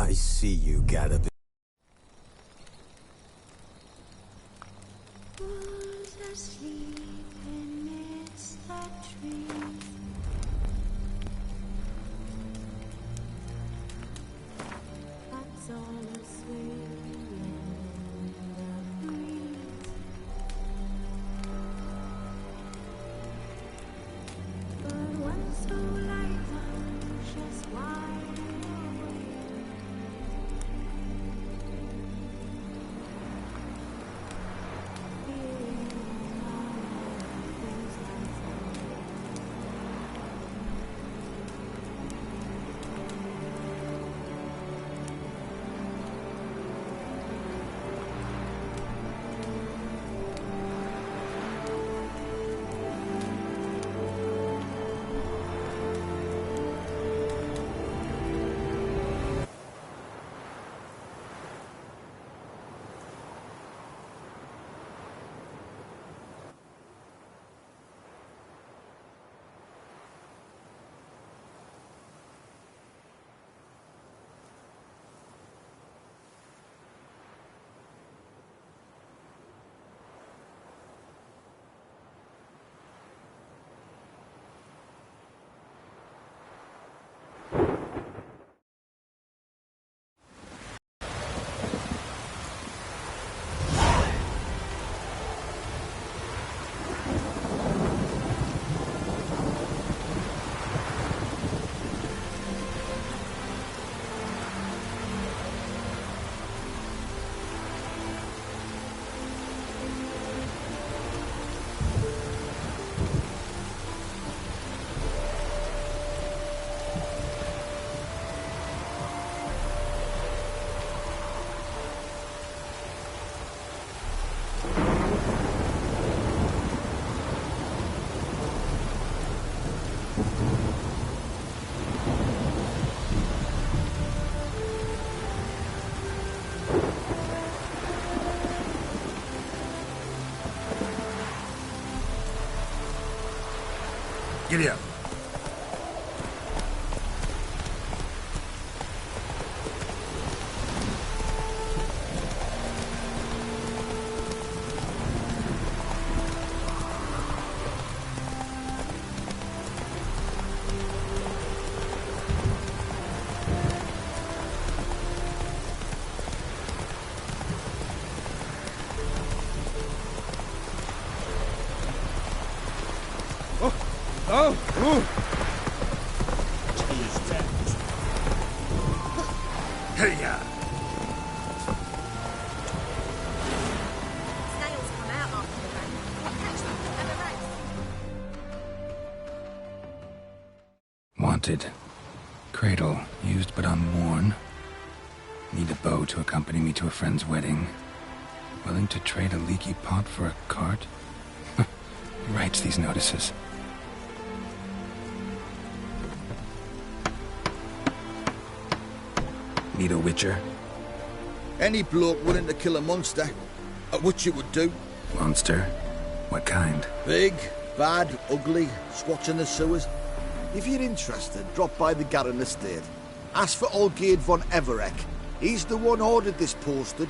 I see you got a bit. Giddy up. Oh! Ooh. Hey, ya! Snails come out after the rain. Catch them at the race. Wanted. Cradle, used but unworn. Need a bow to accompany me to a friend's wedding. Willing to trade a leaky pot for a cart? Who writes these notices? Need a witcher? Any bloke willing to kill a monster, at what you would do. Monster? What kind? Big, bad, ugly, squats in the sewers. If you're interested, drop by the Garren estate. Ask for Olgierd von Everek. He's the one ordered this posted.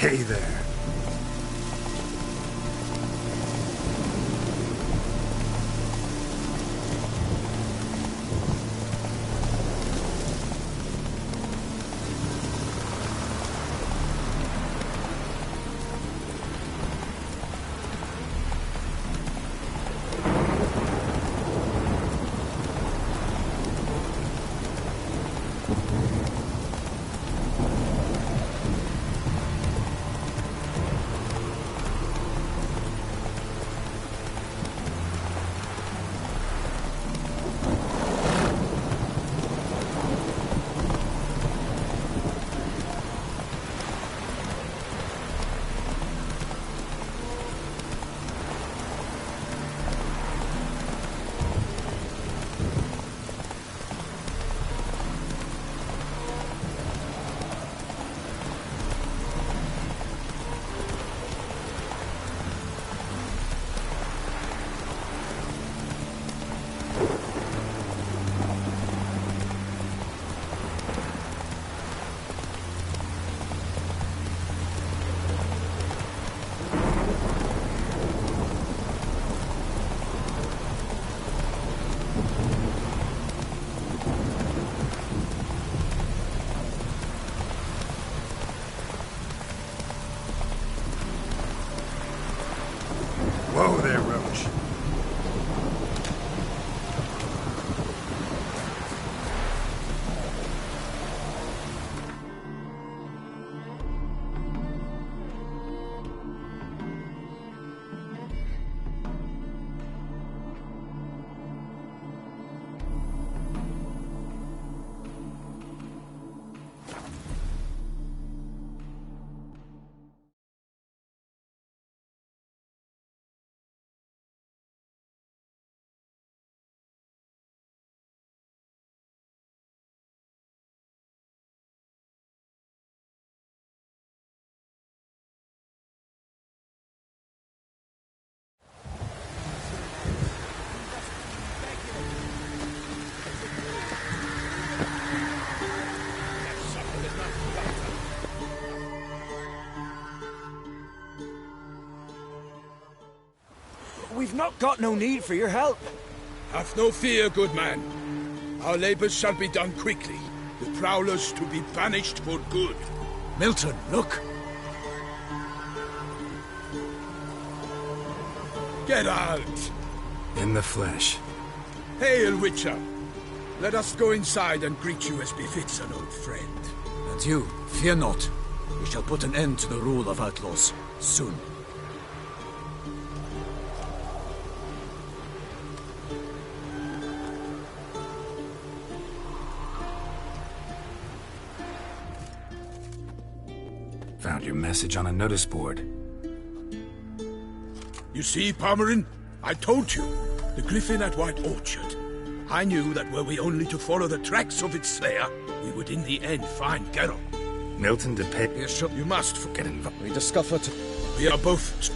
Hey there. Whoa there, Roach. We've not got no need for your help. Have no fear, good man. Our labors shall be done quickly. The prowlers to be banished for good. Milton, look. Get out! In the flesh. Hail, Witcher! Let us go inside and greet you as befits an old friend. And you, fear not. We shall put an end to the rule of outlaws, soon. Found your message on a notice board. You see, Palmerin? I told you. The griffin at White Orchard. I knew that were we only to follow the tracks of its slayer, we would in the end find Geralt. Milton to pay. You must forget involved. We discovered... We are both...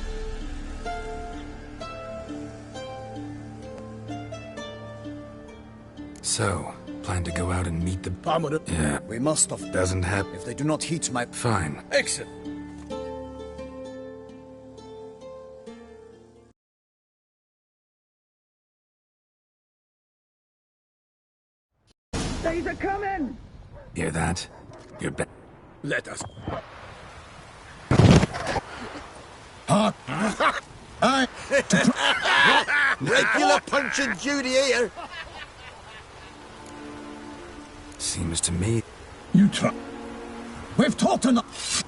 So, plan to go out and meet the... Palmerin. Yeah, We must have... doesn't happen. If they do not heed my... Fine. Excellent. They're coming! Hear that? You're back. Let us... Regular Punch and Judy here. Seems to me... You try... We've talked enough...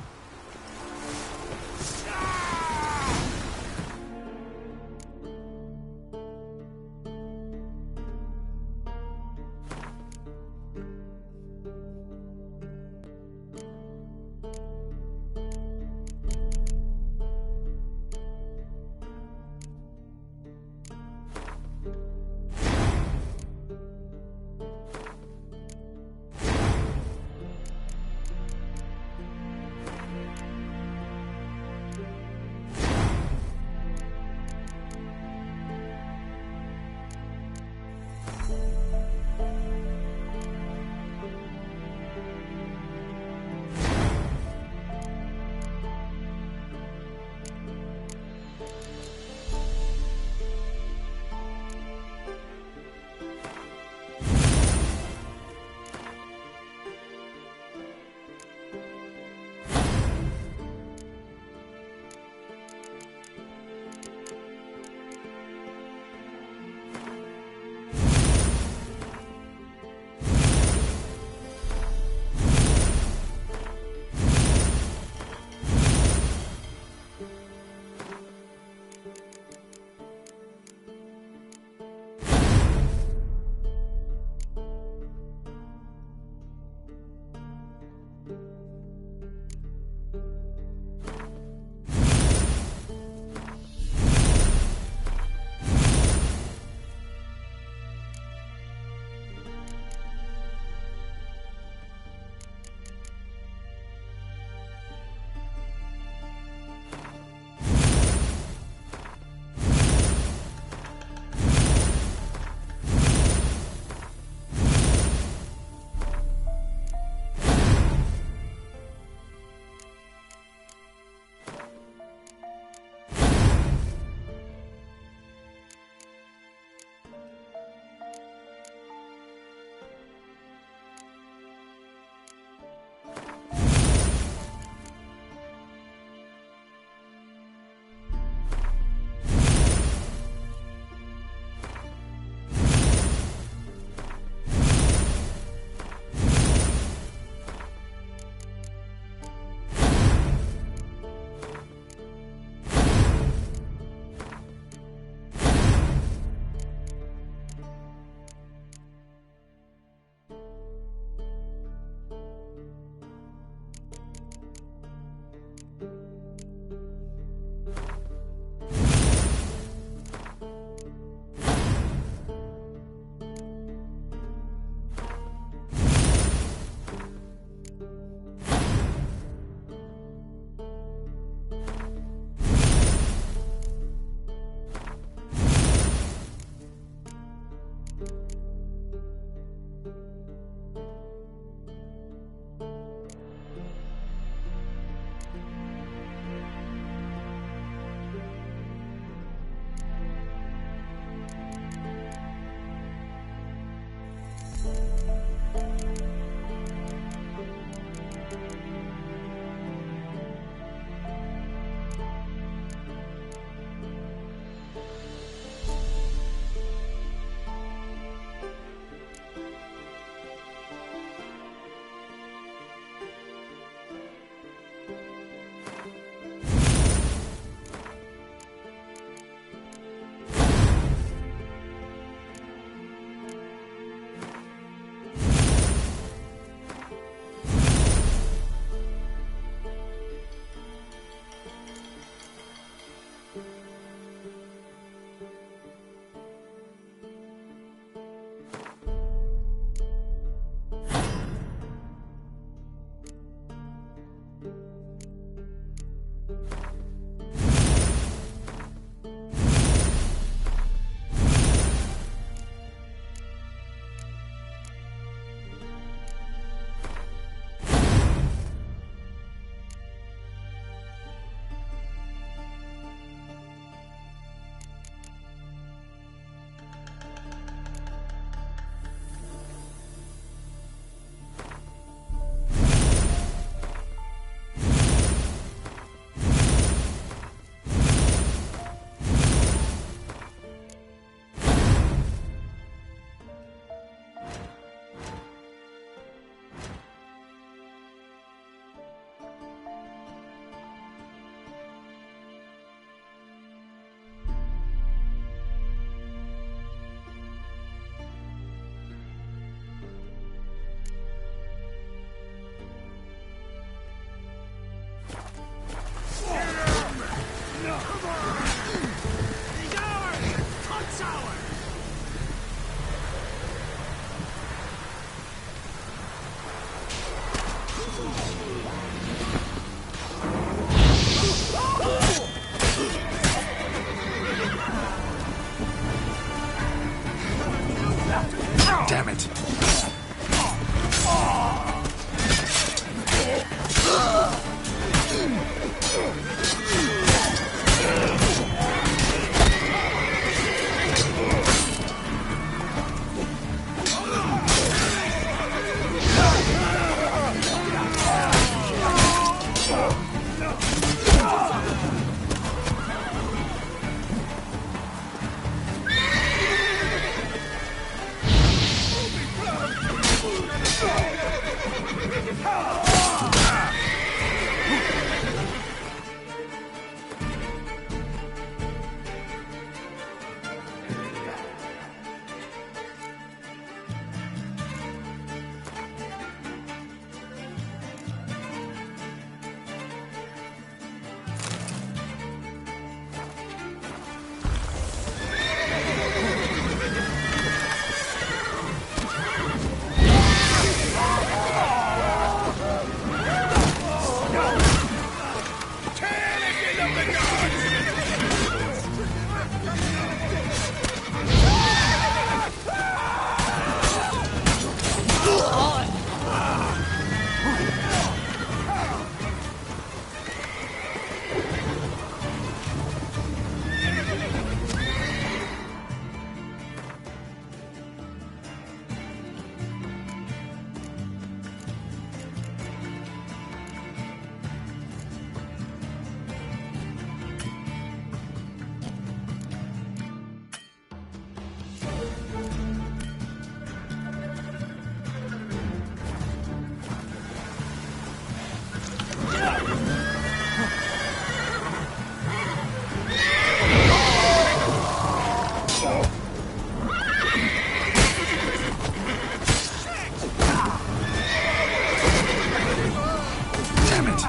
Damn it!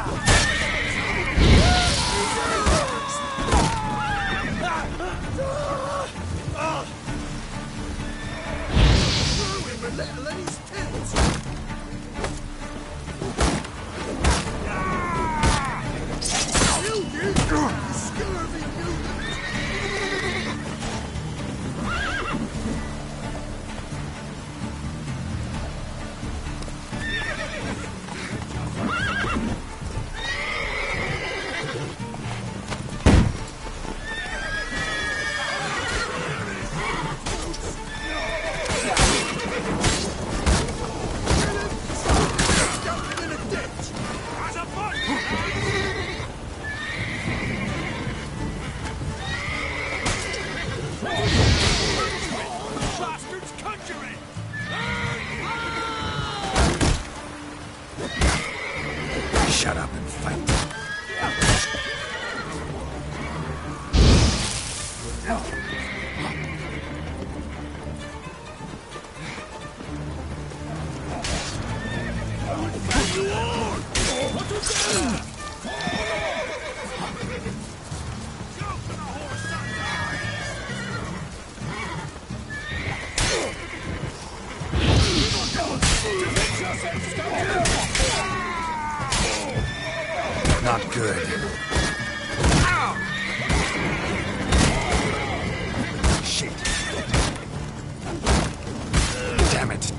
Shut up and fight. Not good. Shit. Damn it.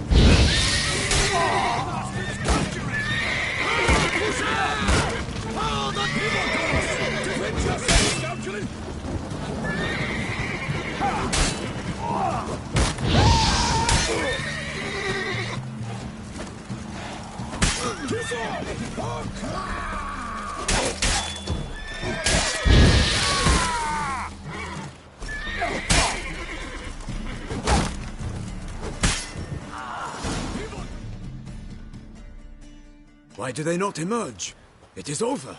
Why do they not emerge? It is over.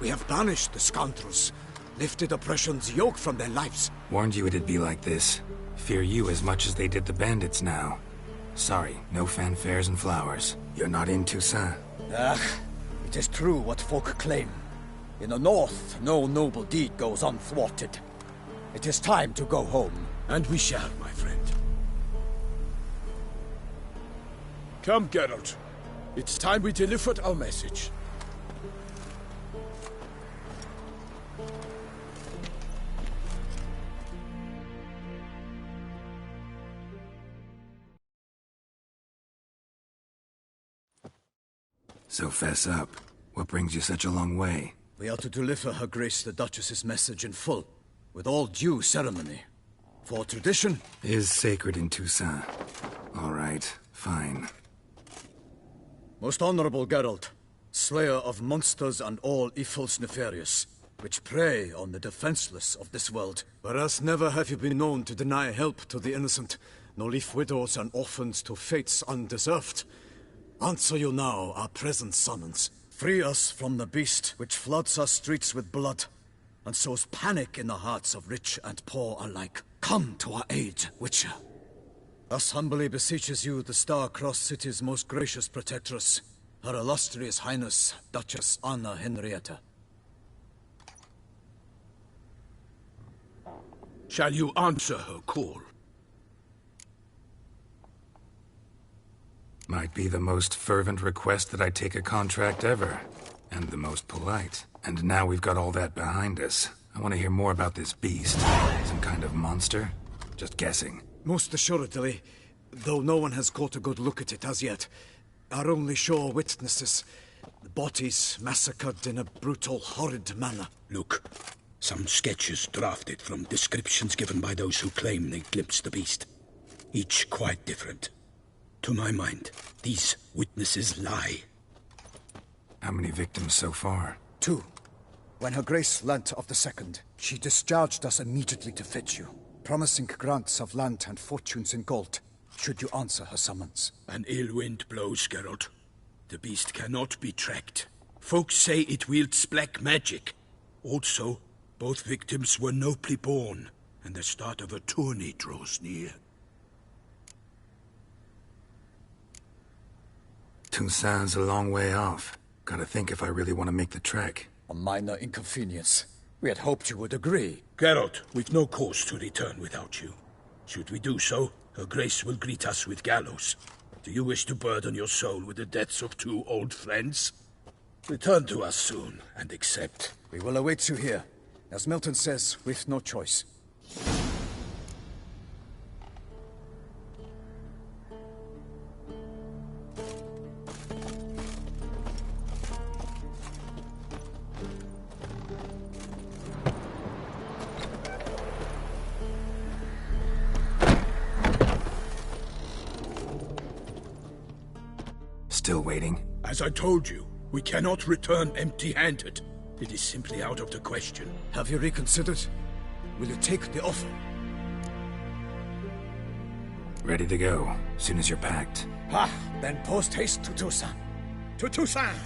We have banished the scoundrels, lifted oppression's yoke from their lives. Warned you it'd be like this. Fear you as much as they did the bandits now. Sorry, no fanfares and flowers. You're not in Toussaint. It is true what folk claim. In the north, no noble deed goes unthwarted. It is time to go home. And we shall, my friend. Come, Geralt. It's time we delivered our message. So fess up. What brings you such a long way? We are to deliver Her Grace the Duchess's message in full, with all due ceremony. For tradition is sacred in Toussaint. All right, fine. Most honorable Geralt, slayer of monsters and all evils nefarious, which prey on the defenseless of this world. Whereas never have you been known to deny help to the innocent, nor leave widows and orphans to fates undeserved. Answer you now our present summons. Free us from the beast which floods our streets with blood, and sows panic in the hearts of rich and poor alike. Come to our aid, Witcher. Thus humbly beseeches you the Star-Crossed City's most gracious protectress, Her Illustrious Highness, Duchess Anna Henrietta. Shall you answer her call? Might be the most fervent request that I take a contract ever. And the most polite. And now we've got all that behind us. I want to hear more about this beast. Some kind of monster? Just guessing. Most assuredly, though no one has caught a good look at it as yet. Our only sure witnesses. The bodies massacred in a brutal, horrid manner. Look, some sketches drafted from descriptions given by those who claim they glimpsed the beast. Each quite different. To my mind, these witnesses lie. How many victims so far? 2. When Her Grace learnt of the second, she discharged us immediately to fetch you, promising grants of land and fortunes in gold, should you answer her summons. An ill wind blows, Geralt. The beast cannot be tracked. Folks say it wields black magic. Also, both victims were nobly born, and the start of a tourney draws near. Toussaint's a long way off. Gotta think if I really want to make the trek. A minor inconvenience. We had hoped you would agree. Geralt, we've no cause to return without you. Should we do so, Her Grace will greet us with gallows. Do you wish to burden your soul with the deaths of 2 old friends? Return to us soon, and accept. We will await you here. As Milton says, we've no choice. Still waiting? As I told you, we cannot return empty-handed. It is simply out of the question. Have you reconsidered? Will you take the offer? Ready to go, soon as you're packed. Ah, then post haste to Toussaint. To Toussaint!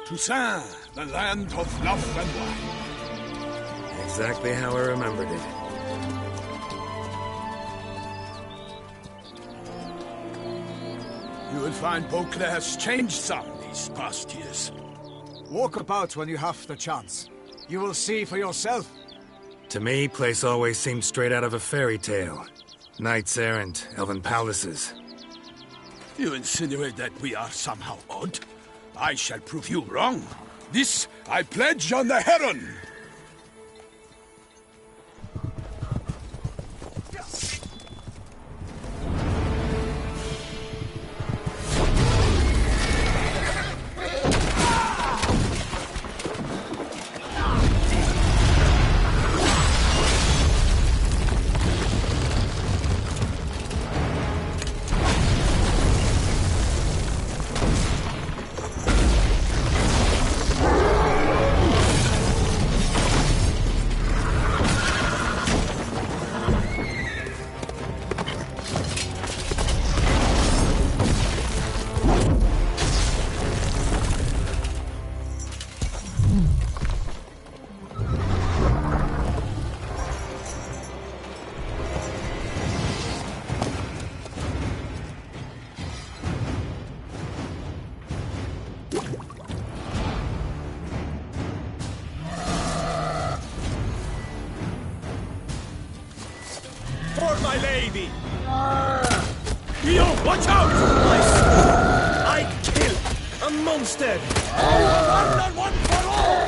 Toussaint, the land of love and wine. Exactly how I remembered it. You will find Beauclair's changed some these past years. Walk about when you have the chance. You will see for yourself. To me, place always seemed straight out of a fairy tale. Knights errant, elven palaces. You insinuate that we are somehow odd? I shall prove you wrong. This I pledge on the Heron. For my lady! Leo, watch out! I kill a monster! One for all!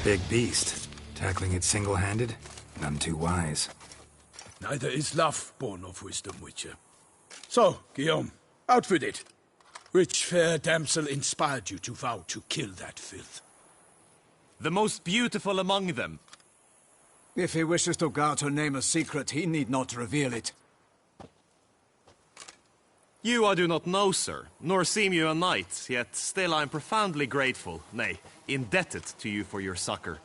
Big beast. Tackling it single-handed? None too wise. Neither is love born of wisdom, Witcher. So, Guillaume, out with it. Which fair damsel inspired you to vow to kill that filth? The most beautiful among them. If he wishes to guard her name a secret, he need not reveal it. You I do not know, sir, nor seem you a knight, yet still I am profoundly grateful, nay, indebted to you for your succor.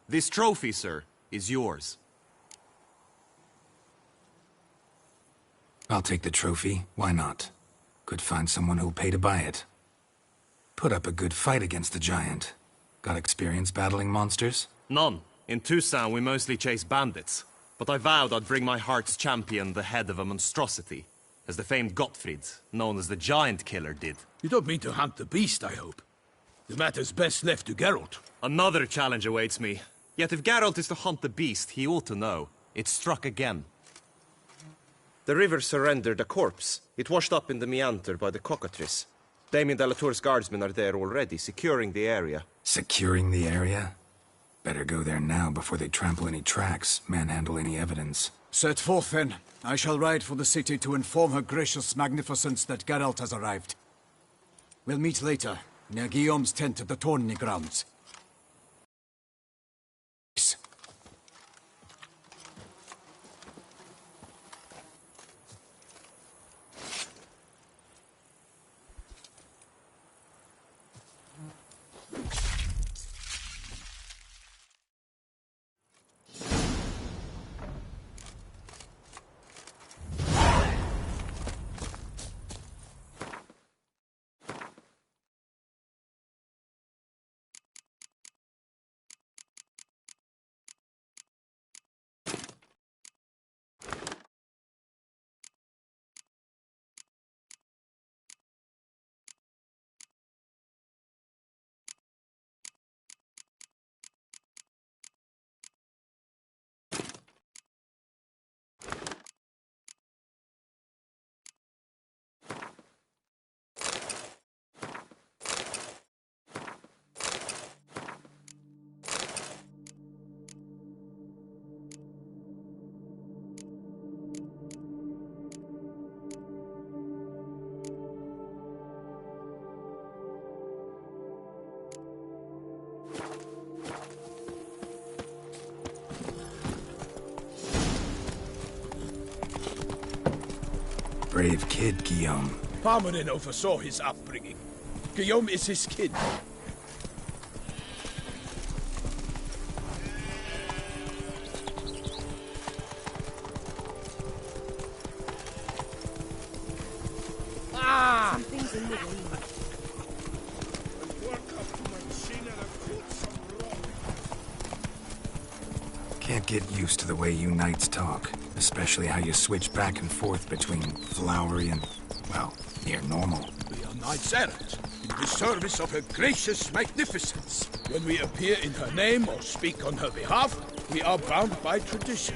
This trophy, sir, is yours. I'll take the trophy. Why not? Could find someone who'll pay to buy it. Put up a good fight against the giant. Got experience battling monsters? None. In Toussaint we mostly chase bandits. But I vowed I'd bring my heart's champion the head of a monstrosity, as the famed Gottfried, known as the Giant Killer, did. You don't mean to hunt the beast, I hope. The matter's best left to Geralt. Another challenge awaits me. Yet if Geralt is to hunt the beast, he ought to know. It struck again. The river surrendered a corpse. It washed up in the meander by the cockatrice. Damien de la Tour's guardsmen are there already, securing the area. Securing the area? Better go there now before they trample any tracks, manhandle any evidence. Set forth, then. I shall ride for the city to inform her gracious magnificence that Geralt has arrived. We'll meet later, near Guillaume's tent at the tourney grounds. Brave kid, Guillaume. Parmanin oversaw his upbringing. Guillaume is his kid. Some things in the way. Work of Can't get used to the way you knights talk, especially how you switch back and forth between flowery and, well, near normal. We are knights errant, in the service of her gracious magnificence. When we appear in her name or speak on her behalf, we are bound by tradition.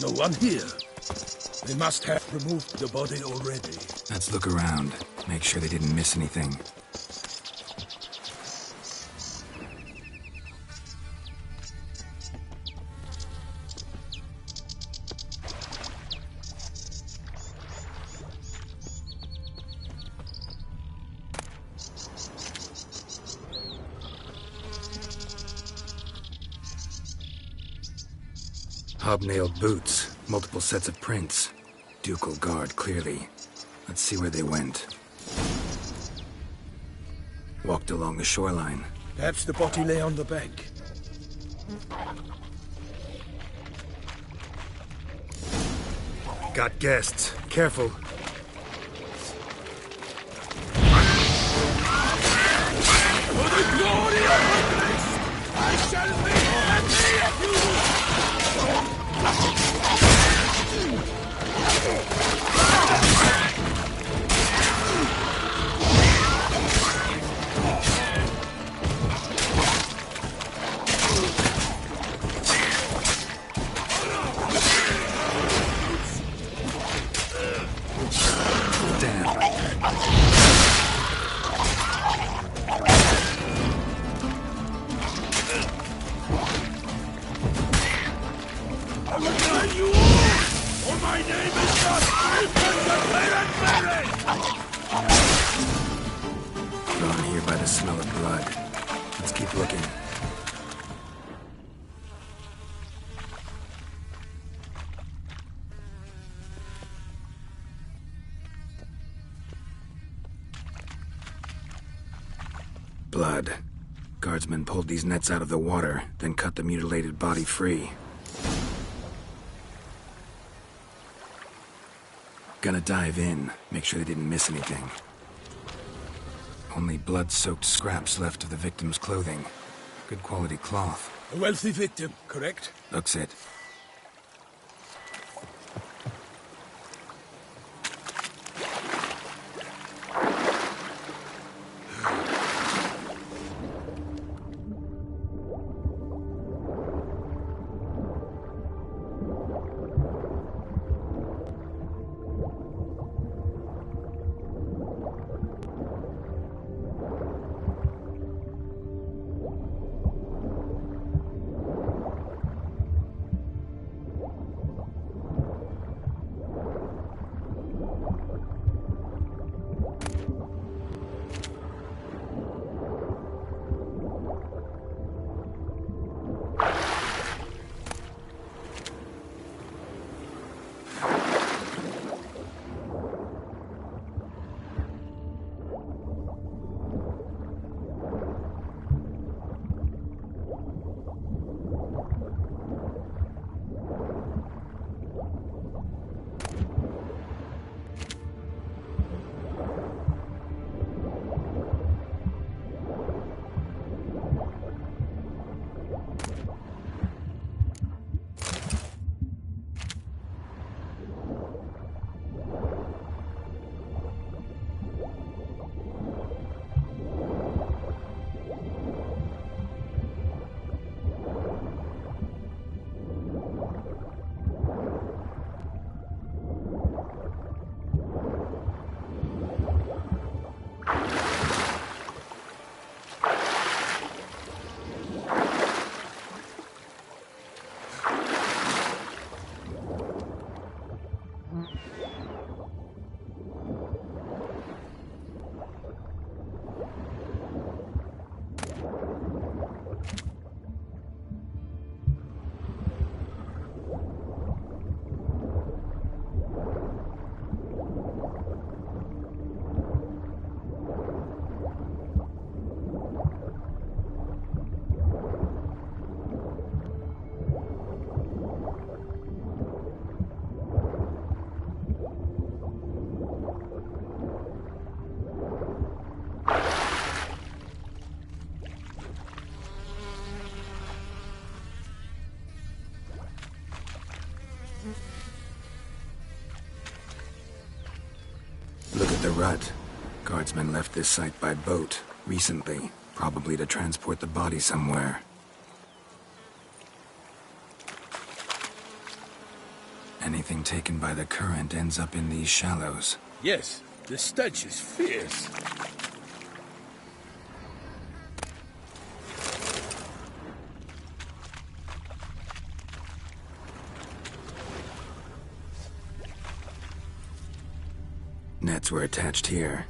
No one here. They must have removed the body already. Let's look around. Make sure they didn't miss anything. Hobnailed boots, multiple sets of prints. Ducal guard, clearly. Let's see where they went. Walked along the shoreline. Perhaps the body lay on the bank. Got guests. Careful. For the glory of her grace, I shall be and be you! Drawn here by the smell of blood. Let's keep looking. Blood. Guardsmen pulled these nets out of the water, then cut the mutilated body free. Gonna dive in, make sure they didn't miss anything. Only blood-soaked scraps left of the victim's clothing. Good quality cloth. A wealthy victim, correct? Looks it. the rut. Guardsmen left this site by boat recently, probably to transport the body somewhere. Anything taken by the current ends up in these shallows. Yes, the stench is fierce. Nets were attached here.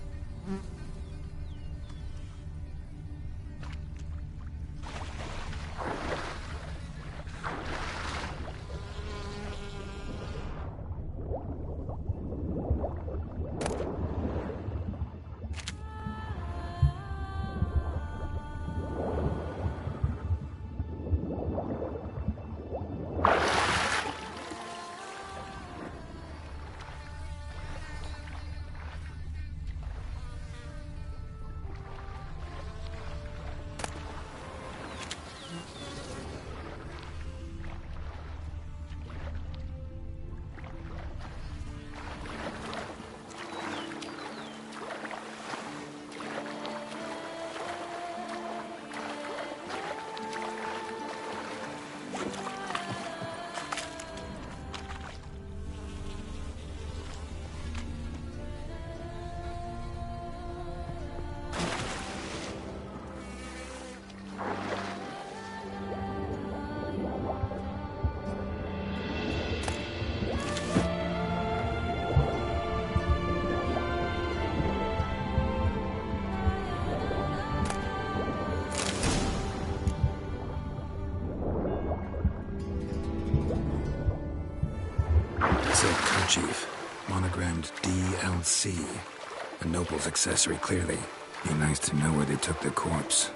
Chief, monogrammed DLC. A noble's accessory, clearly. Be nice to know where they took the corpse.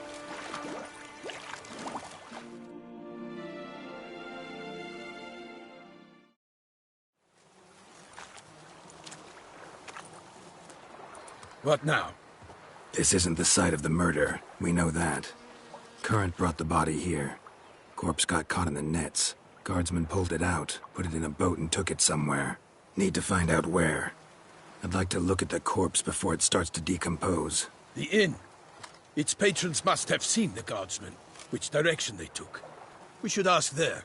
What now? This isn't the site of the murder. We know that. Current brought the body here. Corpse got caught in the nets. Guardsmen pulled it out, put it in a boat and took it somewhere. Need to find out where. I'd like to look at the corpse before it starts to decompose. The inn. Its patrons must have seen the guardsmen, which direction they took. We should ask there.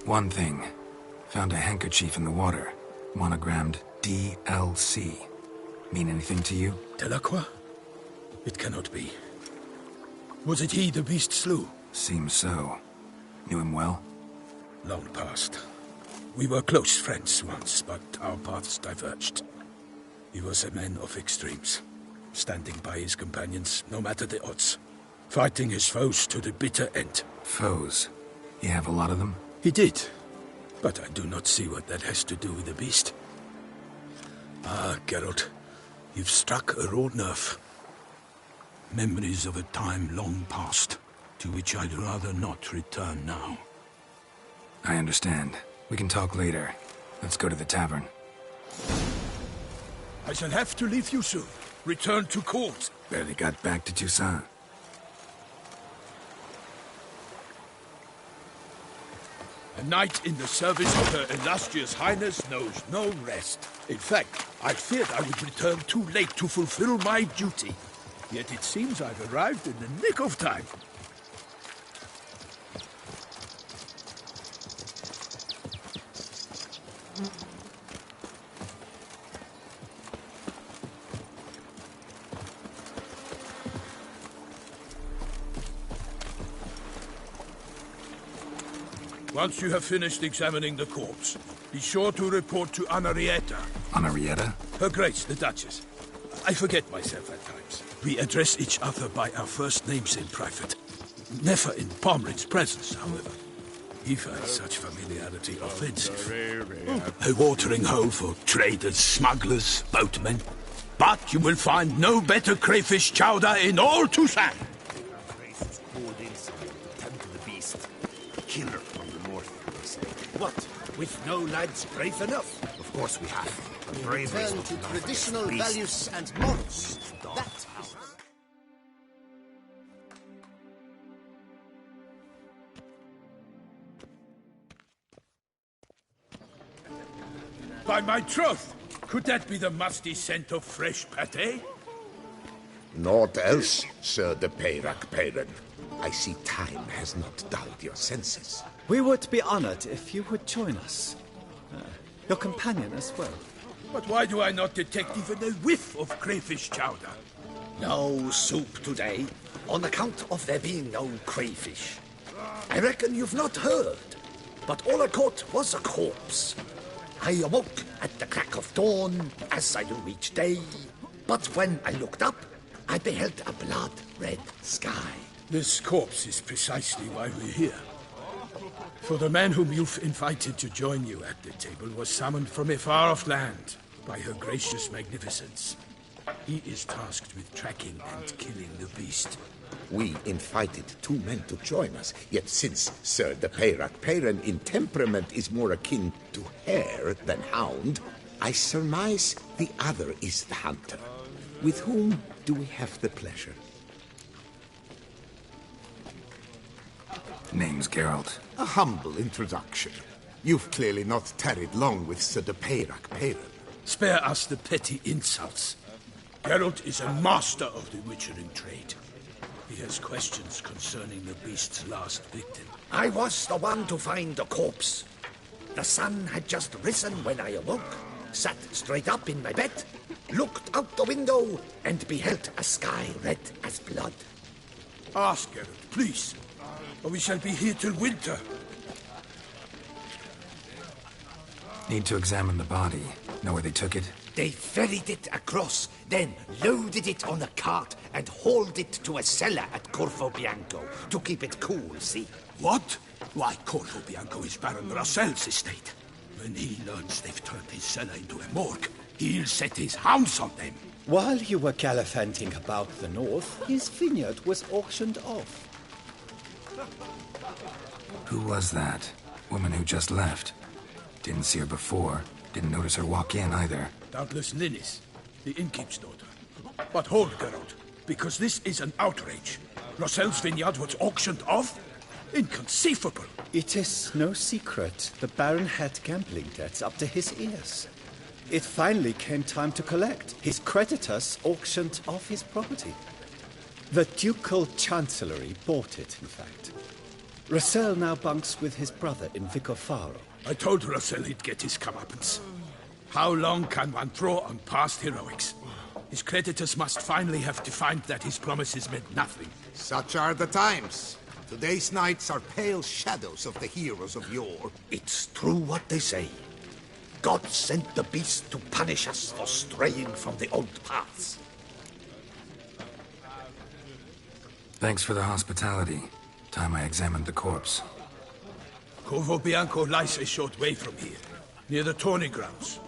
One thing. Found a handkerchief in the water. Monogrammed DLC. Mean anything to you? Delacroix? It cannot be. Was it he the beast slew? Seems so. Knew him well? Long past. We were close friends once, but our paths diverged. He was a man of extremes, standing by his companions, no matter the odds. Fighting his foes to the bitter end. Foes? You have a lot of them? He did, but I do not see what that has to do with the beast. Ah, Geralt, you've struck a raw nerve. Memories of a time long past, to which I'd rather not return now. I understand. We can talk later. Let's go to the tavern. I shall have to leave you soon. Return to court. Barely got back to Toussaint. A knight in the service of Her Illustrious Highness knows no rest. In fact, I feared I would return too late to fulfill my duty. Yet it seems I've arrived in the nick of time. Once you have finished examining the corpse, be sure to report to Anarietta. Anarietta? Her Grace, the Duchess. I forget myself at times. We address each other by our first names in private. Never in Pomrin's presence, however. He finds such familiarity offensive. A watering hole for traders, smugglers, boatmen. But you will find no better crayfish chowder in all Toussaint. Killer from the north. What? With no lads brave enough? Of course we have. Return to traditional values and morals. That is... By my troth, could that be the musty scent of fresh pâté? Naught else, Sir de Peyrac-Peyran. I see time has not dulled your senses. We would be honored if you would join us. Your companion as well. But why do I not detect even a whiff of crayfish chowder? No soup today, on account of there being no crayfish. I reckon you've not heard, but all I caught was a corpse. I awoke at the crack of dawn, as I do each day, but when I looked up, I beheld a blood-red sky. This corpse is precisely why we're here. For the man whom you've invited to join you at the table was summoned from a far-off land by her gracious magnificence. He is tasked with tracking and killing the beast. We invited 2 men to join us, yet since Sir de Peyrac-Peyran in temperament is more akin to hare than hound, I surmise the other is the hunter. With whom do we have the pleasure? Name's Geralt. A humble introduction. You've clearly not tarried long with Sir de Peyrac-Peyran. Spare us the petty insults. Geralt is a master of the witchering trade. He has questions concerning the beast's last victim. I was the one to find the corpse. The sun had just risen when I awoke, sat straight up in my bed, looked out the window, and beheld a sky red as blood. Ask Geralt, please, or we shall be here till winter. Need to examine the body. Know where they took it? They ferried it across, then loaded it on a cart and hauled it to a cellar at Corvo Bianco to keep it cool, see? What? Why, Corvo Bianco is Baron Russell's estate. When he learns they've turned his cellar into a morgue, he'll set his hounds on them. While you were gallivanting about the north, his vineyard was auctioned off. Who was that? Woman who just left. Didn't see her before. Didn't notice her walk in either. Doubtless Linnis, the innkeep's daughter. But hold, Geralt, because this is an outrage. Russell's vineyard was auctioned off? Inconceivable. It is no secret. The Baron had gambling debts up to his ears. It finally came time to collect. His creditors auctioned off his property. The Ducal Chancellery bought it, in fact. Russell now bunks with his brother in Vicofaro. I told Russell he'd get his comeuppance. How long can one throw on past heroics? His creditors must finally have to find that his promises meant nothing. Such are the times. Today's knights are pale shadows of the heroes of yore. It's true what they say. God sent the beast to punish us for straying from the old paths. Thanks for the hospitality. Time I examined the corpse. Corvo Bianco lies a short way from here, near the tourney grounds.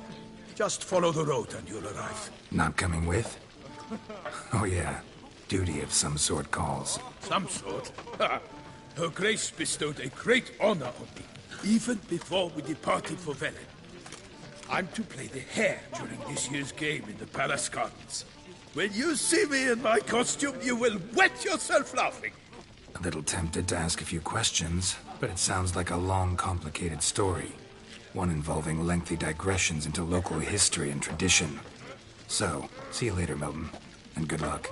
Just follow the road and you'll arrive. Not coming with? Oh yeah, duty of some sort calls. Some sort? Her Grace bestowed a great honor on me, even before we departed for Velen. I'm to play the hare during this year's game in the palace gardens. When you see me in my costume, you will wet yourself laughing. A little tempted to ask a few questions, but it sounds like a long, complicated story. One involving lengthy digressions into local history and tradition. So, see you later, Milton, and good luck.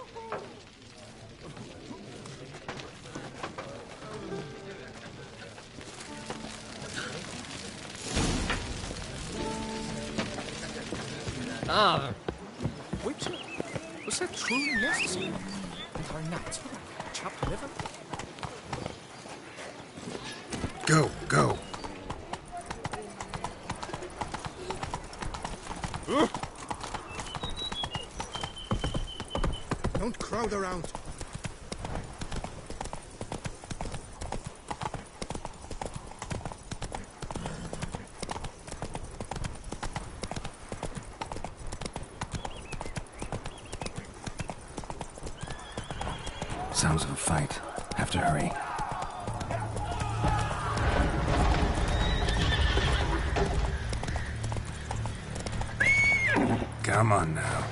Witcher, was that truly necessary? And our knights with a chopped liver? Go, go. crowd around. Sounds of a fight. Have to hurry. Come on now.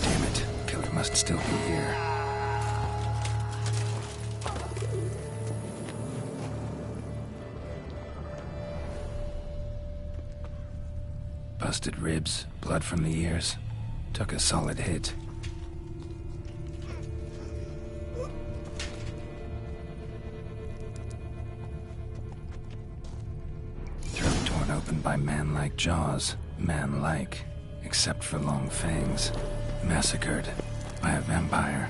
Damn it. Killer must still be here. Busted ribs, blood from the ears. Took a solid hit. Throat torn open by man-like jaws. Man-like, except for long fangs. Massacred by a vampire.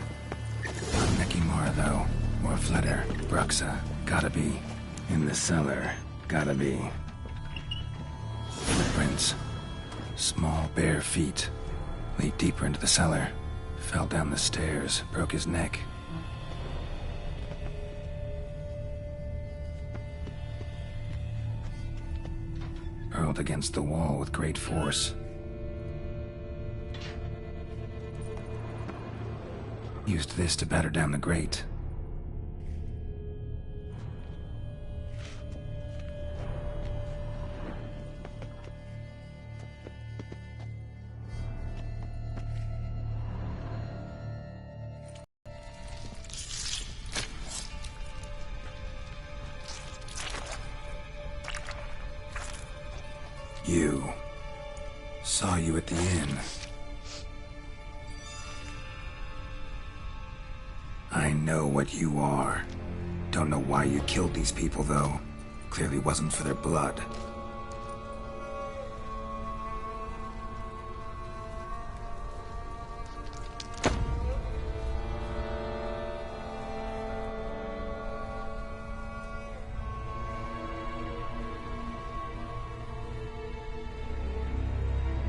Not Nekimara, though. Or Fletter. Bruxa. Gotta be. In the cellar. Gotta be. Footprints. Small, bare feet. Lead deeper into the cellar. Fell down the stairs, broke his neck. Hurled against the wall with great force. Used this to batter down the grate. You. Saw you at the inn. I know what you are. Don't know why you killed these people, though. Clearly wasn't for their blood.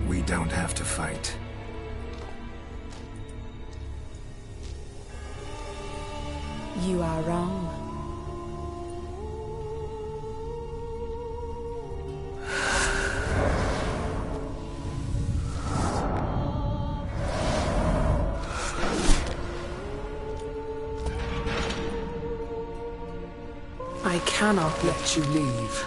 We don't have to fight. You are wrong. I cannot let you leave.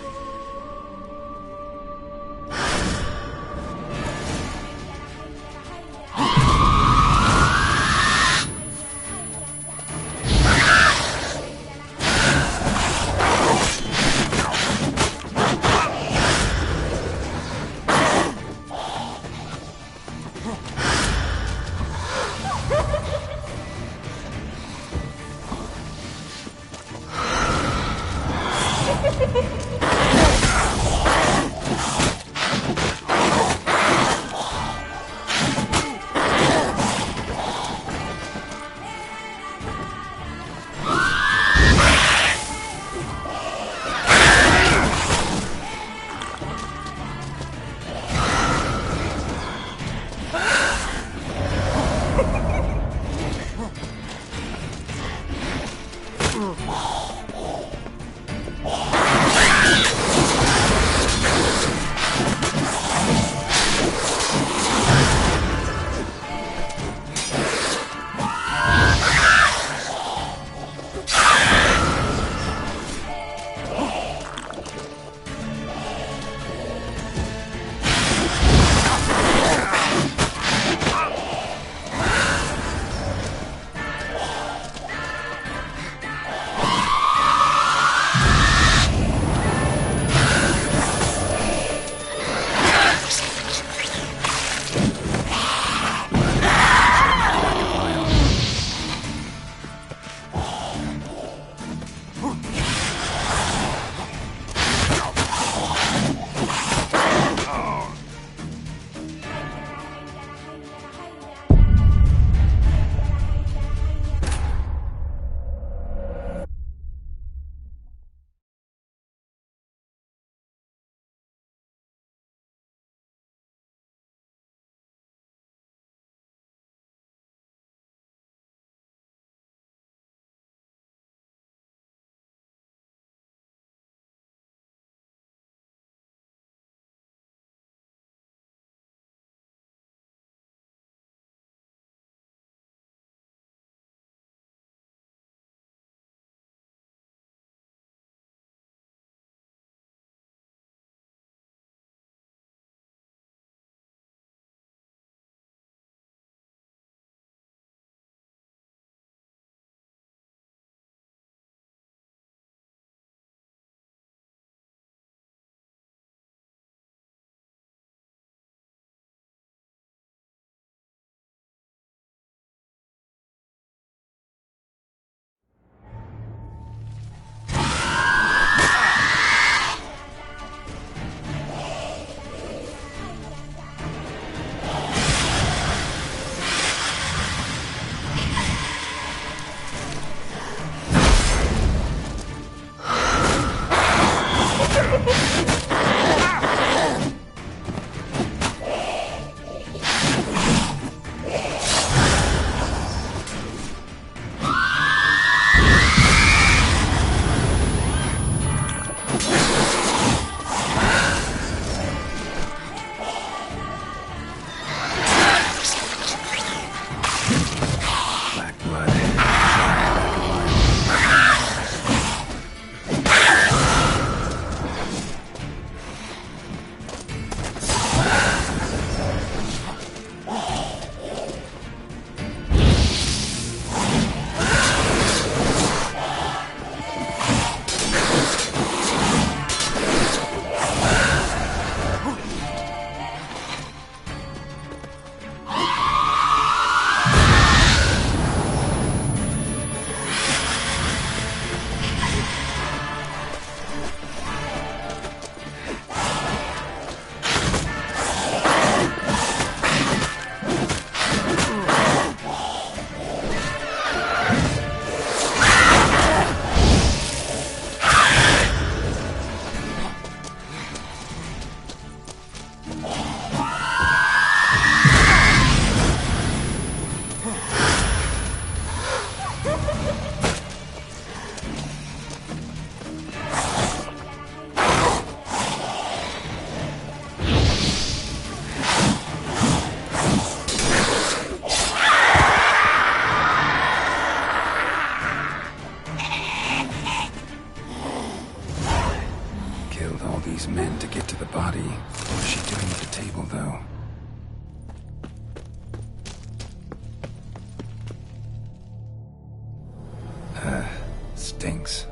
stinks.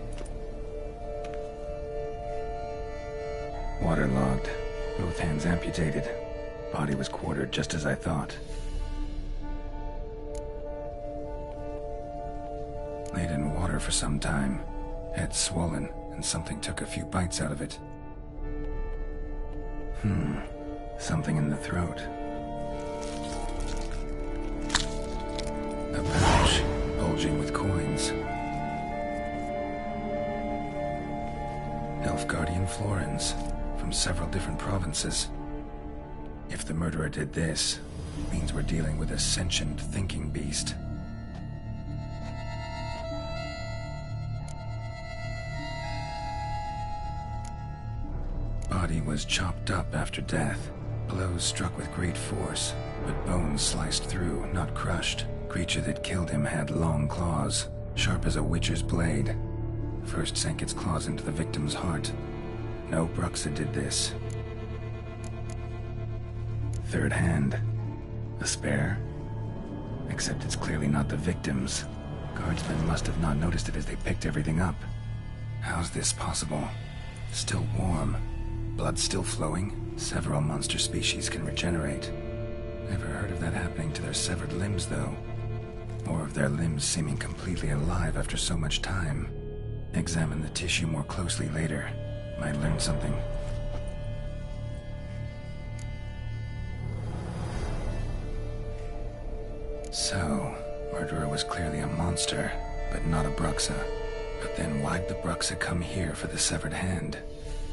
Waterlogged. Both hands amputated. Body was quartered just as I thought. Laid in water for some time. Head swollen, and something took a few bites out of it. Something in the throat. A pouch, bulging with coins. Elfguardian florins, from several different provinces. If the murderer did this, it means we're dealing with a sentient thinking beast. Body was chopped up after death. Blows struck with great force, but bones sliced through, not crushed. Creature that killed him had long claws, sharp as a witcher's blade. First sank its claws into the victim's heart. No Bruxa did this. Third hand. A spare? Except it's clearly not the victim's. Guardsmen must have not noticed it as they picked everything up. How's this possible? Still warm. Blood still flowing? Several monster species can regenerate. Never heard of that happening to their severed limbs, though. Or of their limbs seeming completely alive after so much time. Examine the tissue more closely later. Might learn something. So, murderer was clearly a monster, but not a Bruxa. But then why'd the Bruxa come here for the severed hand?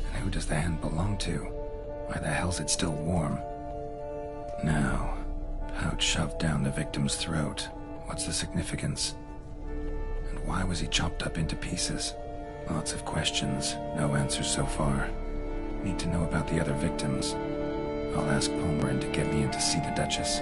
And who does the hand belong to? Why the hell's it still warm? Now, pouch shoved down the victim's throat. What's the significance? And why was he chopped up into pieces? Lots of questions, no answers so far. Need to know about the other victims. I'll ask Palmerin to get me in to see the Duchess.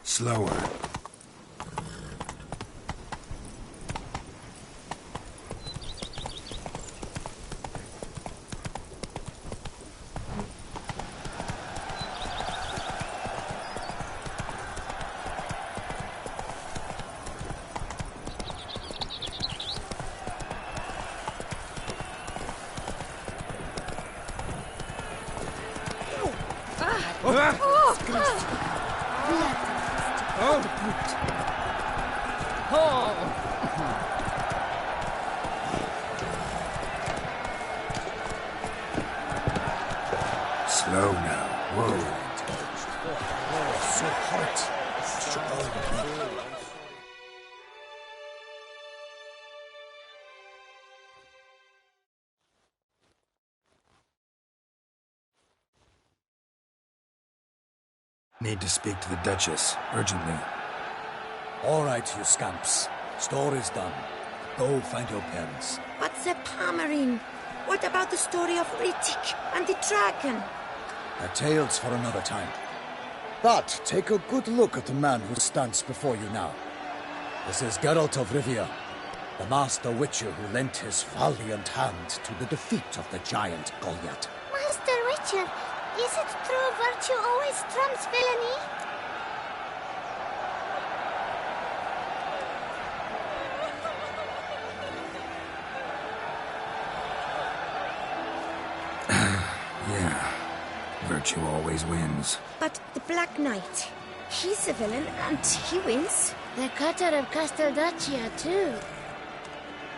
Slower. Slow now. Whoa. So hot. Need to speak to the Duchess, urgently. All right, you scamps. Story's done. Go find your parents. But the Palmerine, what about the story of Rittik and the dragon? A tale's for another time. But take a good look at the man who stands before you now. This is Geralt of Rivia, the master witcher who lent his valiant hand to the defeat of the giant Goliath. Master Witcher, is it true virtue always trumps villainy? Yeah. Virtue always wins. But the Black Knight, he's a villain and he wins. The cutter of Casteldacia, too.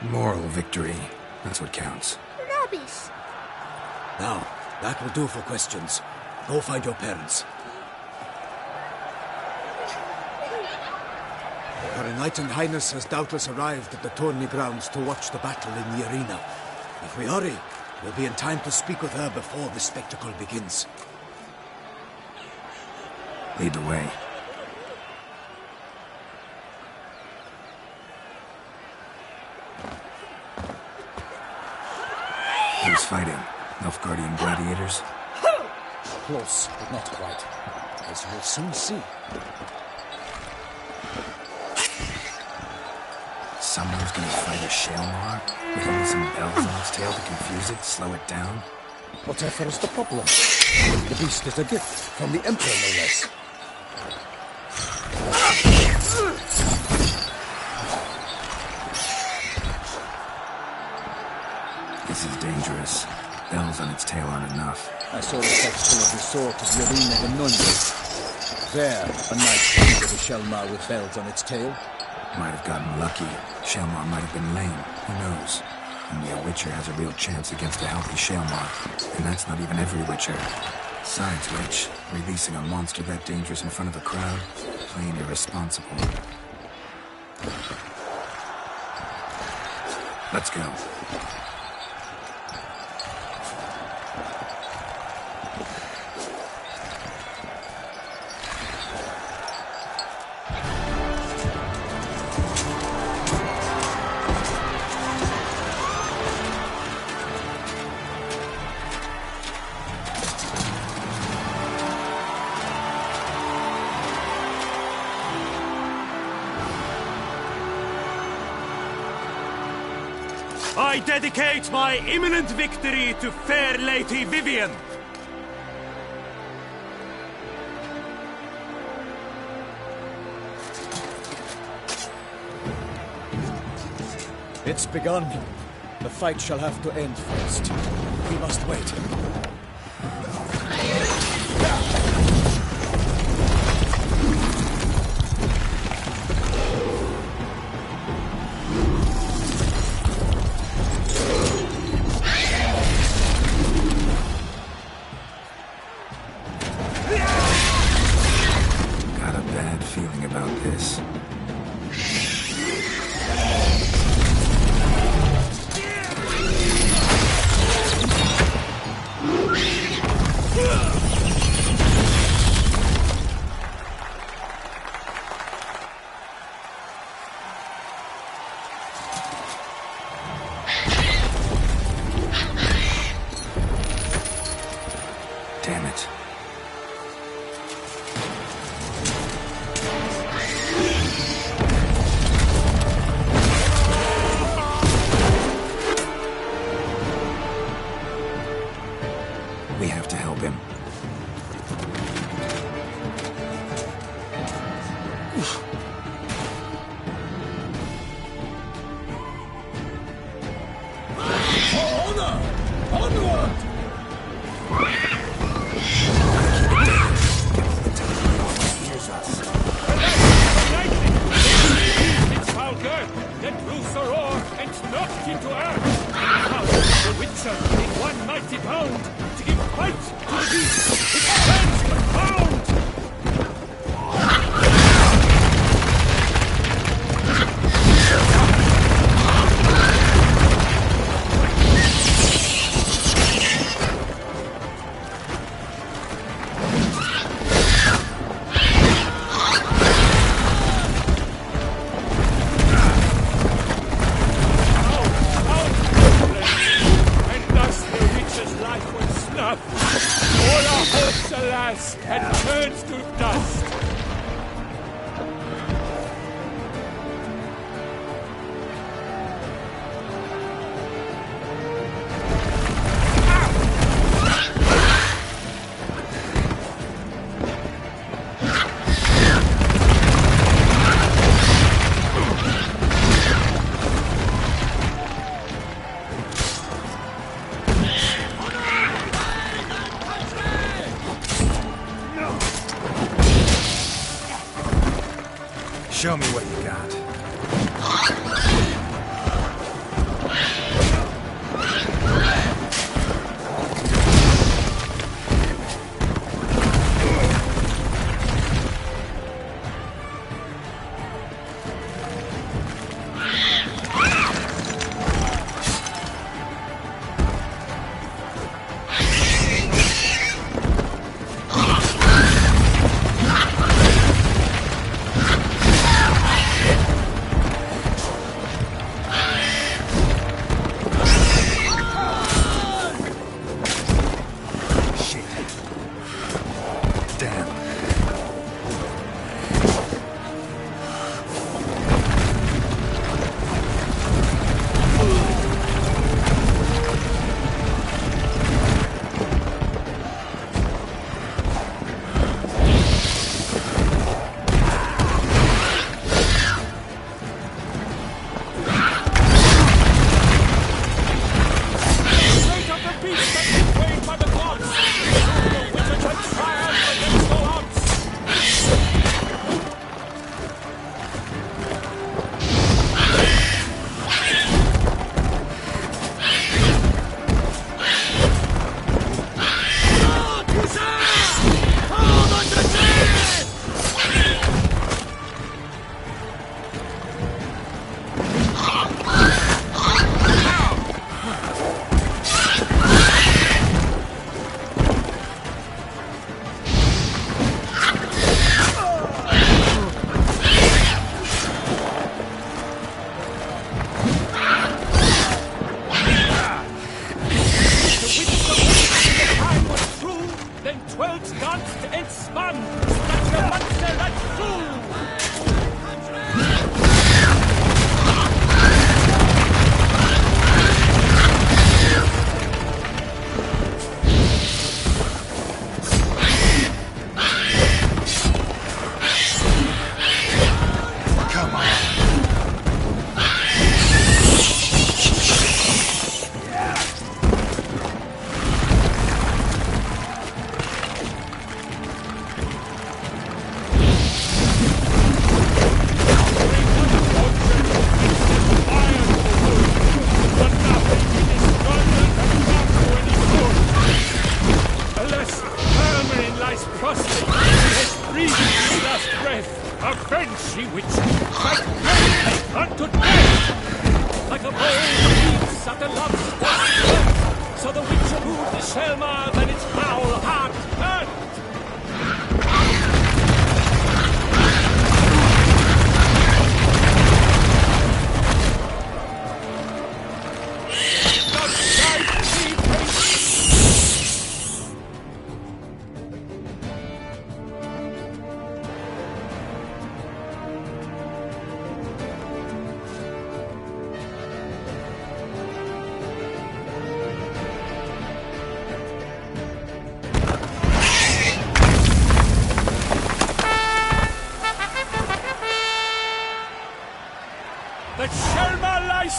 Moral victory. That's what counts. Rubbish. Now, that will do for questions. Go find your parents. Her Enlightened Highness has doubtless arrived at the tourney grounds to watch the battle in the arena. If we hurry, we'll be in time to speak with her before the spectacle begins. Lead the way. Who's fighting? Nilfgaardian gladiators? Close, but not quite. As you'll soon see. Someone's gonna fight a Shalmar with only some bells on its tail to confuse it, slow it down? Whatever is the problem? The beast is a gift from the Emperor, no less. This is dangerous. Bells on its tail aren't enough. I saw the texture of the sword of the arena in Nunez. There, a knight defeated a Shalmar with bells on its tail. Might have gotten lucky. Shalmar might have been lame. Who knows? Only a Witcher has a real chance against a healthy Shalmar. And that's not even every Witcher. Besides which, releasing a monster that dangerous in front of a crowd, plain irresponsible. Let's go. I dedicate my imminent victory to fair Lady Vivian. It's begun. The fight shall have to end first. We must wait. Got a bad feeling about this. Damn it. We have to help him. It's Falker, then loose a roar and knocked into earth. Now the Witcher in one mighty bound to give fight to the beast. It stands confound. Show me what you got.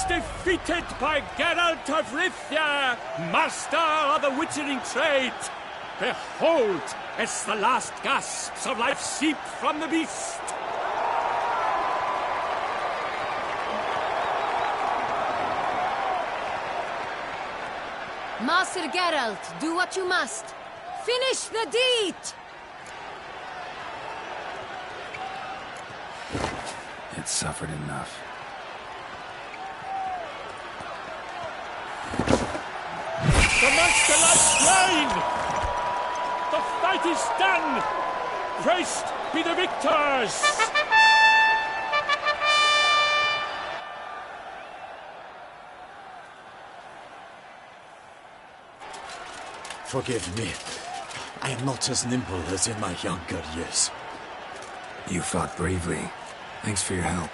Defeated by Geralt of Rivia, master of the witchering trade. Behold, as the last gasps of life seep from the beast. Master Geralt, do what you must. Finish the deed! It suffered enough. The monster lies slain! The fight is done! Praised be the victors! Forgive me. I am not as nimble as in my younger years. You fought bravely. Thanks for your help.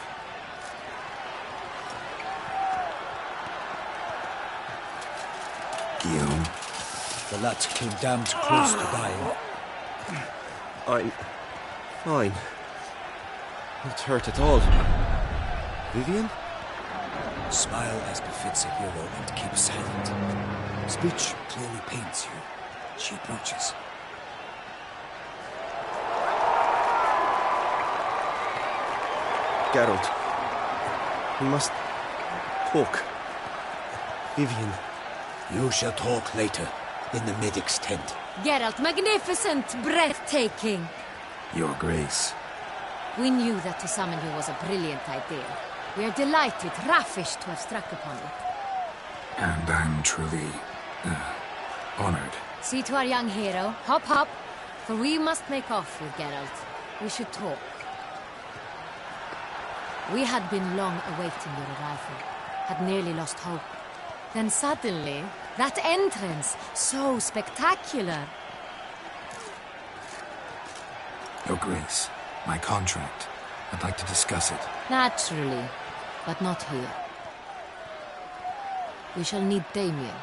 Guillaume? The lad came damned close to dying. I'm fine. Not hurt at all. Vivian? Smile as befits a hero and keep silent. Speech clearly pains you. She approaches. Geralt. We must talk. Vivian. You shall talk later, in the medic's tent. Geralt, magnificent, breathtaking. Your Grace. We knew that to summon you was a brilliant idea. We are delighted, ravished to have struck upon it. And I'm truly, honored. See to our young hero. Hop, hop. For we must make off with Geralt. We should talk. We had been long awaiting your arrival. Had nearly lost hope. Then suddenly, that entrance, so spectacular. Your Grace, my contract. I'd like to discuss it. Naturally, but not here. We shall need Damien.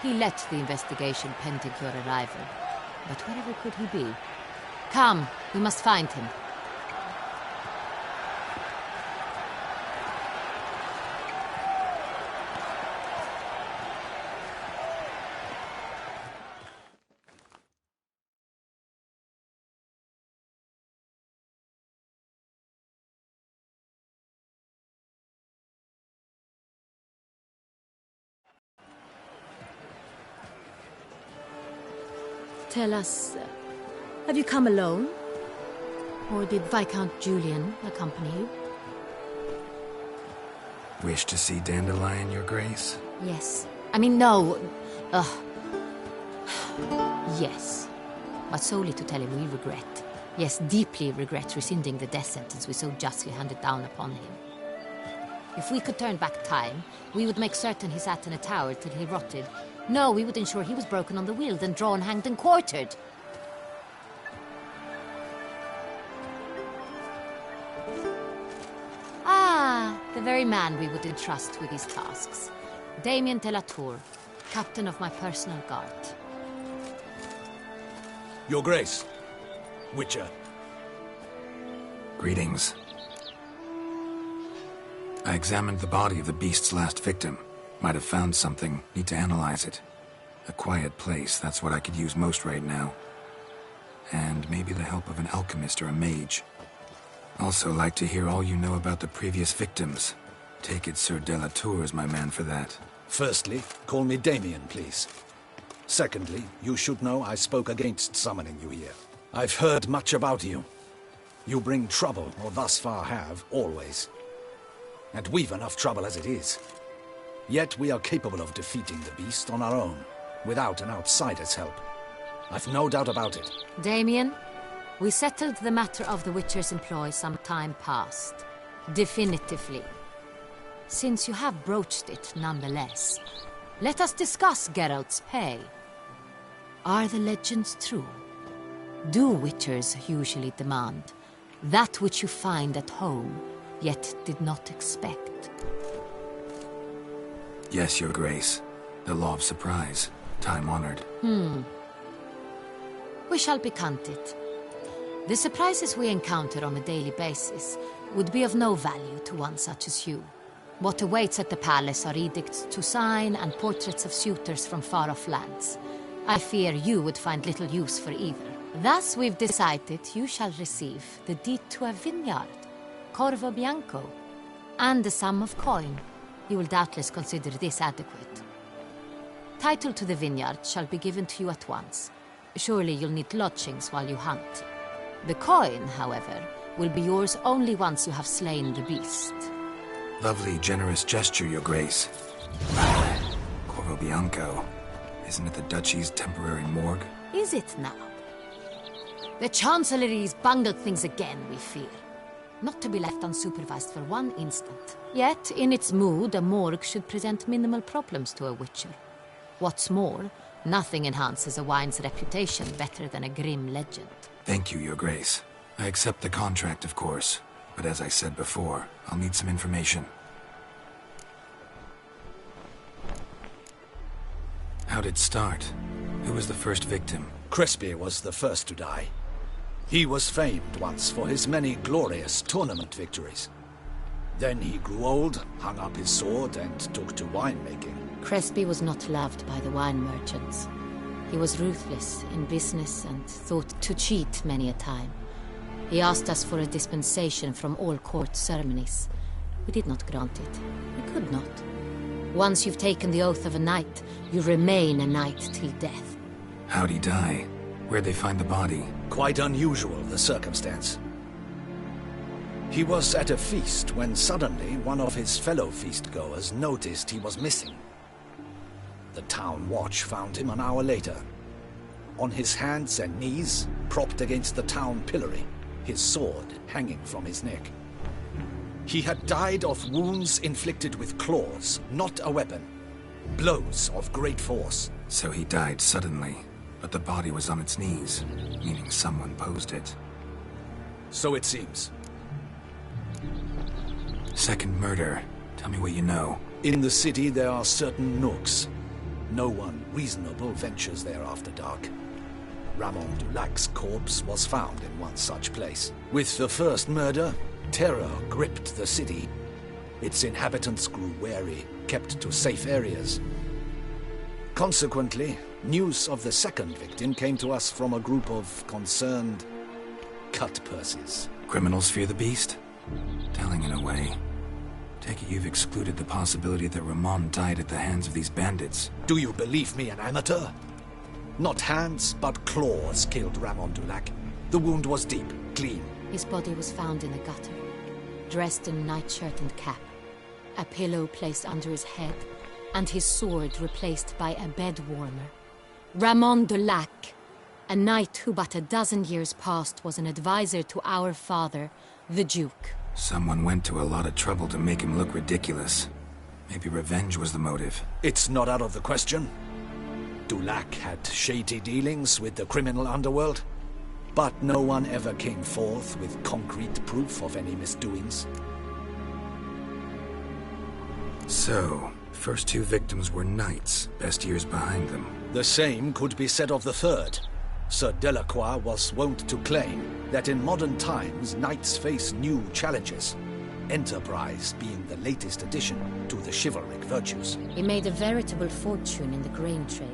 He led the investigation pending your arrival. But wherever could he be? Come, we must find him. Tell us, have you come alone? Or did Viscount Julian accompany you? Wish to see Dandelion, Your Grace? Yes. I mean, no. Yes. But solely to tell him we regret. Yes, deeply regret rescinding the death sentence we so justly handed down upon him. If we could turn back time, we would make certain he sat in a tower till he rotted. No, we would ensure he was broken on the wheel, then drawn, hanged, and quartered. Ah, the very man we would entrust with these tasks. Damien de la Tour, captain of my personal guard. Your Grace. Witcher. Greetings. I examined the body of the beast's last victim. Might have found something. Need to analyze it. A quiet place, that's what I could use most right now. And maybe the help of an alchemist or a mage. Also like to hear all you know about the previous victims. Take it Sir de la Tour is my man for that. Firstly, call me Damien, please. Secondly, you should know I spoke against summoning you here. I've heard much about you. You bring trouble, or thus far have, always. And we've enough trouble as it is. Yet we are capable of defeating the beast on our own, without an outsider's help. I've no doubt about it. Damien, we settled the matter of the Witcher's employ some time past. Definitively. Since you have broached it nonetheless, let us discuss Geralt's pay. Are the legends true? Do Witchers usually demand that which you find at home, yet did not expect? Yes, Your Grace. The law of surprise. Time-honored. We shall be content. The surprises we encounter on a daily basis would be of no value to one such as you. What awaits at the palace are edicts to sign and portraits of suitors from far-off lands. I fear you would find little use for either. Thus we've decided you shall receive the deed to a vineyard, Corvo Bianco, and the sum of coin. You will doubtless consider this adequate. Title to the vineyard shall be given to you at once. Surely you'll need lodgings while you hunt. The coin, however, will be yours only once you have slain the beast. Lovely, generous gesture, Your Grace. Corvo Bianco. Isn't it the Duchy's temporary morgue? Is it now? The Chancellery's bungled things again, we fear. Not to be left unsupervised for one instant. Yet, in its mood, a morgue should present minimal problems to a Witcher. What's more, nothing enhances a wine's reputation better than a grim legend. Thank you, Your Grace. I accept the contract, of course. But as I said before, I'll need some information. How'd it start? Who was the first victim? Crespi was the first to die. He was famed once for his many glorious tournament victories. Then he grew old, hung up his sword, and took to winemaking. Crespi was not loved by the wine merchants. He was ruthless in business and thought to cheat many a time. He asked us for a dispensation from all court ceremonies. We did not grant it. We could not. Once you've taken the oath of a knight, you remain a knight till death. How'd he die? Where'd they find the body? Quite unusual, the circumstance. He was at a feast when suddenly one of his fellow feast-goers noticed he was missing. The town watch found him an hour later. On his hands and knees, propped against the town pillory, his sword hanging from his neck. He had died of wounds inflicted with claws, not a weapon. Blows of great force. So he died suddenly, but the body was on its knees, meaning someone posed it. So it seems. Second murder. Tell me what you know. In the city there are certain nooks. No one reasonable ventures there after dark. Ramon Dulac's corpse was found in one such place. With the first murder, terror gripped the city. Its inhabitants grew wary, kept to safe areas. Consequently, news of the second victim came to us from a group of concerned cut-purses. Criminals fear the beast? Telling in a way. Take it you've excluded the possibility that Ramon died at the hands of these bandits. Do you believe me an amateur? Not hands, but claws killed Ramon Dulac. The wound was deep, clean. His body was found in a gutter, dressed in nightshirt and cap, a pillow placed under his head, and his sword replaced by a bed warmer. Ramon Dulac, a knight who but a dozen years past was an advisor to our father, the Duke. Someone went to a lot of trouble to make him look ridiculous. Maybe revenge was the motive. It's not out of the question. Dulac had shady dealings with the criminal underworld, but no one ever came forth with concrete proof of any misdoings. So, first two victims were knights, best years behind them. The same could be said of the third. Sir Delacroix was wont to claim that in modern times knights face new challenges, enterprise being the latest addition to the chivalric virtues. He made a veritable fortune in the grain trade.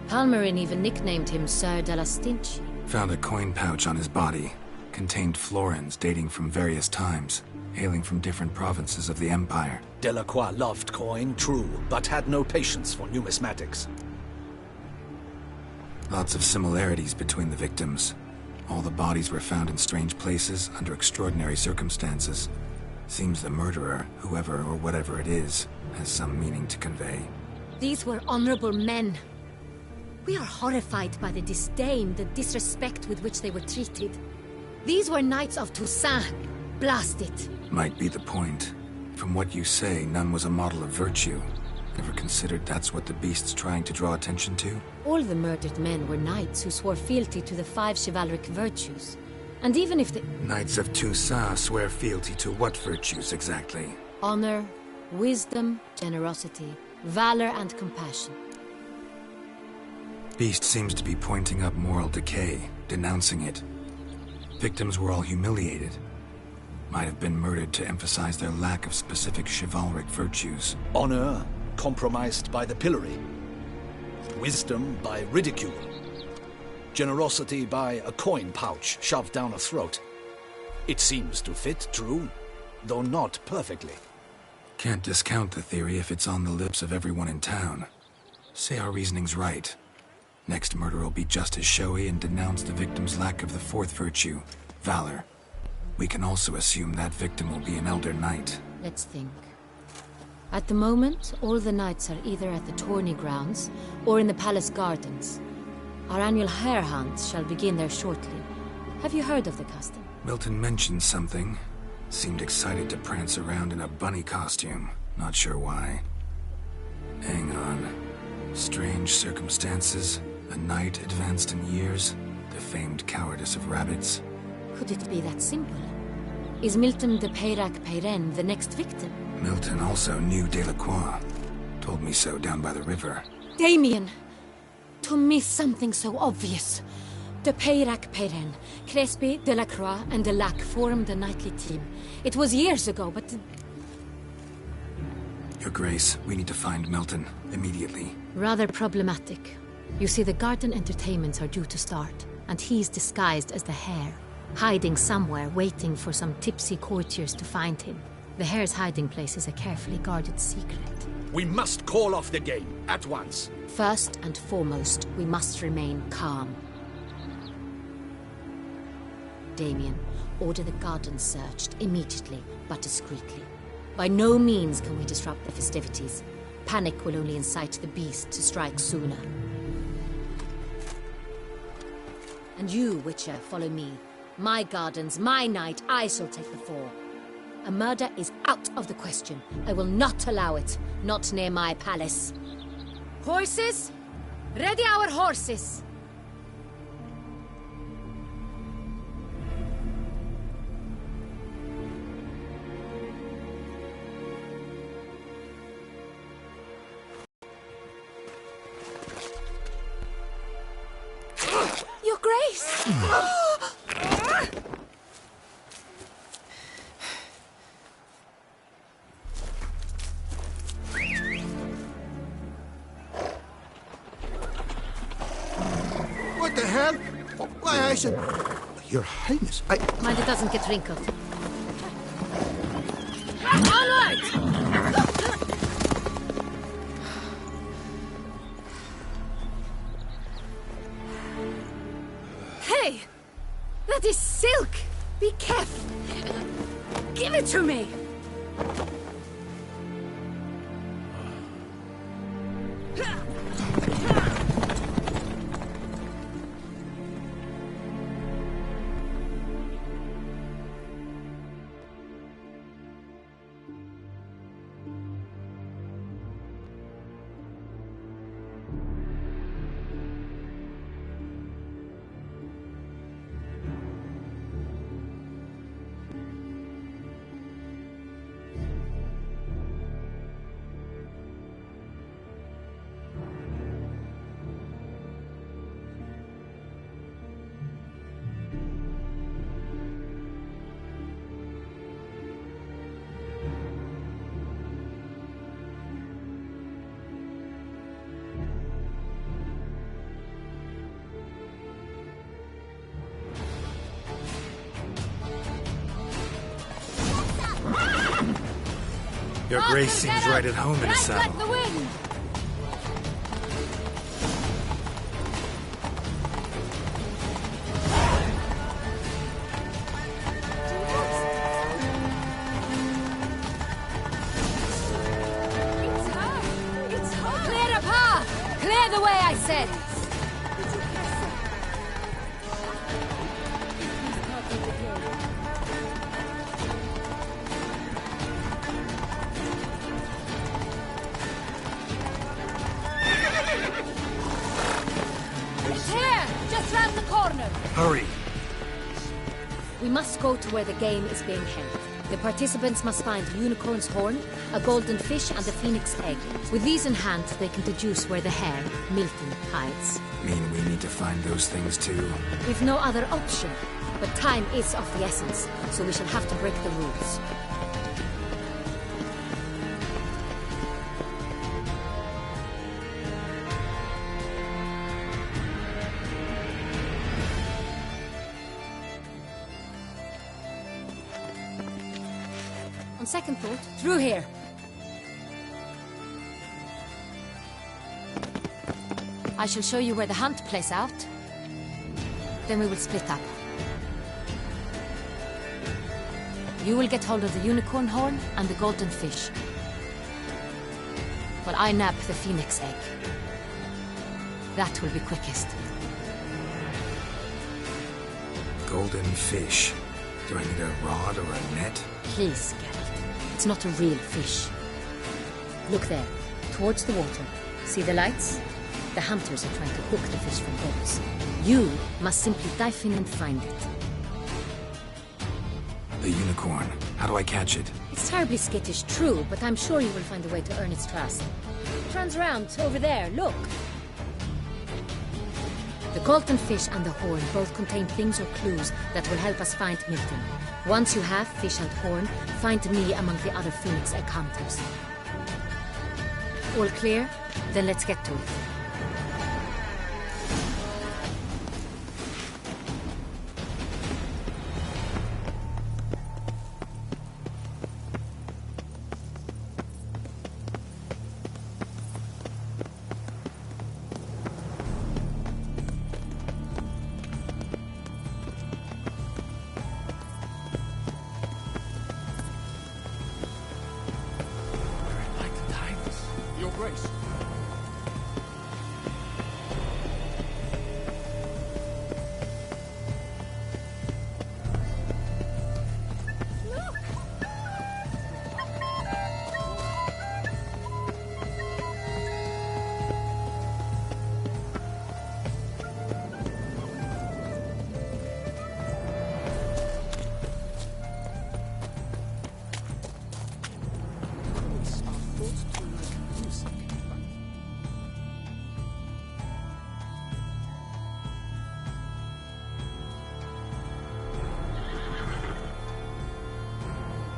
Palmerin even nicknamed him Sir de la Stinchi. Found a coin pouch on his body. Contained florins dating from various times, hailing from different provinces of the Empire. Delacroix loved coin, true, but had no patience for numismatics. Lots of similarities between the victims. All the bodies were found in strange places under extraordinary circumstances. Seems the murderer, whoever or whatever it is, has some meaning to convey. These were honorable men. We are horrified by the disdain, the disrespect with which they were treated. These were knights of Toussaint. Blast it. Might be the point. From what you say, none was a model of virtue. Ever considered that's what the beast's trying to draw attention to? All the murdered men were knights who swore fealty to the 5 chivalric virtues. And even if the... Knights of Toussaint swear fealty to what virtues exactly? Honor, wisdom, generosity, valor, and compassion. Beast seems to be pointing up moral decay, denouncing it. Victims were all humiliated. Might have been murdered to emphasize their lack of specific chivalric virtues. Honor compromised by the pillory. Wisdom by ridicule. Generosity by a coin pouch shoved down a throat. It seems to fit, true, though not perfectly. Can't discount the theory if it's on the lips of everyone in town. Say our reasoning's right. Next murder will be just as showy and denounce the victim's lack of the fourth virtue, valor. We can also assume that victim will be an elder knight. Let's think. At the moment, all the knights are either at the tourney grounds or in the palace gardens. Our annual hare hunt shall begin there shortly. Have you heard of the custom? Milton mentioned something. Seemed excited to prance around in a bunny costume. Not sure why. Hang on. Strange circumstances. A knight advanced in years. The famed cowardice of rabbits. Could it be that simple? Is Milton de Peyrac-Peyren the next victim? Milton also knew Delacroix. Told me so down by the river. Damien! To miss something so obvious. De Peyrac-Peyren, Crespi, Delacroix, and Delac formed a knightly team. It was years ago, but... Your Grace, we need to find Milton, immediately. Rather problematic. You see, the garden entertainments are due to start, and he's disguised as the hare. hiding somewhere, waiting for some tipsy courtiers to find him. The hare's hiding place is a carefully guarded secret. We must call off the game, at once. First and foremost, we must remain calm. Damien, order the gardens searched immediately, but discreetly. By no means can we disrupt the festivities. Panic will only incite the beast to strike sooner. And you, Witcher, follow me. My gardens, my night, I shall take the fall. A murder is out of the question. I will not allow it. Not near my palace. Horses? Ready our horses! Your Grace! What the hell? Why, I should... Your Highness, I... Mind it doesn't get wrinkled. All right! Hey! That is silk! Be careful! Give it to me! Your Grace seems right at home in the saddle. The wind! It's her! Clear a path! Clear the way, I said! Hurry! We must go to where the game is being held. The participants must find a unicorn's horn, a golden fish, and a phoenix egg. With these in hand, they can deduce where the hare, Milton, hides. Mean we need to find those things too? We've no other option. But time is of the essence, so we shall have to break the rules. On second thought, through here. I shall show you where the hunt plays out. Then we will split up. You will get hold of the unicorn horn and the golden fish, while I nab the phoenix egg. That will be quickest. Golden fish. Do I need a rod or a net? Please, Geralt. It's not a real fish. Look there, towards the water. See the lights? The hunters are trying to hook the fish from boats. You must simply dive in and find it. The unicorn. How do I catch it? It's terribly skittish, true, but I'm sure you will find a way to earn its trust. It runs around, over there, look. The golden fish and the horn both contain things or clues that will help us find Milton. Once you have fish and horn, find me among the other phoenix egg hunters. All clear? Then let's get to it.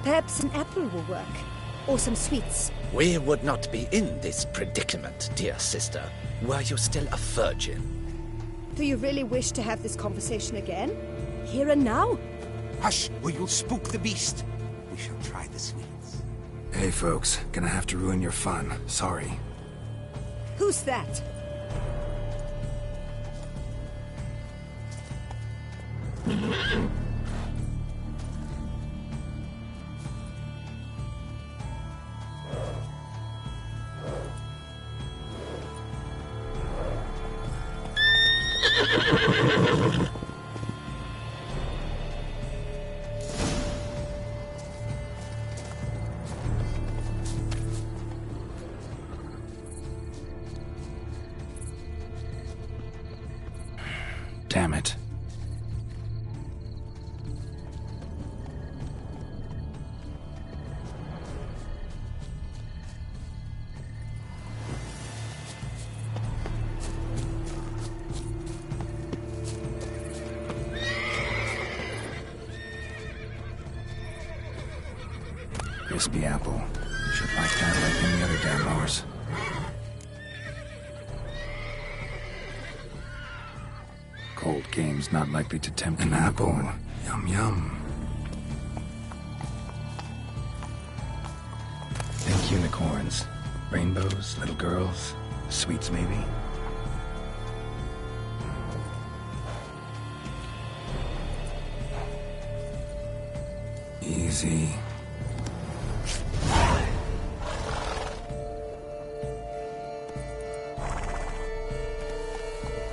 Perhaps an apple will work. Or some sweets. We would not be in this predicament, dear sister, were you still a virgin. Do you really wish to have this conversation again? Here and now? Hush, or you'll spook the beast. We shall try the sweets. Hey, folks. Gonna have to ruin your fun. Sorry. Who's that? Damn it. Crispy apple. Should like that like any other damn horse. Cold game's not likely to tempt an apple. Yum yum. Pink unicorns. Rainbows, little girls. Sweets maybe. Easy.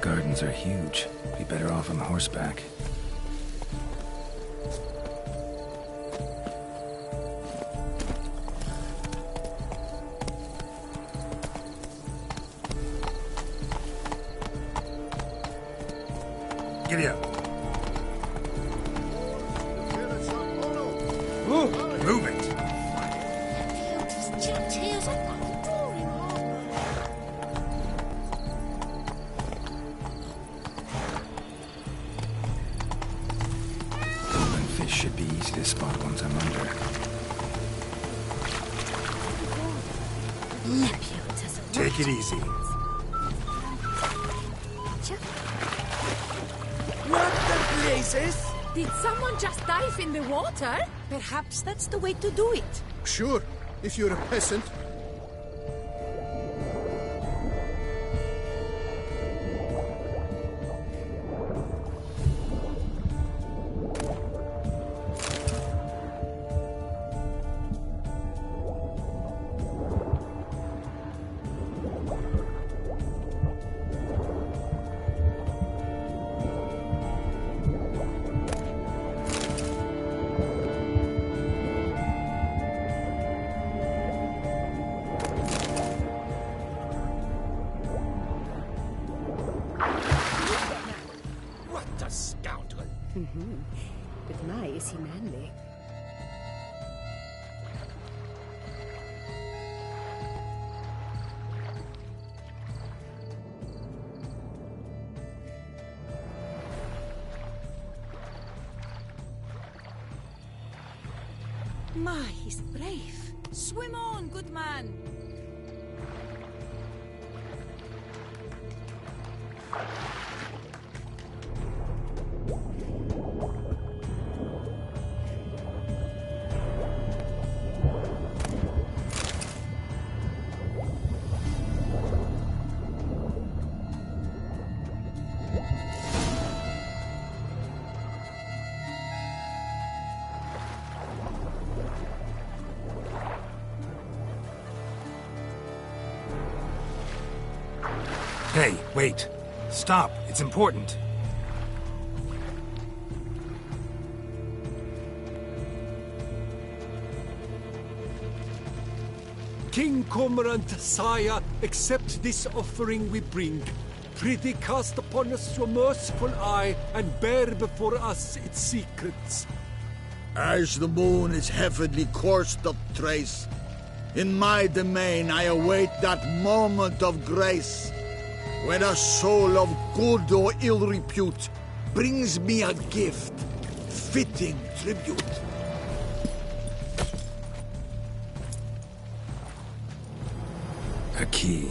Gardens are huge. Be better off on horseback. Giddy up. Ooh, move it. Golden fish should be easy to spot once I'm under. Take it easy. What the blazes? Did someone just dive in the water? Perhaps that's the way to do it. Sure, if you're a peasant. But my, is he manly. My, he's brave. Swim on, good man. Hey, wait. Stop. It's important. King Cormorant, sire, accept this offering we bring. Prithee cast upon us your merciful eye, and bear before us its secrets. As the moon is heavily coursed of trace, in my domain I await that moment of grace, when a soul of good or ill repute brings me a gift, fitting tribute. key.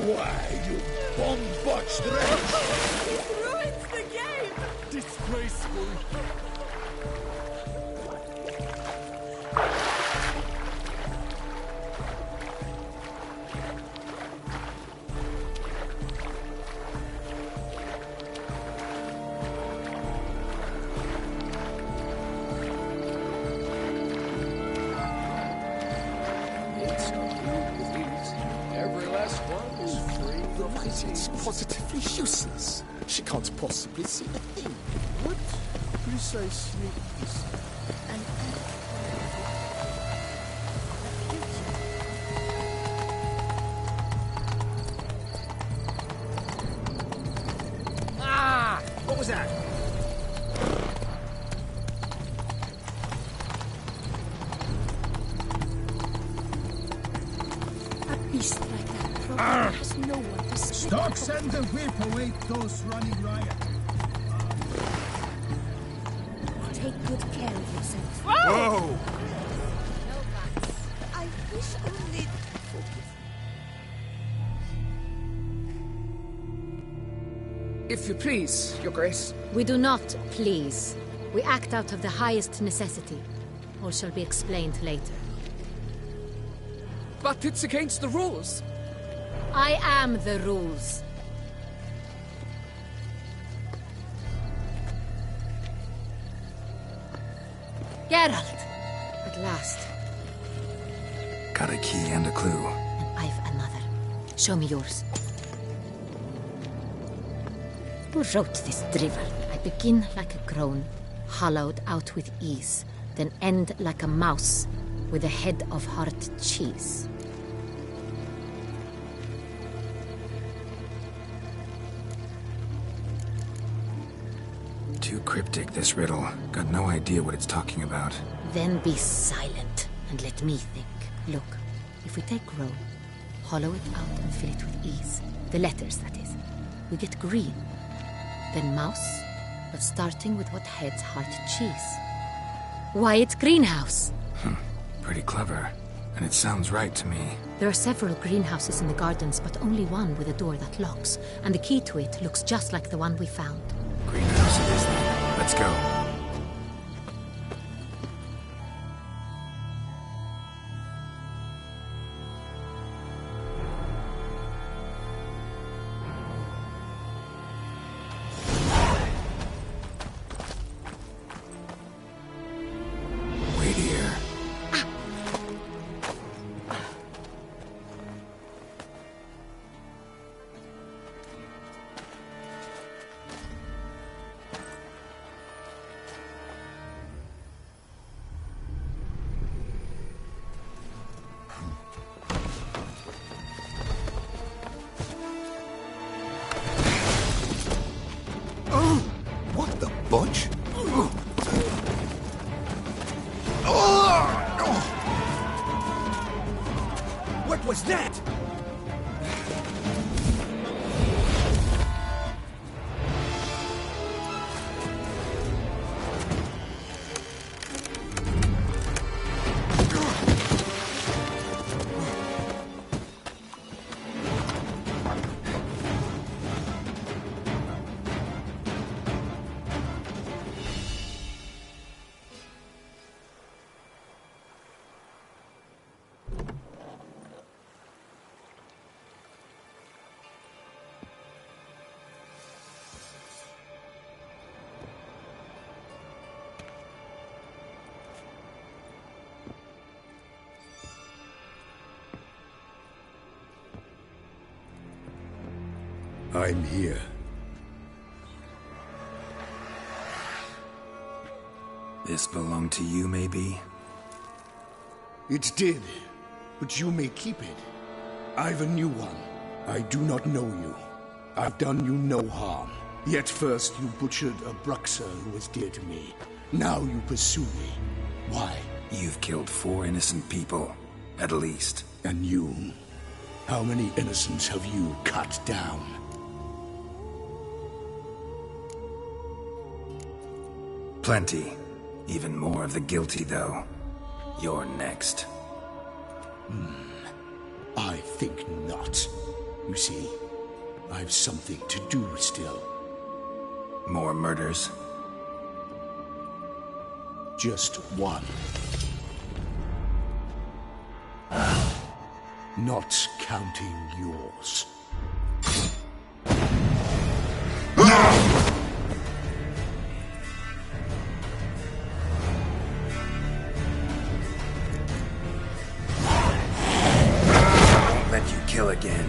Why, you bomb-botched wretch! It ruins the game! Disgraceful. Every last one is free from It's positively useless. She can't possibly see a thing. What precisely is an Ah! What was that? A beast like that probably has no one to speak. Stocks and the whip await those running riot. Take good care of yourself. Whoa! I wish only... If you please, Your Grace. We do not please. We act out of the highest necessity. All shall be explained later. But it's against the rules. I am the rules. Geralt! At last. Got a key and a clue. And I've another. Show me yours. Who wrote this drivel? I begin like a groan, hollowed out with ease, then end like a mouse with a head of hard cheese. Too cryptic, this riddle. Got no idea what it's talking about. Then be silent and let me think. Look, if we take row, hollow it out and fill it with ease. The letters, that is. We get green. Then mouse, but starting with what heads heart cheese. Why, it's greenhouse. Pretty clever. And it sounds right to me. There are several greenhouses in the gardens, but only one with a door that locks. And the key to it looks just like the one we found. Greenhouse it is then. Let's go. Wait here. What the bunch? What was that? I'm here. This belonged to you, maybe? It did, but you may keep it. I've a new one. I do not know you. I've done you no harm. Yet first you butchered a Bruxer who was dear to me. Now you pursue me. Why? You've killed 4 innocent people, at least. And you? How many innocents have you cut down? Plenty. Even more of the guilty, though. You're next. I think not. You see, I've something to do still. More murders? Just one. Not counting yours. Let you kill again.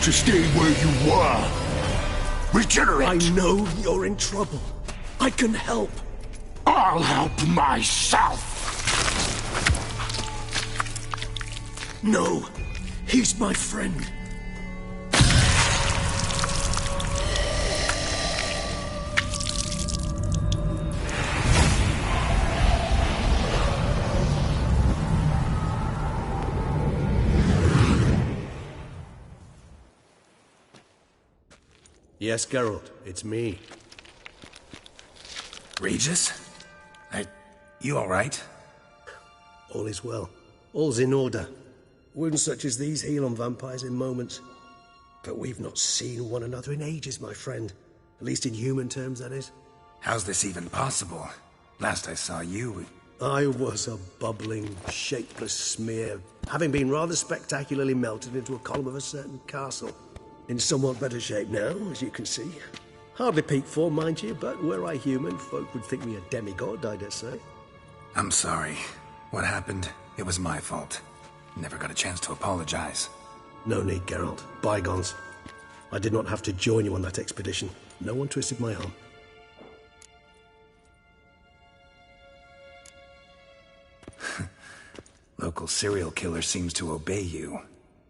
To stay where you were. Regenerate! I know you're in trouble. I can help. I'll help myself! No, he's my friend. Yes, Geralt, it's me. Regis? You alright? All is well. All's in order. Wounds such as these heal on vampires in moments. But we've not seen one another in ages, my friend. At least in human terms, that is. How's this even possible? Last I saw you... I was a bubbling, shapeless smear, having been rather spectacularly melted into a column of a certain castle. In somewhat better shape now, as you can see. Hardly peak form, mind you, but were I human, folk would think me a demigod, I dare say. I'm sorry. What happened, it was my fault. Never got a chance to apologize. No need, Geralt. Bygones. I did not have to join you on that expedition. No one twisted my arm. Local serial killer seems to obey you.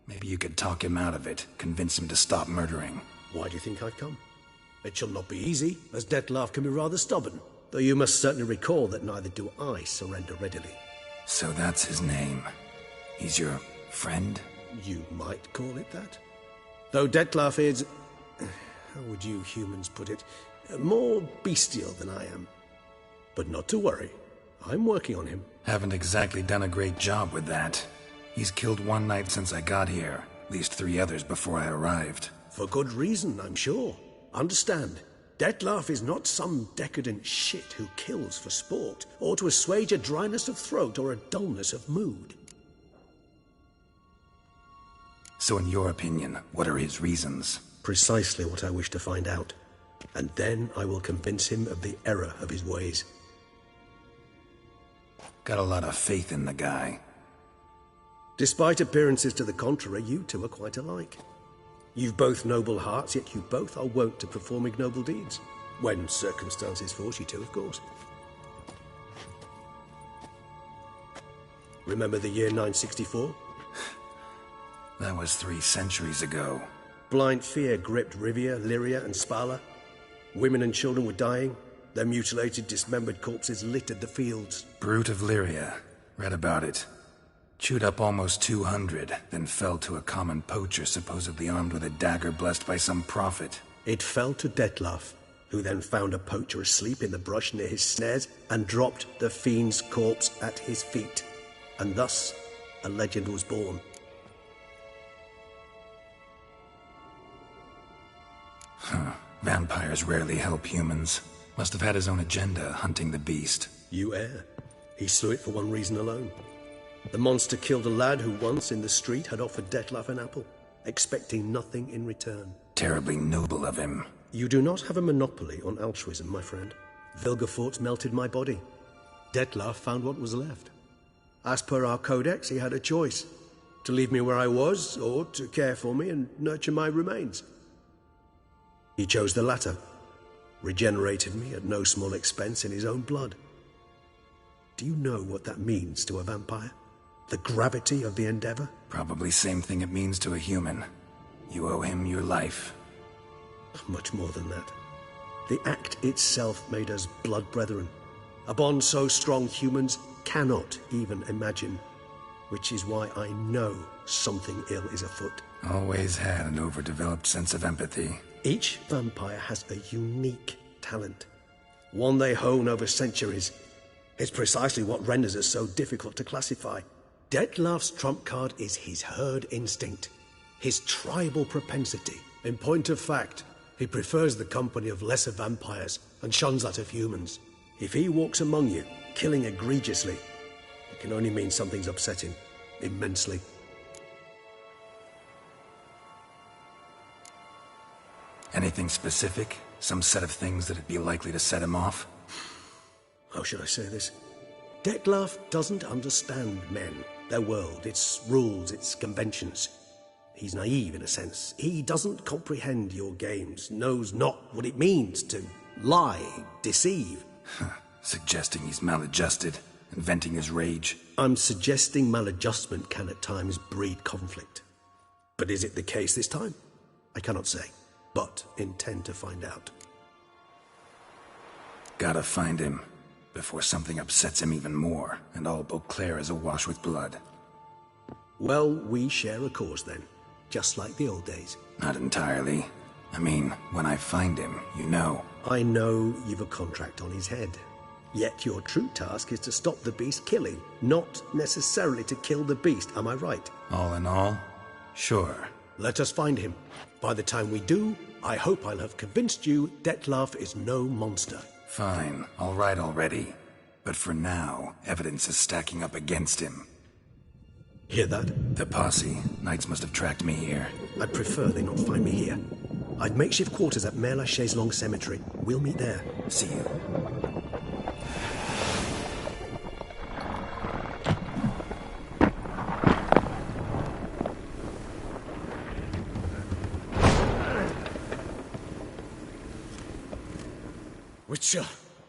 Maybe you could talk him out of it, convince him to stop murdering. Why do you think I've come? It shall not be easy, as Dettlaff can be rather stubborn. Though you must certainly recall that neither do I surrender readily. So that's his name. He's your friend? You might call it that. Though Dettlaff is... how would you humans put it? More bestial than I am. But not to worry. I'm working on him. Haven't exactly done a great job with that. He's killed one knight since I got here. At least 3 others before I arrived. For good reason, I'm sure. Understand, Dettlaff is not some decadent shit who kills for sport, or to assuage a dryness of throat or a dullness of mood. So in your opinion, what are his reasons? Precisely what I wish to find out. And then I will convince him of the error of his ways. Got a lot of faith in the guy. Despite appearances to the contrary, you two are quite alike. You've both noble hearts, yet you both are wont to perform ignoble deeds. When circumstances force you to, of course. Remember the year 964? That was 3 centuries ago. Blind fear gripped Rivia, Lyria, and Spala. Women and children were dying. Their mutilated, dismembered corpses littered the fields. Brute of Lyria. Read about it. Chewed up almost 200, then fell to a common poacher supposedly armed with a dagger blessed by some prophet. It fell to Detlef, who then found a poacher asleep in the brush near his snares and dropped the fiend's corpse at his feet. And thus, a legend was born. Huh. Vampires rarely help humans. Must have had his own agenda, hunting the beast. You err. He slew it for one reason alone. The monster killed a lad who once in the street had offered Detlef an apple, expecting nothing in return. Terribly noble of him. You do not have a monopoly on altruism, my friend. Vilgefortz melted my body. Detlef found what was left. As per our codex, he had a choice. To leave me where I was, or to care for me and nurture my remains. He chose the latter. Regenerated me at no small expense in his own blood. Do you know what that means to a vampire? The gravity of the endeavor? Probably same thing it means to a human. You owe him your life. Much more than that. The act itself made us blood brethren. A bond so strong humans cannot even imagine. Which is why I know something ill is afoot. Always had an overdeveloped sense of empathy. Each vampire has a unique talent. One they hone over centuries. It's precisely what renders it so difficult to classify. Detlef's trump card is his herd instinct. His tribal propensity. In point of fact, he prefers the company of lesser vampires and shuns that of humans. If he walks among you, killing egregiously, it can only mean something's upset him immensely. Anything specific? Some set of things that'd be likely to set him off? How should I say this? Detlef doesn't understand men, their world, its rules, its conventions. He's naive in a sense. He doesn't comprehend your games, knows not what it means to lie, deceive. Suggesting he's maladjusted and venting his rage. I'm suggesting maladjustment can at times breed conflict. But is it the case this time? I cannot say, but intend to find out. Gotta find him, before something upsets him even more, and all Beauclair is awash with blood. Well, we share a cause then, just like the old days. Not entirely. I mean, when I find him, you know. I know you've a contract on his head. Yet your true task is to stop the beast killing, not necessarily to kill the beast, am I right? All in all, sure. Let us find him. By the time we do, I hope I'll have convinced you Detlef is no monster. Fine, all right already. But for now, evidence is stacking up against him. Hear that? The posse. Knights must have tracked me here. I'd prefer they not find me here. I'd makeshift quarters at Mère Lachaise Long Cemetery. We'll meet there. See you. Witcher,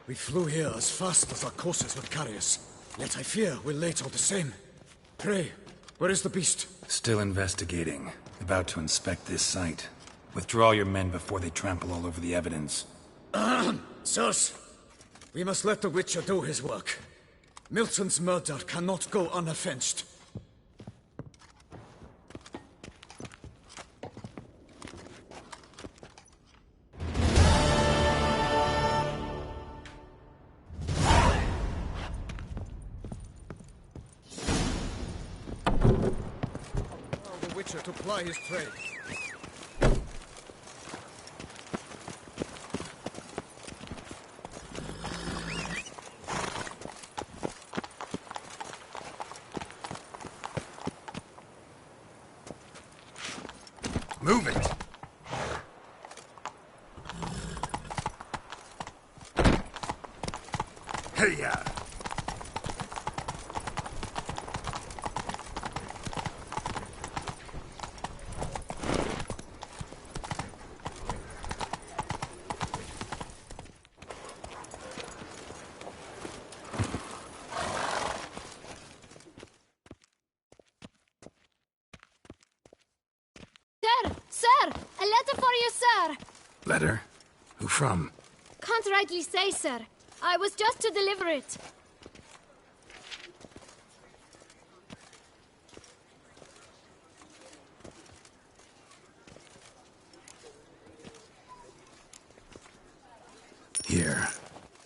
we flew here as fast as our courses would carry us. Yet I fear we're late all the same. Pray, where is the beast? Still investigating. About to inspect this site. Withdraw your men before they trample all over the evidence. Sirs, we must let the Witcher do his work. Milton's murder cannot go unavenged. To ply his trade. Move it! Hey-ya! Sir! A letter for you, sir! Letter? Who from? Can't rightly say, sir. I was just to deliver it. Here.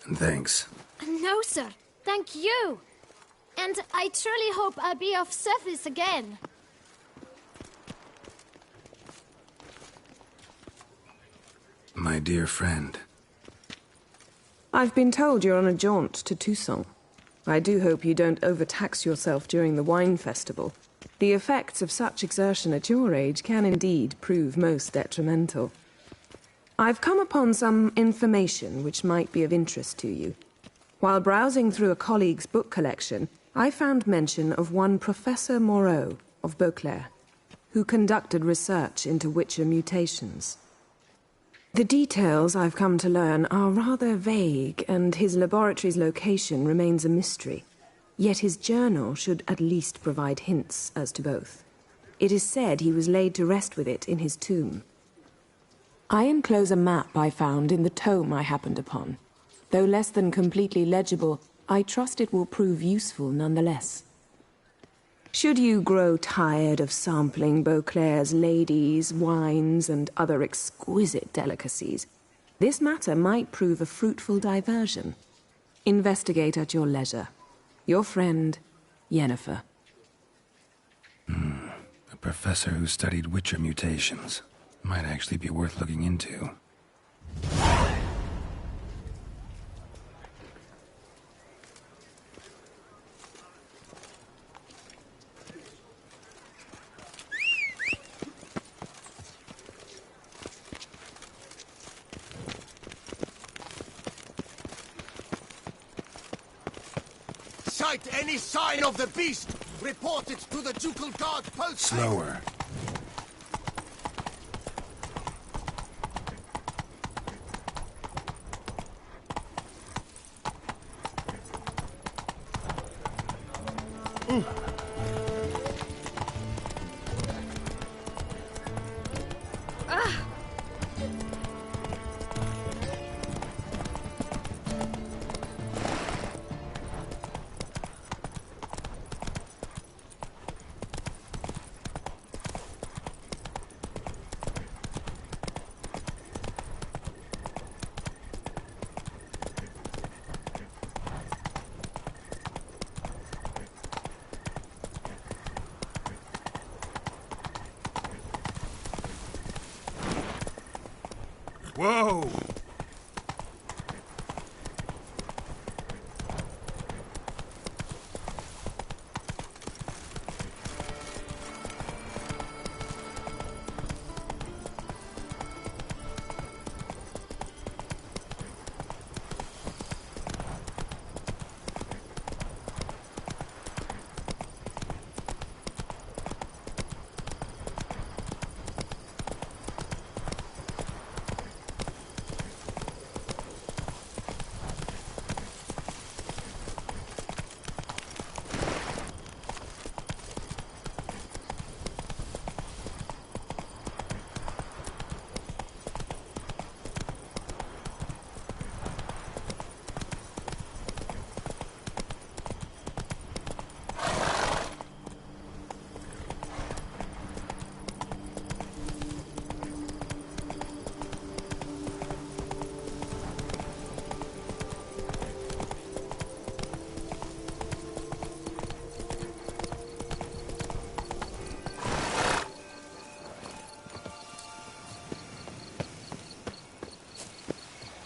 And thanks. No, sir. Thank you. And I truly hope I'll be of service again. My dear friend. I've been told you're on a jaunt to Tucson. I do hope you don't overtax yourself during the wine festival. The effects of such exertion at your age can indeed prove most detrimental. I've come upon some information which might be of interest to you. While browsing through a colleague's book collection, I found mention of one Professor Moreau of Beauclair, who conducted research into Witcher mutations. The details I've come to learn are rather vague, and his laboratory's location remains a mystery. Yet his journal should at least provide hints as to both. It is said he was laid to rest with it in his tomb. I enclose a map I found in the tome I happened upon. Though less than completely legible, I trust it will prove useful nonetheless. Should you grow tired of sampling Beauclair's ladies, wines, and other exquisite delicacies, this matter might prove a fruitful diversion. Investigate at your leisure. Your friend, Yennefer. A professor who studied Witcher mutations. Might actually be worth looking into. Sight any sign of the beast! Report it to the Ducal Guard post! Slower. Whoa!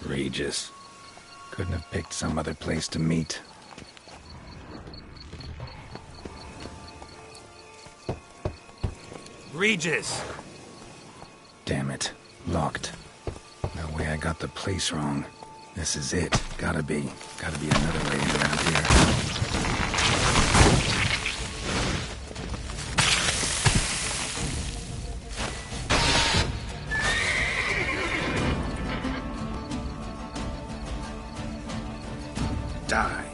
Regis. Couldn't have picked some other place to meet. Regis! Damn it. Locked. No way I got the place wrong. This is it. Gotta be another way around here. Die.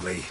ugly.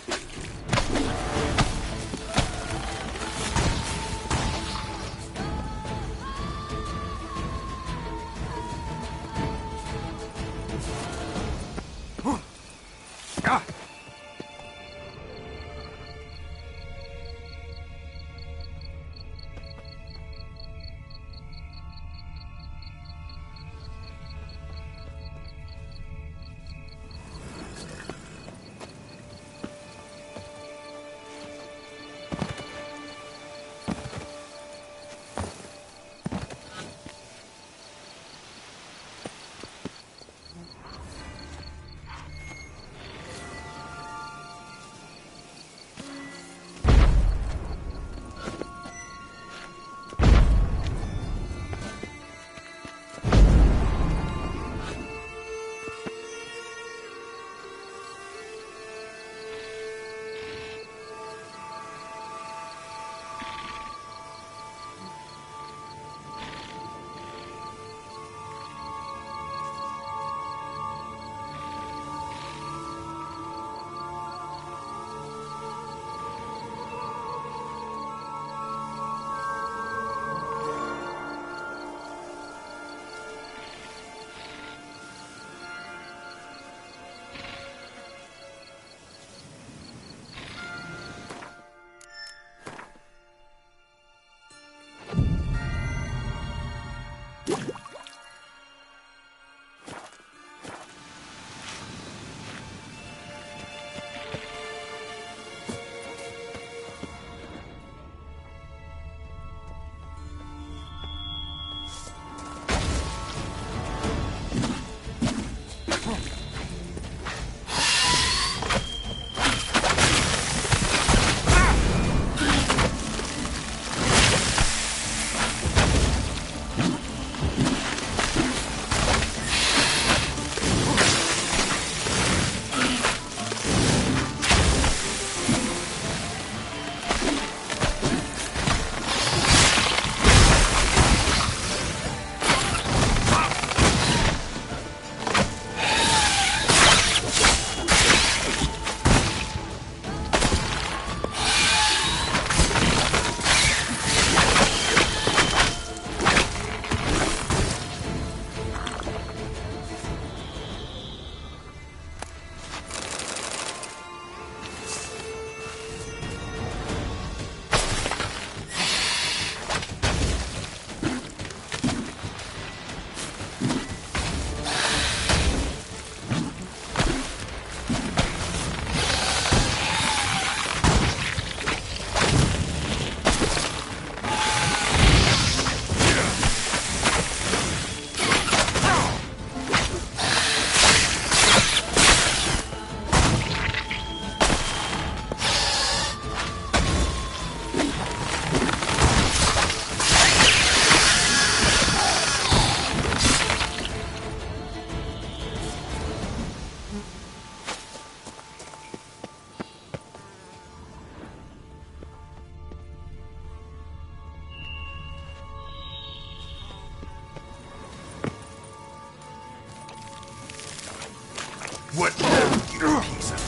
What now, you piece of...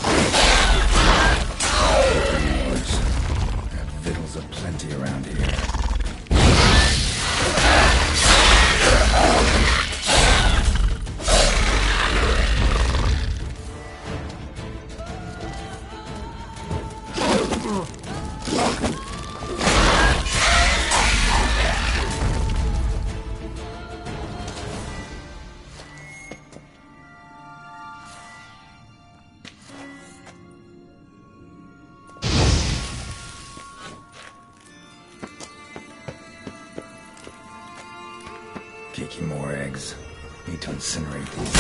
Got fiddles aplenty around here. Kiki, more eggs. Need to incinerate these.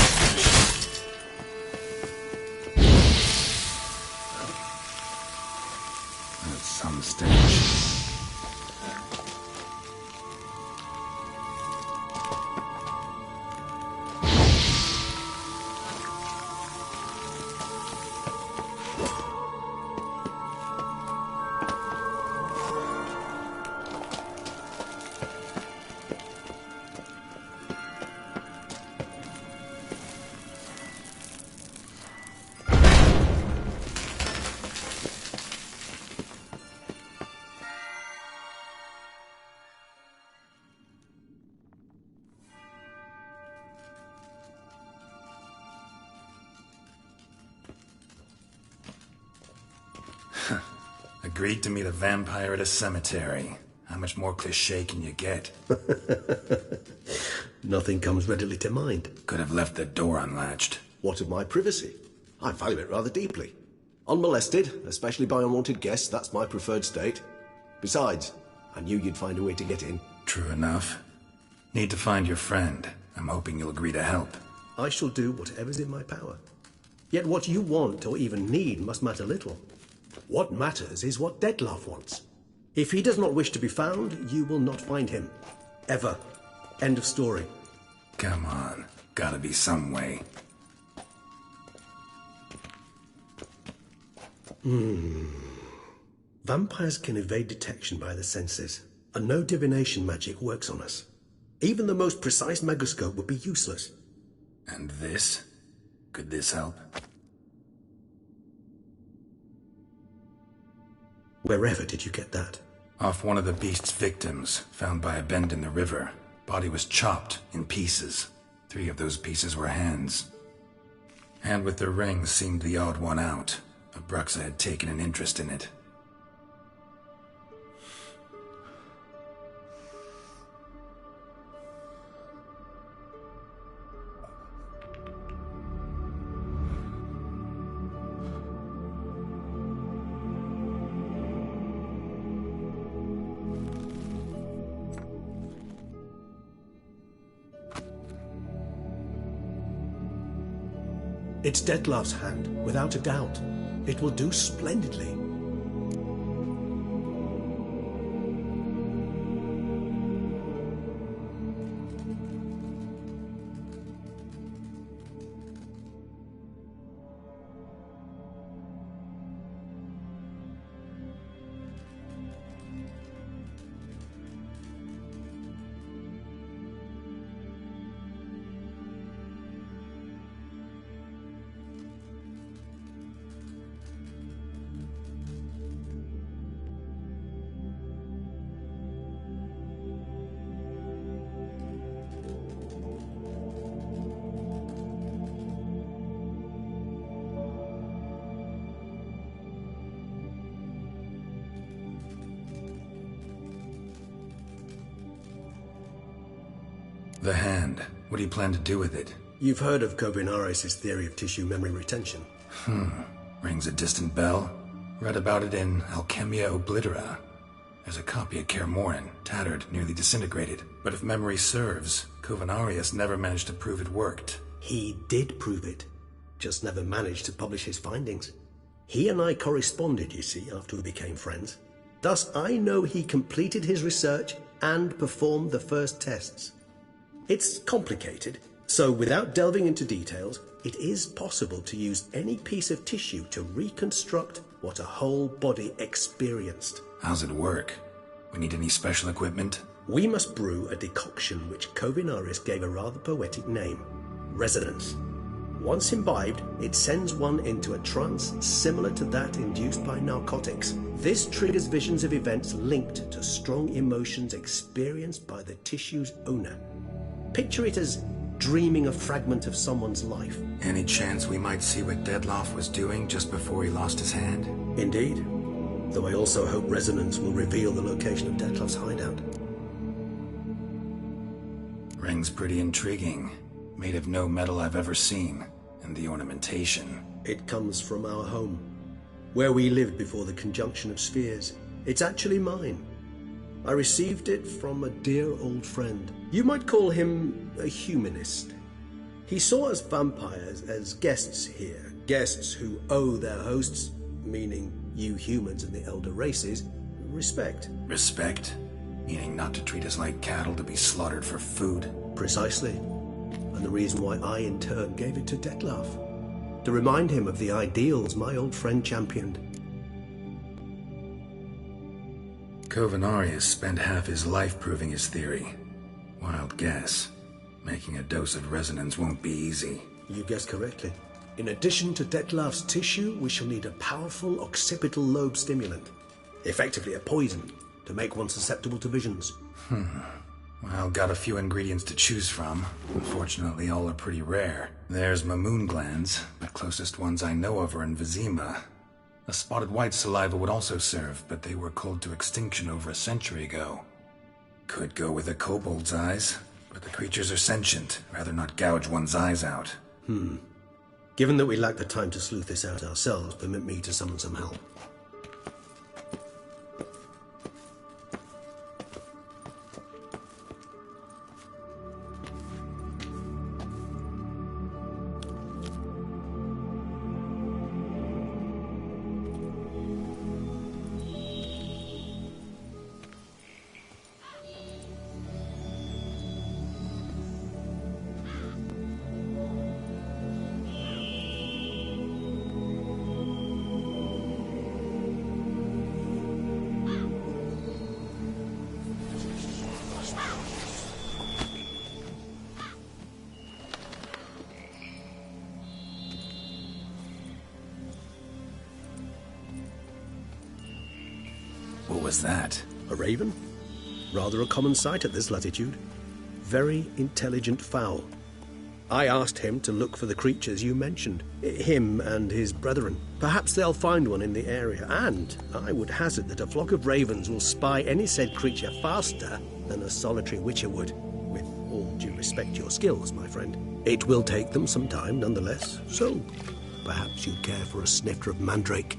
That's some stench. agreed to meet a vampire at a cemetery. How much more cliché can you get? Nothing comes readily to mind. Could have left the door unlatched. What of my privacy? I value it rather deeply. Unmolested, especially by unwanted guests, that's my preferred state. Besides, I knew you'd find a way to get in. True enough. Need to find your friend. I'm hoping you'll agree to help. I shall do whatever's in my power. Yet what you want or even need must matter little. What matters is what Dettlaff wants. If he does not wish to be found, you will not find him. Ever. End of story. Come on. Gotta be some way. Vampires can evade detection by the senses, and no divination magic works on us. Even the most precise megascope would be useless. And this? Could this help? Wherever did you get that? Off one of the beast's victims, found by a bend in the river. Body was chopped in pieces. 3 of those pieces were hands. Hand with the ring seemed the odd one out. Abruxa had taken an interest in it. It's Dettlaff's hand, without a doubt. It will do splendidly. The hand. What do you plan to do with it? You've heard of Kovinaris' theory of tissue memory retention. Rings a distant bell. Read about it in Alchemia Oblitera. There's a copy of Kermorin, tattered, nearly disintegrated. But if memory serves, Kovinaris never managed to prove it worked. He did prove it, just never managed to publish his findings. He and I corresponded, you see, after we became friends. Thus, I know he completed his research and performed the first tests. It's complicated, so without delving into details, it is possible to use any piece of tissue to reconstruct what a whole body experienced. How's it work? We need any special equipment? We must brew a decoction which Kovinaris gave a rather poetic name, resonance. Once imbibed, it sends one into a trance similar to that induced by narcotics. This triggers visions of events linked to strong emotions experienced by the tissue's owner. Picture it as dreaming a fragment of someone's life. Any chance we might see what Dettlaff was doing just before he lost his hand? Indeed. Though I also hope resonance will reveal the location of Dettlaff's hideout. Ring's pretty intriguing. Made of no metal I've ever seen. And the ornamentation. It comes from our home, where we lived before the conjunction of spheres. It's actually mine. I received it from a dear old friend. You might call him a humanist. He saw us vampires as guests here, guests who owe their hosts, meaning you humans and the elder races, respect. Respect? Meaning not to treat us like cattle to be slaughtered for food? Precisely. And the reason why I in turn gave it to Dettlaff. To remind him of the ideals my old friend championed. Kovinaris spent half his life proving his theory. Wild guess. Making a dose of resonance won't be easy. You guessed correctly. In addition to Dettlaff's tissue, we shall need a powerful occipital lobe stimulant. Effectively a poison, to make one susceptible to visions. Well, got a few ingredients to choose from. Unfortunately, all are pretty rare. There's Mamoon glands, but closest ones I know of are in Vizima. A spotted white saliva would also serve, but they were culled to extinction over a century ago. Could go with a kobold's eyes, but the creatures are sentient. Rather not gouge one's eyes out. Given that we lack the time to sleuth this out ourselves, permit me to summon some help. What was that? A raven? Rather a common sight at this latitude. Very intelligent fowl. I asked him to look for the creatures you mentioned. Him and his brethren. Perhaps they'll find one in the area, and I would hazard that a flock of ravens will spy any said creature faster than a solitary witcher would. With all due respect to your skills, my friend. It will take them some time, nonetheless, so perhaps you'd care for a snifter of mandrake.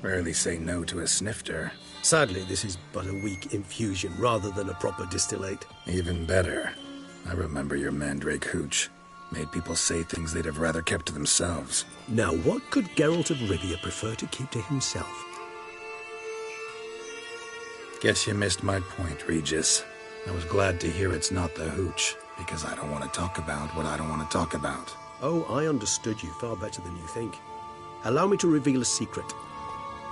Rarely say no to a snifter. Sadly, this is but a weak infusion rather than a proper distillate. Even better. I remember your mandrake hooch. Made people say things they'd have rather kept to themselves. Now, what could Geralt of Rivia prefer to keep to himself? Guess you missed my point, Regis. I was glad to hear it's not the hooch, because I don't want to talk about what I don't want to talk about. Oh, I understood you far better than you think. Allow me to reveal a secret.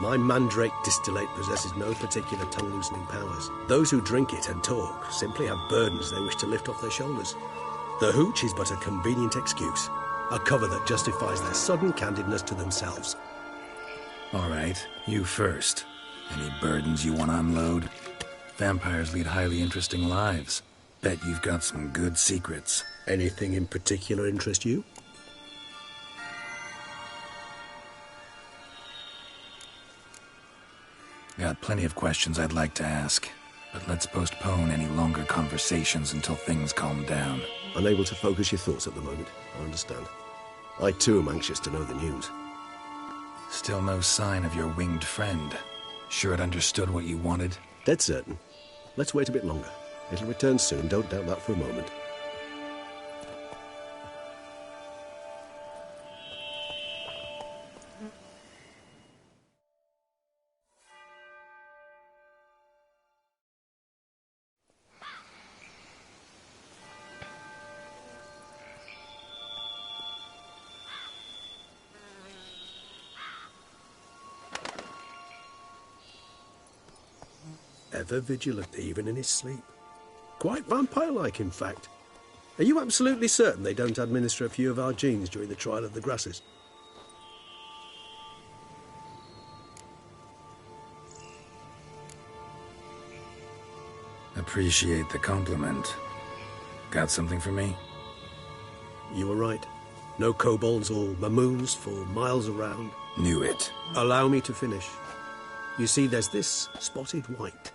My mandrake distillate possesses no particular tongue-loosening powers. Those who drink it and talk simply have burdens they wish to lift off their shoulders. The hooch is but a convenient excuse, a cover that justifies their sudden candidness to themselves. All right, you first. Any burdens you want to unload? Vampires lead highly interesting lives. Bet you've got some good secrets. Anything in particular interest you? Got plenty of questions I'd like to ask, but let's postpone any longer conversations until things calm down. Unable to focus your thoughts at the moment, I understand. I too am anxious to know the news. Still no sign of your winged friend. Sure it understood what you wanted? Dead certain. Let's wait a bit longer. It'll return soon, don't doubt that for a moment. Ever vigilant, even in his sleep. Quite vampire-like, in fact. Are you absolutely certain they don't administer a few of our genes during the trial of the grasses? Appreciate the compliment. Got something for me? You were right. No kobolds or mamoons for miles around. Knew it. Allow me to finish. You see, there's this spotted white.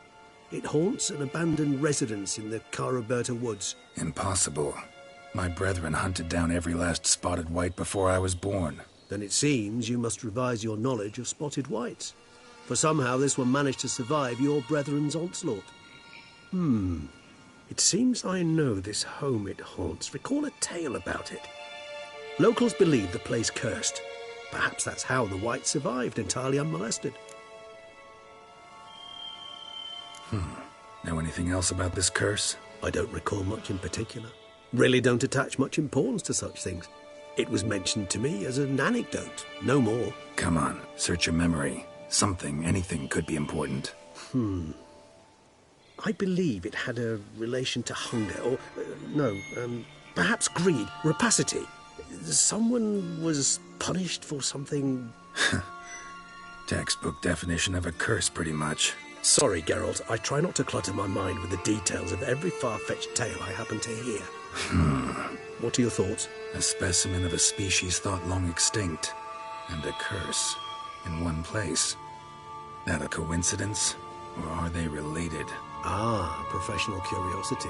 It haunts an abandoned residence in the Caraberta woods. Impossible. My brethren hunted down every last spotted white before I was born. Then it seems you must revise your knowledge of spotted whites. For somehow this one managed to survive your brethren's onslaught. It seems I know this home it haunts. Recall a tale about it. Locals believe the place cursed. Perhaps that's how the white survived entirely unmolested. Know anything else about this curse? I don't recall much in particular. Really don't attach much importance to such things. It was mentioned to me as an anecdote, no more. Come on, search your memory. Something, anything could be important. I believe it had a relation to hunger, or, perhaps greed, rapacity. Someone was punished for something... Textbook definition of a curse, pretty much. Sorry, Geralt, I try not to clutter my mind with the details of every far-fetched tale I happen to hear. What are your thoughts? A specimen of a species thought long extinct, and a curse in one place. That a coincidence, or are they related? Ah, professional curiosity.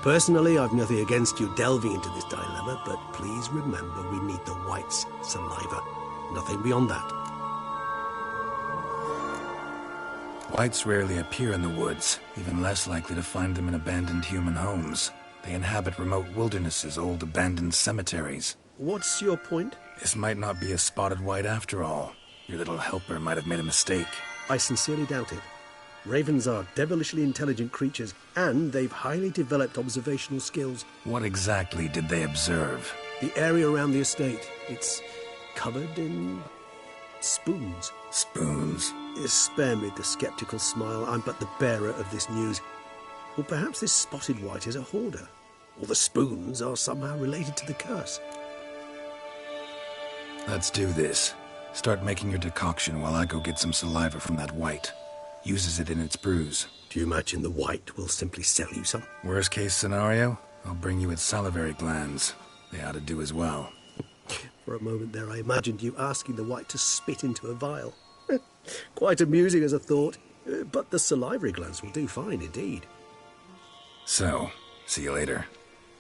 Personally, I've nothing against you delving into this dilemma, but please remember we need the white's saliva. Nothing beyond that. Whites rarely appear in the woods, even less likely to find them in abandoned human homes. They inhabit remote wildernesses, old abandoned cemeteries. What's your point? This might not be a spotted white after all. Your little helper might have made a mistake. I sincerely doubt it. Ravens are devilishly intelligent creatures, and they've highly developed observational skills. What exactly did they observe? The area around the estate. It's covered in spoons. Spoons? Spare me the skeptical smile. I'm but the bearer of this news. Or perhaps this spotted white is a hoarder. Or the spoons are somehow related to the curse. Let's do this. Start making your decoction while I go get some saliva from that white. Uses it in its brews. Do you imagine the white will simply sell you some? Worst case scenario, I'll bring you its salivary glands. They ought to do as well. For a moment there I imagined you asking the white to spit into a vial. Quite amusing as a thought, but the salivary glands will do fine indeed. So, see you later.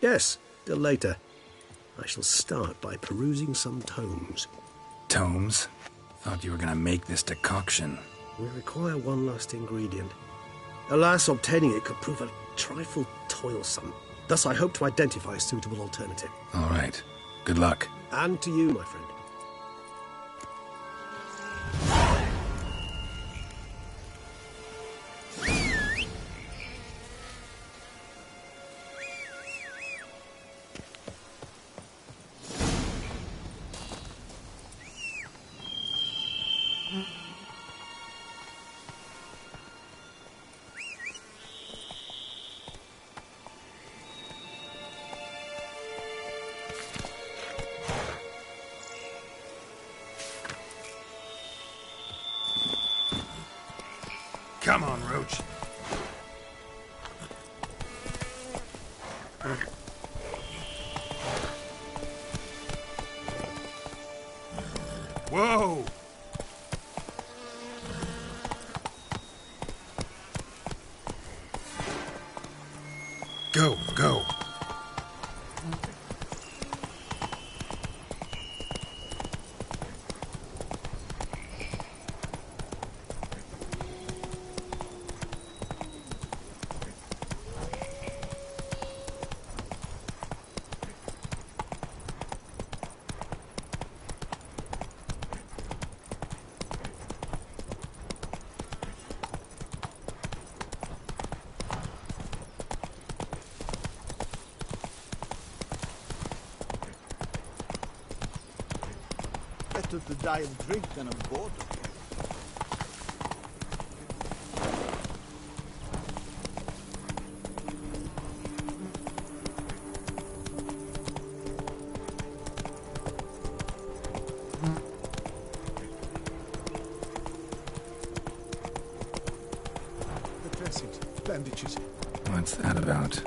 Yes, till later. I shall start by perusing some tomes. Tomes? Thought you were gonna make this decoction. We require one last ingredient. Alas, obtaining it could prove a trifle toilsome. Thus I hope to identify a suitable alternative. All right. Good luck. And to you, my friend. Come on, Roach. Whoa! Go, go. Better to die of drink than of boredom. The dressings, bandages. What's that about?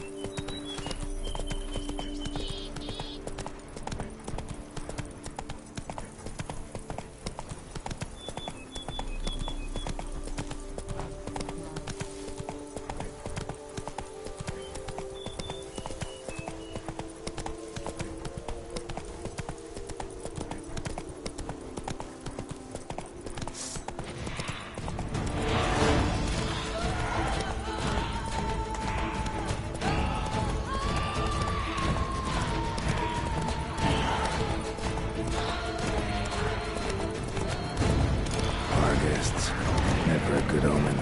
Never a good omen.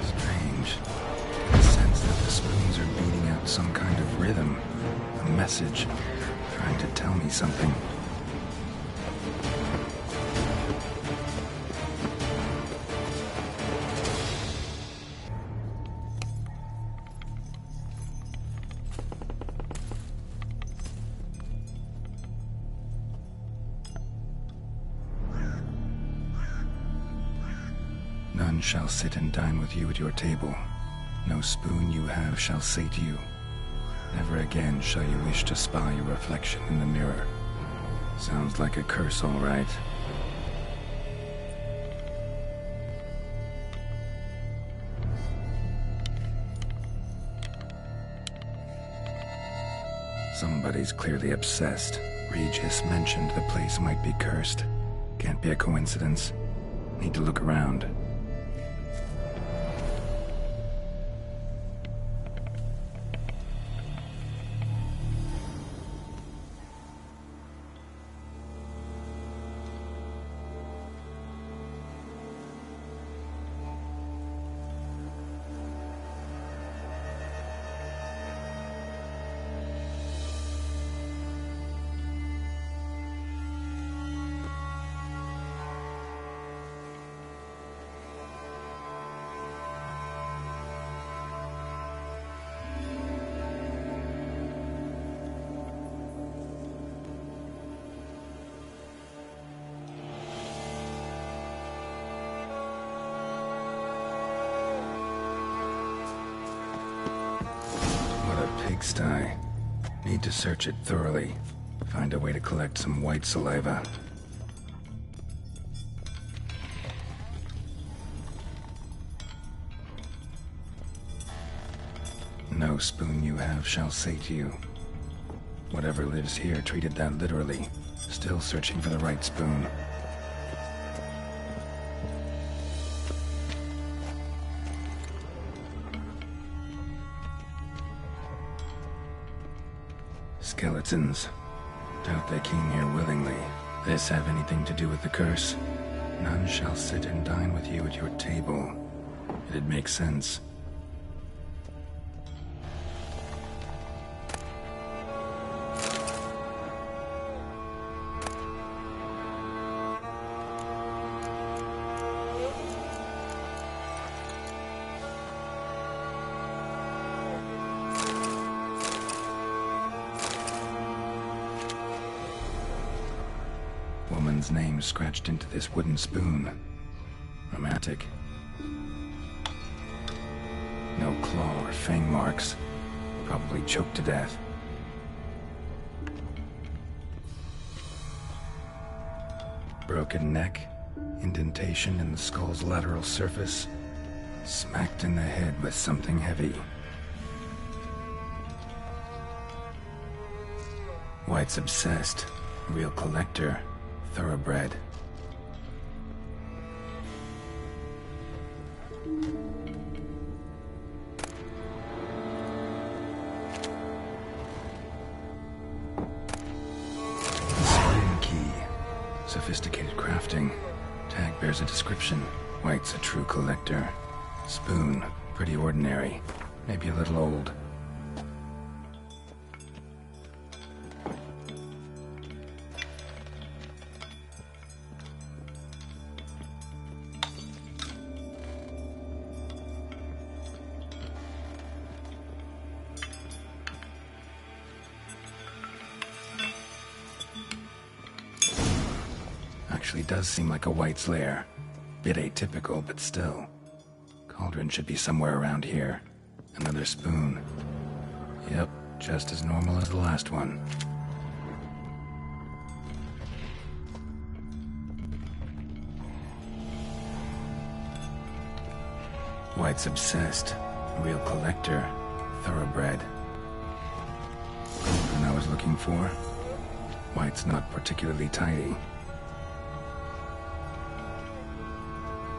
Strange. I sense that the spoons are beating out some kind of rhythm. A message. Trying to tell me something. None shall sit and dine with you at your table. No spoon you have shall sate you. Never again shall you wish to spy your reflection in the mirror. Sounds like a curse, all right. Somebody's clearly obsessed. Regis mentioned the place might be cursed. Can't be a coincidence. Need to look around. Pigsty. Need to search it thoroughly. Find a way to collect some white saliva. No spoon you have shall sate you. Whatever lives here treated that literally. Still searching for the right spoon. Skeletons. Doubt they came here willingly. This have anything to do with the curse? None shall sit and dine with you at your table. It'd make sense. Woman's name scratched into this wooden spoon. Romantic. No claw or fang marks. Probably choked to death. Broken neck. Indentation in the skull's lateral surface. Smacked in the head with something heavy. White's obsessed. Real collector. Thoroughbred. Spring key. Sophisticated crafting. Tag bears a description. White's a true collector. Spoon. Pretty ordinary. Maybe a little old. Actually does seem like a White's lair. Bit atypical, but still. Cauldron should be somewhere around here. Another spoon. Yep, just as normal as the last one. White's obsessed. Real collector. Thoroughbred. Cauldron I was looking for. White's not particularly tidy.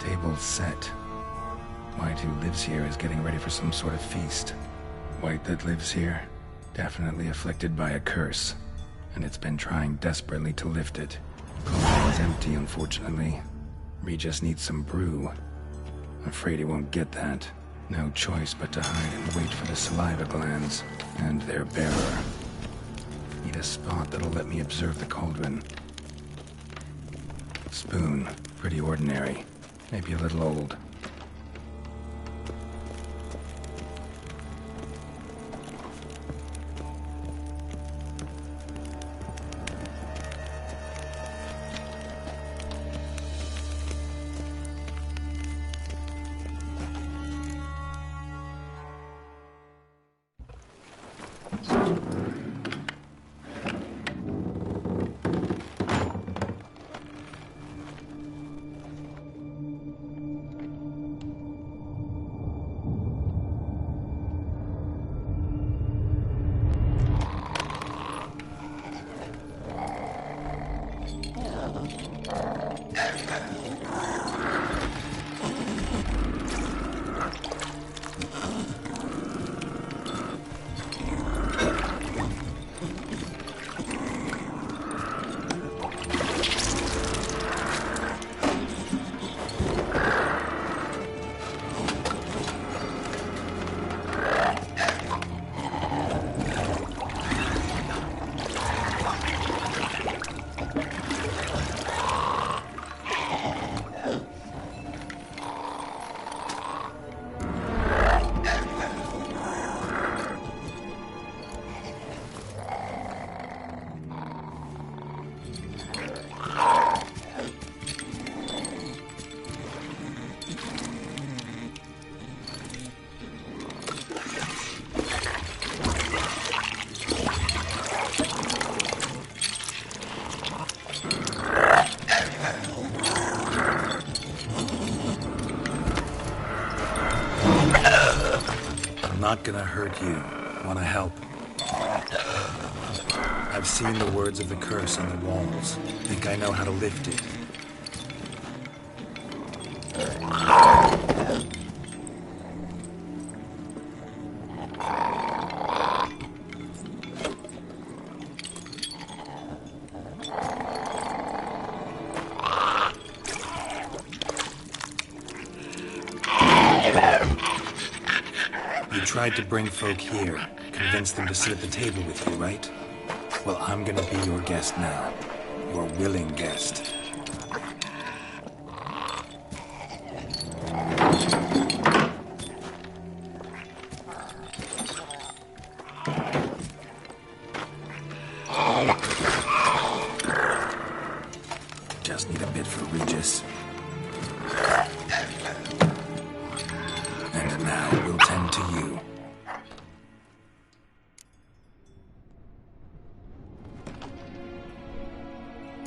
Table set. White who lives here is getting ready for some sort of feast. White that lives here, definitely afflicted by a curse, and it's been trying desperately to lift it. Cauldron is empty, unfortunately. Regis needs some brew. Afraid he won't get that. No choice but to hide and wait for the saliva glands, and their bearer. Need a spot that'll let me observe the cauldron. Spoon, pretty ordinary. Maybe a little old. Not gonna hurt you. Wanna help? I've seen the words of the curse on the walls. Think I know how to lift it. Tried to bring folk here, convince them to sit at the table with you, right? Well, I'm gonna be your guest now. Your willing guest. Just need a bit for Regis. And now we'll tend to you.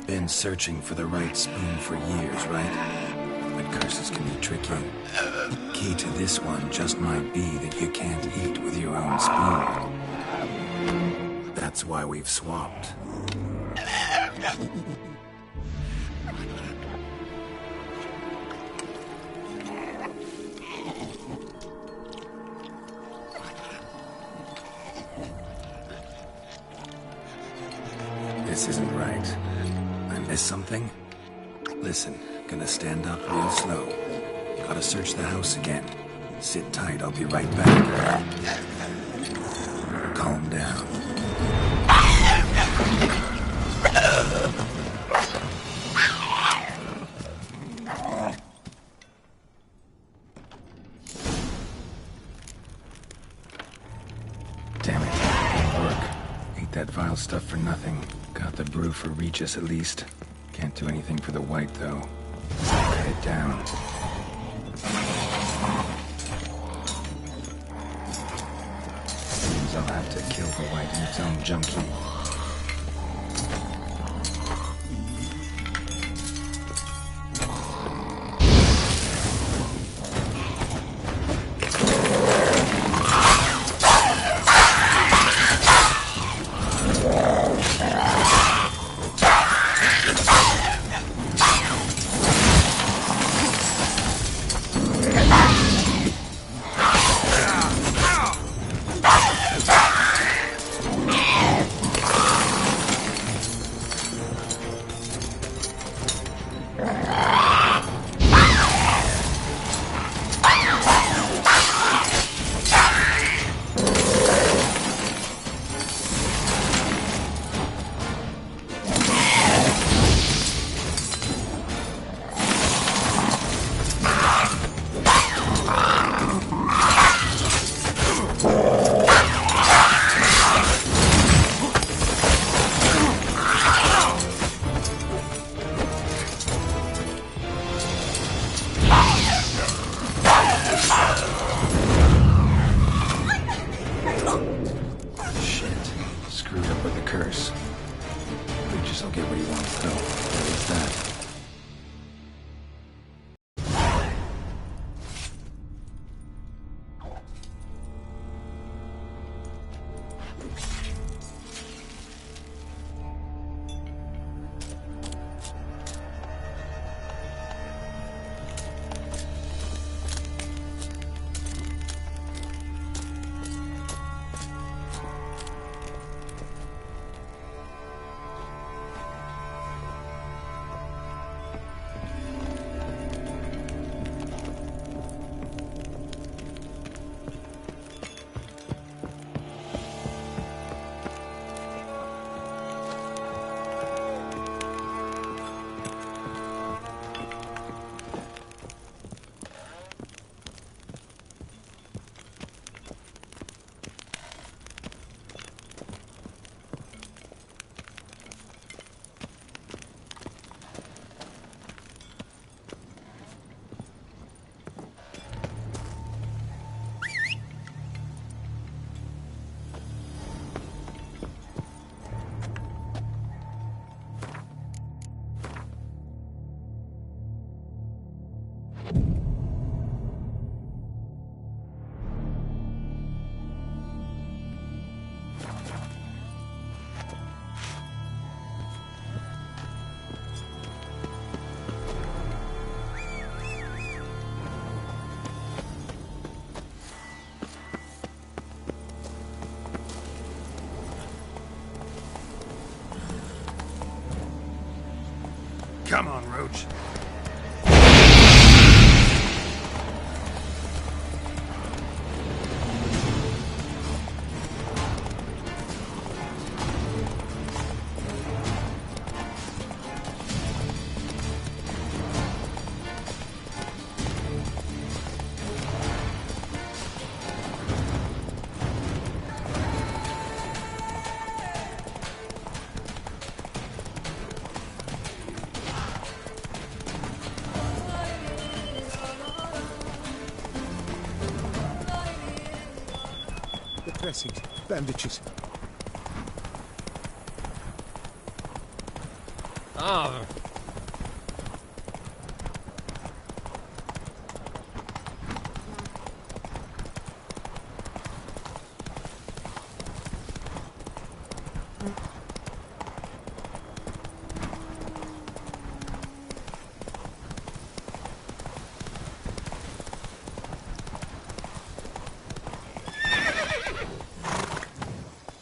Been searching for the right spoon for years, right? But curses can be tricky. Key to this one just might be that you can't eat with your own spoon. That's why we've swapped. This isn't right. I missed something? Listen, gonna stand up real slow. Gotta search the house again. Sit tight, I'll be right back. Calm down. Damn it, didn't work. Ate that vile stuff for nothing. Got the brew for Regis at least. Can't do anything for the white though. Cut it down. Seems I'll have to kill the white in its own junkie. Come on, Roach. Dressings, bandages. Ah.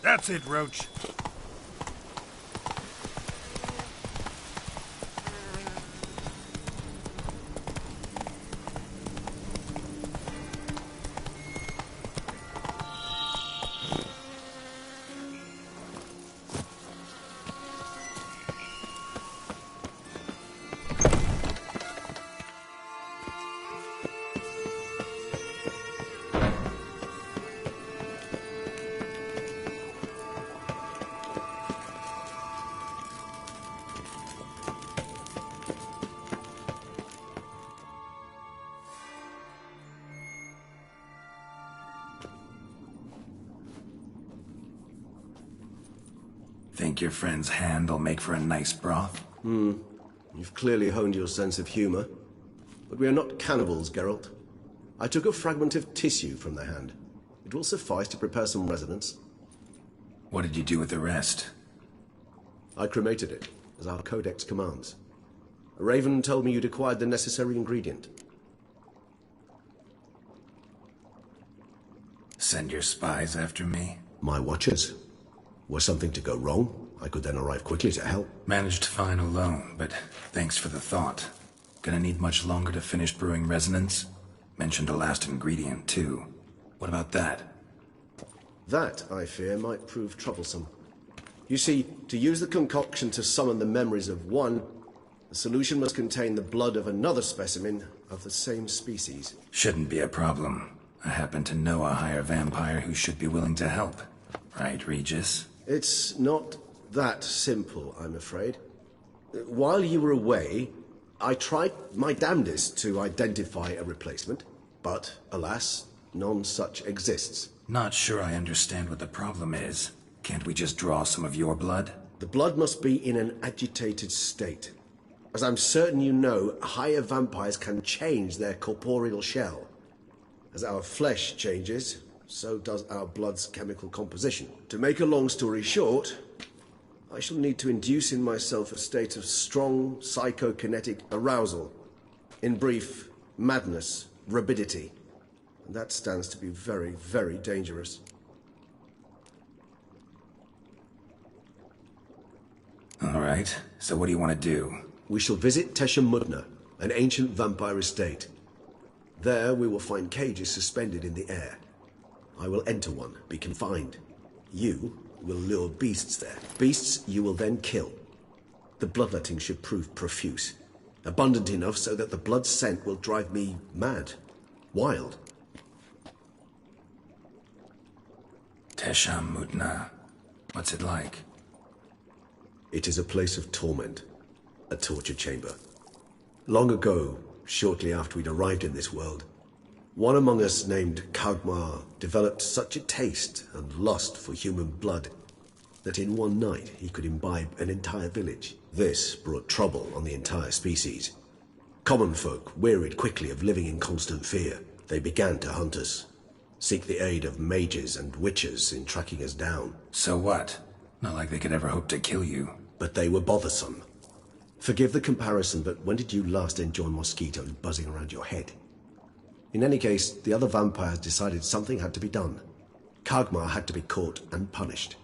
That's it, Roach. Think your friend's hand will make for a nice broth? You've clearly honed your sense of humor. But we are not cannibals, Geralt. I took a fragment of tissue from the hand. It will suffice to prepare some resonance. What did you do with the rest? I cremated it, as our codex commands. A raven told me you'd acquired the necessary ingredient. Send your spies after me? My watchers. Were something to go wrong, I could then arrive quickly to help. Managed fine alone, but thanks for the thought. Gonna need much longer to finish brewing resonance? Mentioned a last ingredient, too. What about that? That, I fear, might prove troublesome. You see, to use the concoction to summon the memories of one, the solution must contain the blood of another specimen of the same species. Shouldn't be a problem. I happen to know a higher vampire who should be willing to help. Right, Regis? It's not that simple, I'm afraid. While you were away, I tried my damnedest to identify a replacement, but, alas, none such exists. Not sure I understand what the problem is. Can't we just draw some of your blood? The blood must be in an agitated state. As I'm certain you know, higher vampires can change their corporeal shell. As our flesh changes, so does our blood's chemical composition. To make a long story short, I shall need to induce in myself a state of strong psychokinetic arousal. In brief, madness, rabidity. And that stands to be very, very dangerous. All right, so what do you want to do? We shall visit Teshamudna, an ancient vampire estate. There we will find cages suspended in the air. I will enter one, be confined. You will lure beasts there. Beasts you will then kill. The bloodletting should prove profuse. Abundant enough so that the blood scent will drive me mad. Wild. Teshamudna. What's it like? It is a place of torment. A torture chamber. Long ago, shortly after we'd arrived in this world, one among us named Kagmar developed such a taste and lust for human blood that in one night he could imbibe an entire village. This brought trouble on the entire species. Common folk wearied quickly of living in constant fear. They began to hunt us, seek the aid of mages and witches in tracking us down. So what? Not like they could ever hope to kill you. But they were bothersome. Forgive the comparison, but when did you last enjoy mosquitoes buzzing around your head? In any case, the other vampires decided something had to be done. Kagmar had to be caught and punished.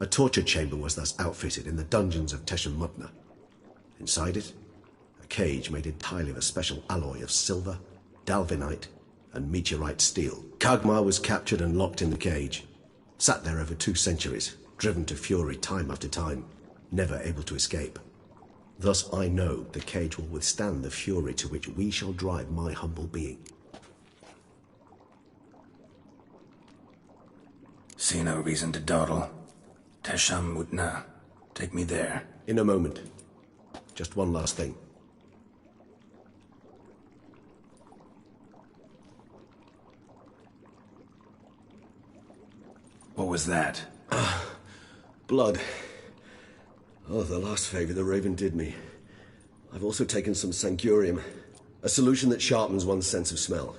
A torture chamber was thus outfitted in the dungeons of Teshamudna. Inside it, a cage made entirely of a special alloy of silver, dalvinite, and meteorite steel. Kagmar was captured and locked in the cage. Sat there over 2 centuries, driven to fury time after time, never able to escape. Thus I know the cage will withstand the fury to which we shall drive my humble being. See no reason to dawdle. Tesham Mutna. Take me there. In a moment. Just one last thing. What was that? Blood. Oh, the last favor the Raven did me. I've also taken some Sancurium, a solution that sharpens one's sense of smell.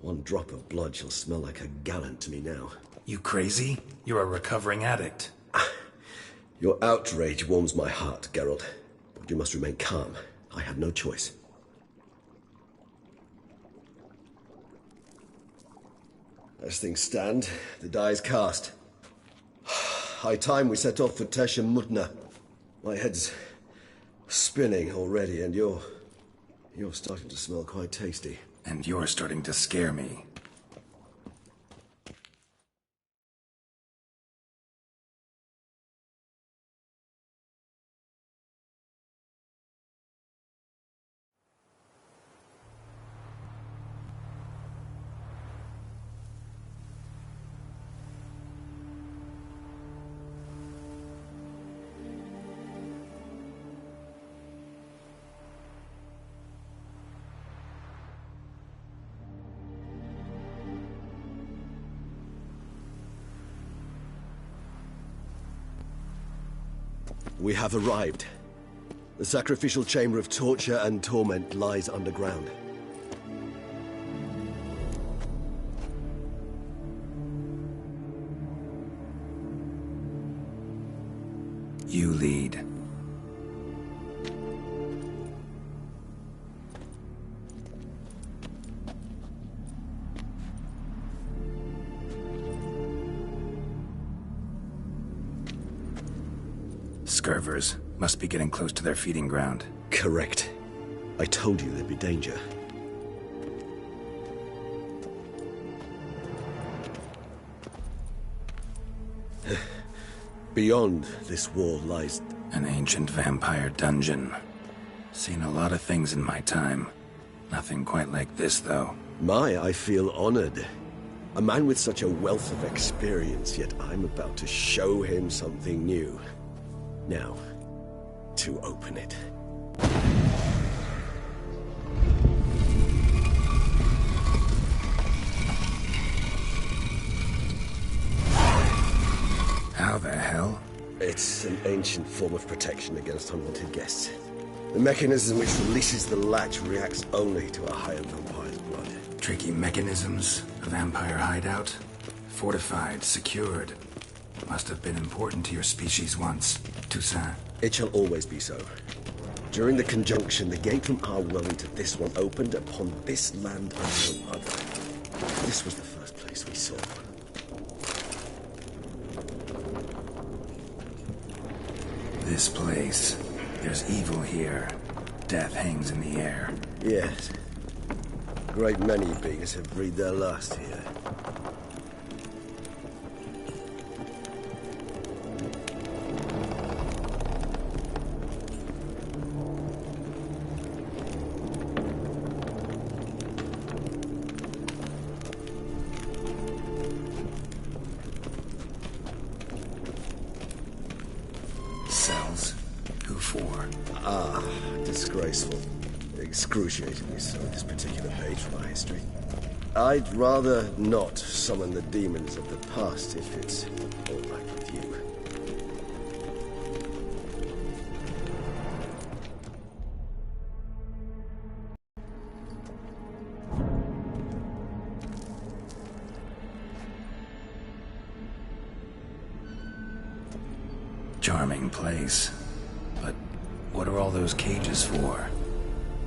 1 drop of blood shall smell like a gallon to me now. You crazy? You're a recovering addict. Your outrage warms my heart, Geralt. But you must remain calm. I have no choice. As things stand, the die is cast. High time we set off for Tesham Mutna. My head's spinning already, and you're starting to smell quite tasty. And you're starting to scare me. We have arrived. The sacrificial chamber of torture and torment lies underground. You lead. Scurvers must be getting close to their feeding ground. Correct. I told you there'd be danger. Beyond this wall lies an ancient vampire dungeon. Seen a lot of things in my time. Nothing quite like this, though. I feel honored. A man with such a wealth of experience, yet I'm about to show him something new. Now, to open it. How the hell? It's an ancient form of protection against unwanted guests. The mechanism which releases the latch reacts only to a higher vampire's blood. Tricky mechanisms, a vampire hideout. Fortified, secured. Must have been important to your species once, Toussaint. It shall always be so. During the conjunction, the gate from our well into this one opened upon this land and no other. This was the first place we saw. This place. There's evil here. Death hangs in the air. Yes. A great many beings have breathed their last here. Cells? Who for? Disgraceful. Excruciatingly so, this particular page from our history. I'd rather not summon the demons of the past if it's all right with you. Charming place. But what are all those cages for?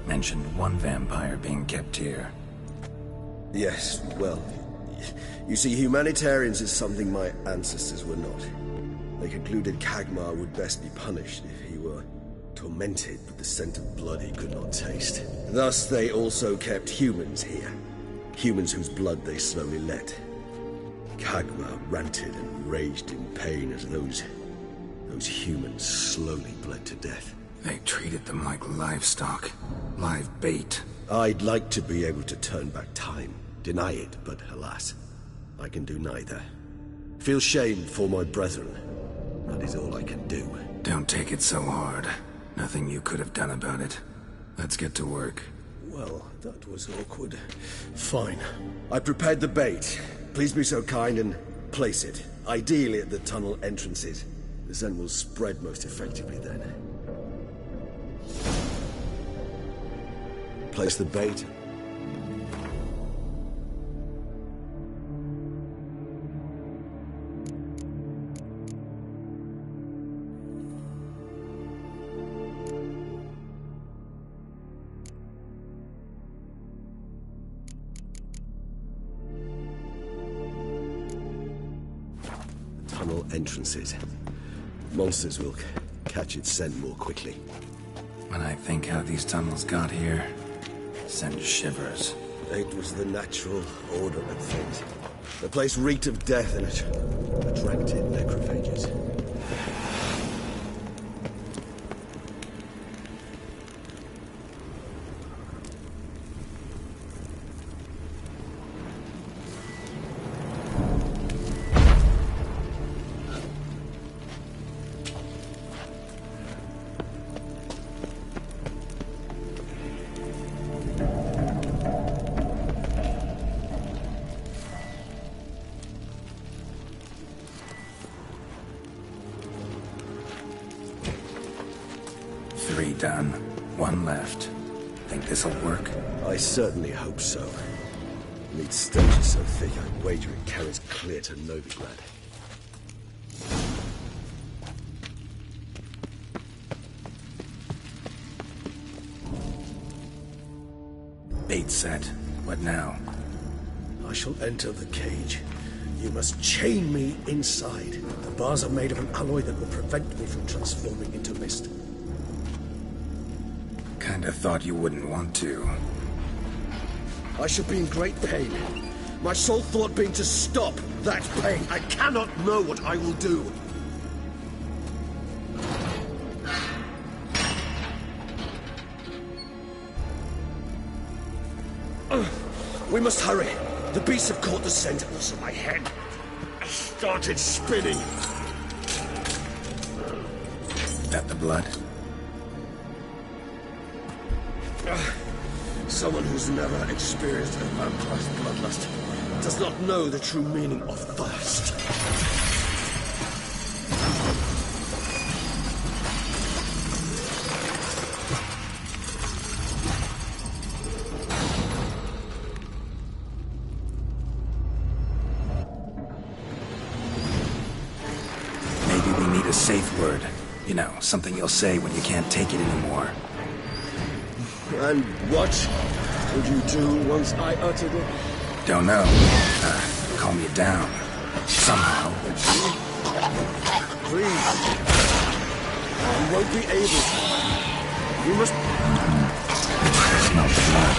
Mentioned one vampire being kept here. Yes, well, you see, humanitarians is something my ancestors were not. They concluded Kagmar would best be punished if he were tormented with the scent of blood he could not taste. Thus they also kept humans here. Humans whose blood they slowly let. Kagma ranted and raged in pain as those humans slowly bled to death. They treated them like livestock. Live bait. I'd like to be able to turn back time. Deny it, but alas, I can do neither. Feel shame for my brethren. That is all I can do. Don't take it so hard. Nothing you could have done about it. Let's get to work. Well, that was awkward. Fine. I prepared the bait. Please be so kind and place it. Ideally at the tunnel entrances. The scent will spread most effectively then. Place the bait. Tunnel entrances. Monsters will catch its scent more quickly. When I think how these tunnels got here, send shivers. It was the natural order of things. The place reeked of death and attracted necrophages. Three done. One left. Think this'll work? I certainly hope so. Meat stench is so thick, I wager it carries clear to Novigrad. Bait set. What now? I shall enter the cage. You must chain me inside. The bars are made of an alloy that will prevent me from transforming into mist. Kinda thought you wouldn't want to. I shall be in great pain. My sole thought being to stop that pain. I cannot know what I will do. We must hurry. The beasts have caught the scent, and also my head started spinning. That the blood? Someone who's never experienced a vampire's bloodlust does not know the true meaning of thirst. Maybe we need a safe word. You know, something you'll say when you can't take it anymore. And what would you do once I uttered it? Don't know. Calm you down. Somehow. Please. You won't be able to. You must... Smell the blood.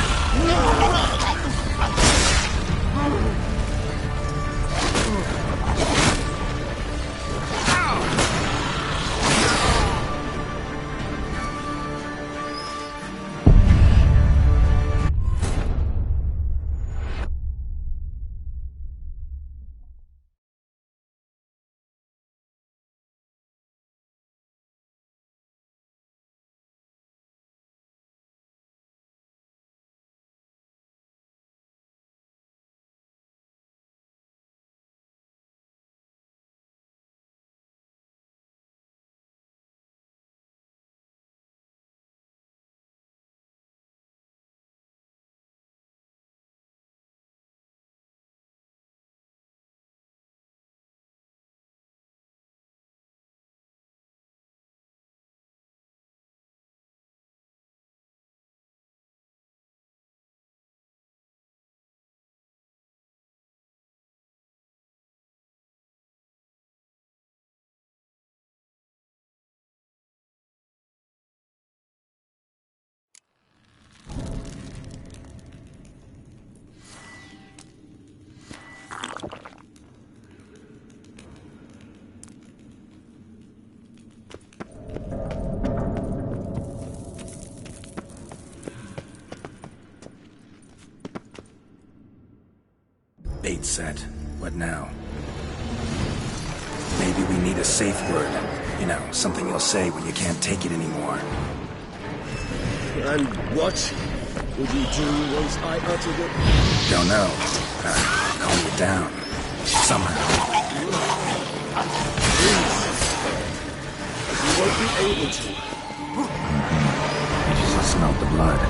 Gate's set. What now? Maybe we need a safe word. You know, something you'll say when you can't take it anymore. And what would you do once I uttered it? Don't know. Calm you down. Somehow. You won't be able to. I just smelled the blood.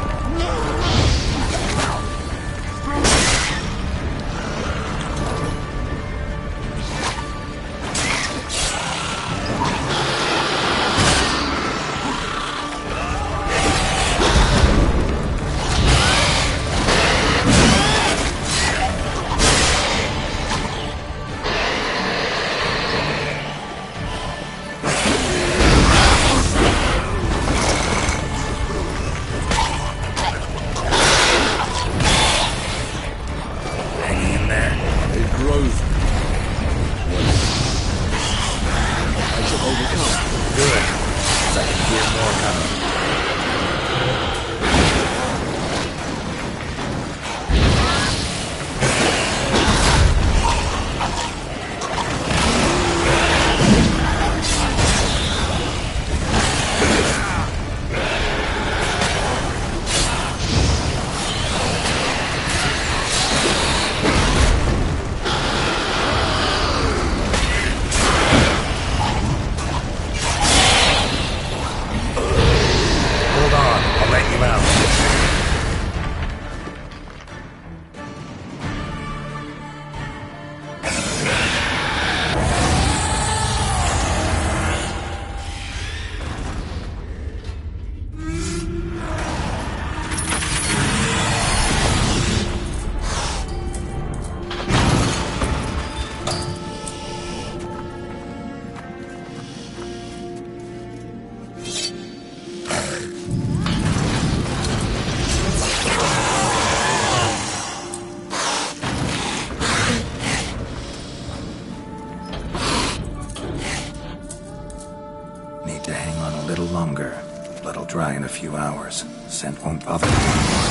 Dry in a few hours. Scent won't bother me anymore.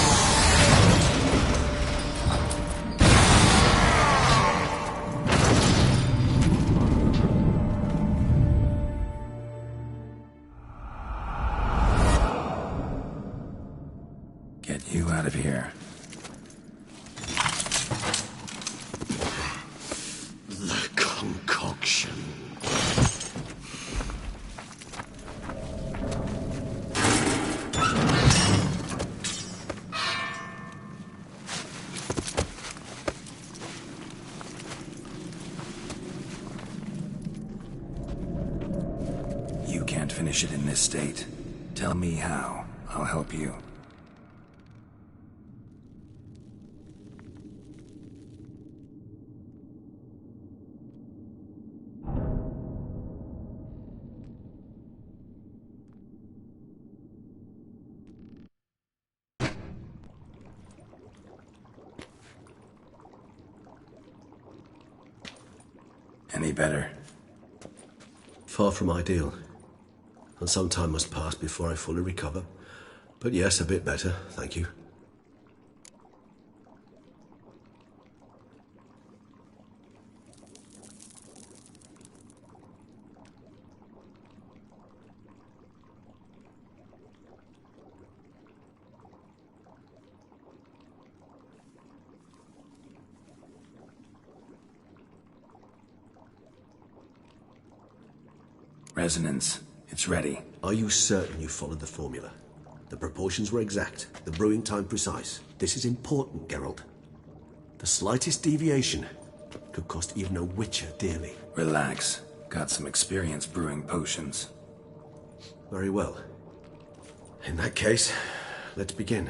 Get you out of here. The concoction. Finish it in this state. Tell me how. I'll help you. Any better? Far from ideal. And some time must pass before I fully recover. But yes, a bit better, thank you. Resonance. It's ready. Are you certain you followed the formula? The proportions were exact, the brewing time precise. This is important, Geralt. The slightest deviation could cost even a witcher dearly. Relax. Got some experience brewing potions. Very well. In that case, let's begin.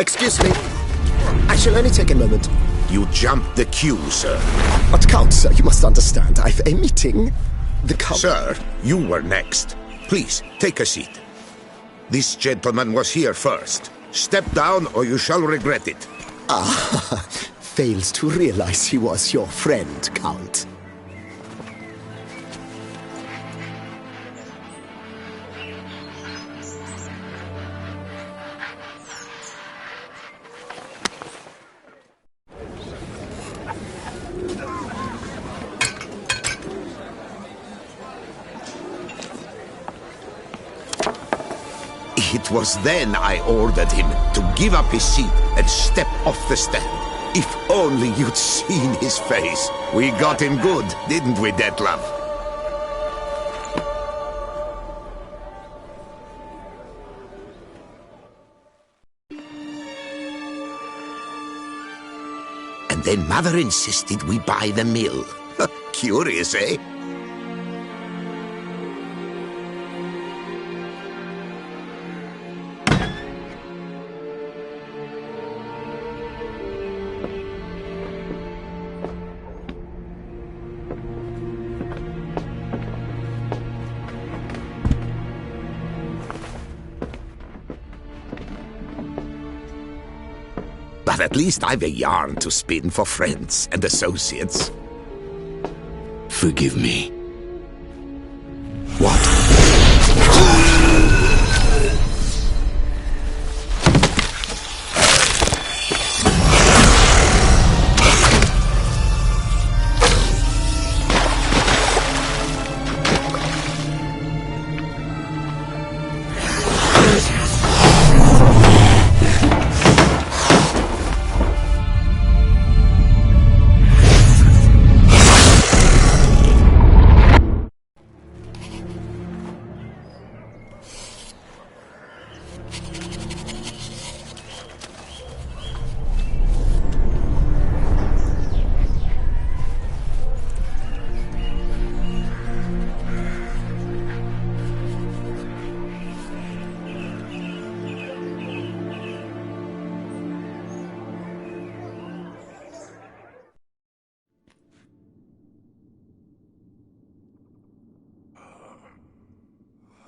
Excuse me. I shall only take a moment. You jumped the queue, sir. But Count, sir, you must understand. I've a meeting. The Count... Sir, you were next. Please, take a seat. This gentleman was here first. Step down or you shall regret it. Ah, fails to realize he was your friend, Count. It was then I ordered him to give up his seat and step off the stand. If only you'd seen his face. We got him good, didn't we, Detlef? And then Mother insisted we buy the mill. Curious, eh? But at least I've a yarn to spin for friends and associates. Forgive me. What?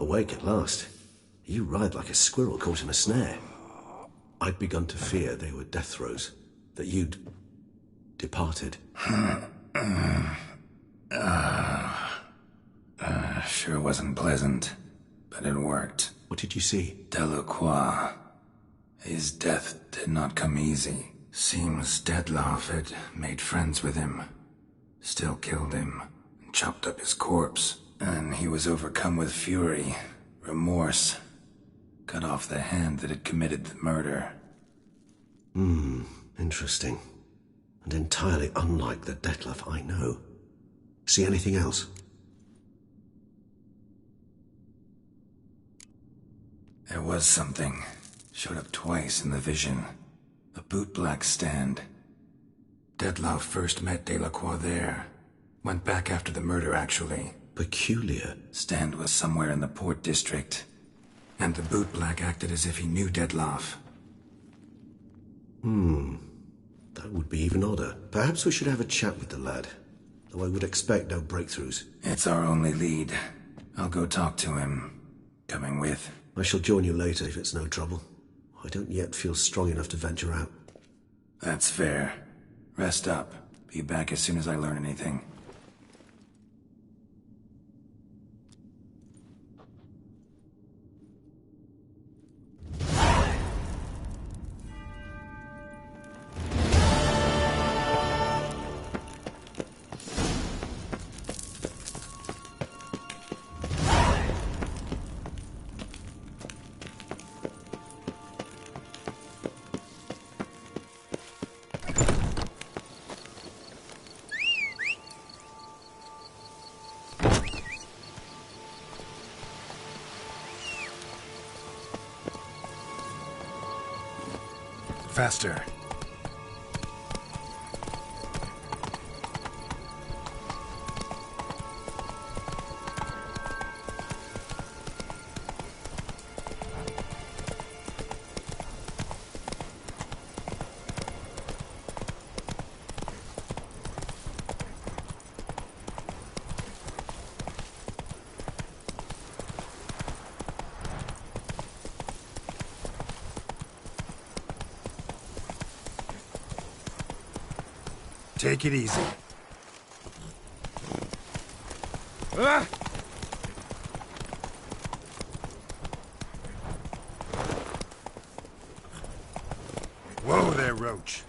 Awake at last. You ride like a squirrel caught in a snare. I'd begun to fear they were death throes, that you'd departed. Sure wasn't pleasant, but it worked. What did you see? Delacroix. His death did not come easy. Seems Detlef had made friends with him, still killed him, and chopped up his corpse. And he was overcome with fury, remorse, cut off the hand that had committed the murder. Interesting. And entirely unlike the Detlef I know. See anything else? There was something. Showed up twice in the vision. A bootblack stand. Detlef first met Delacroix there. Went back after the murder, actually. Peculiar. Stand was somewhere in the port district. And the bootblack acted as if he knew Detlef. That would be even odder. Perhaps we should have a chat with the lad. Though I would expect no breakthroughs. It's our only lead. I'll go talk to him. Coming with? I shall join you later if it's no trouble. I don't yet feel strong enough to venture out. That's fair. Rest up. Be back as soon as I learn anything. Faster. Take it easy. Whoa there, Roach.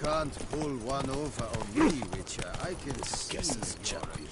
Can't pull one over on me, Witcher. I can see this champion.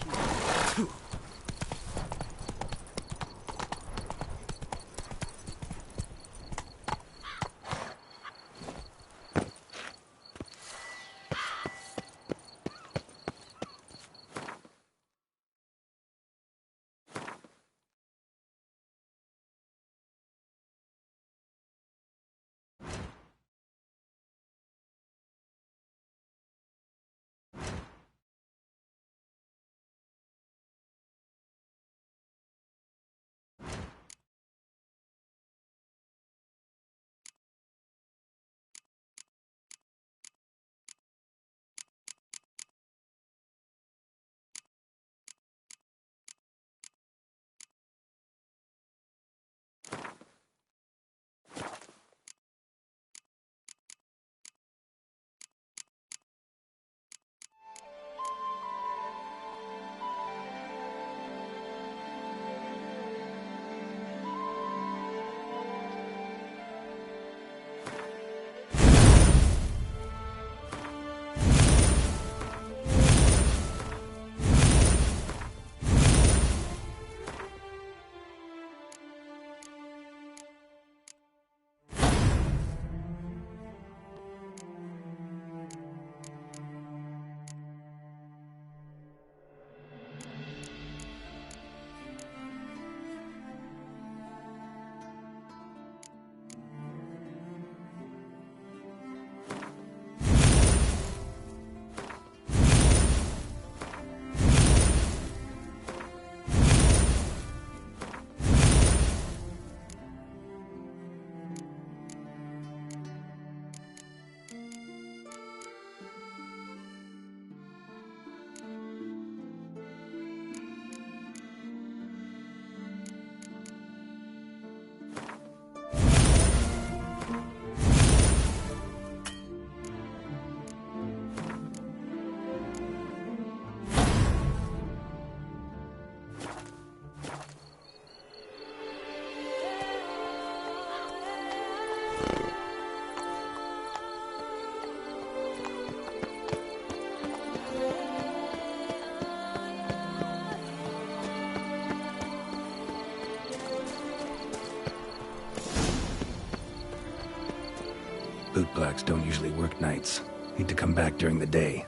Bootblacks don't usually work nights. Need to come back during the day.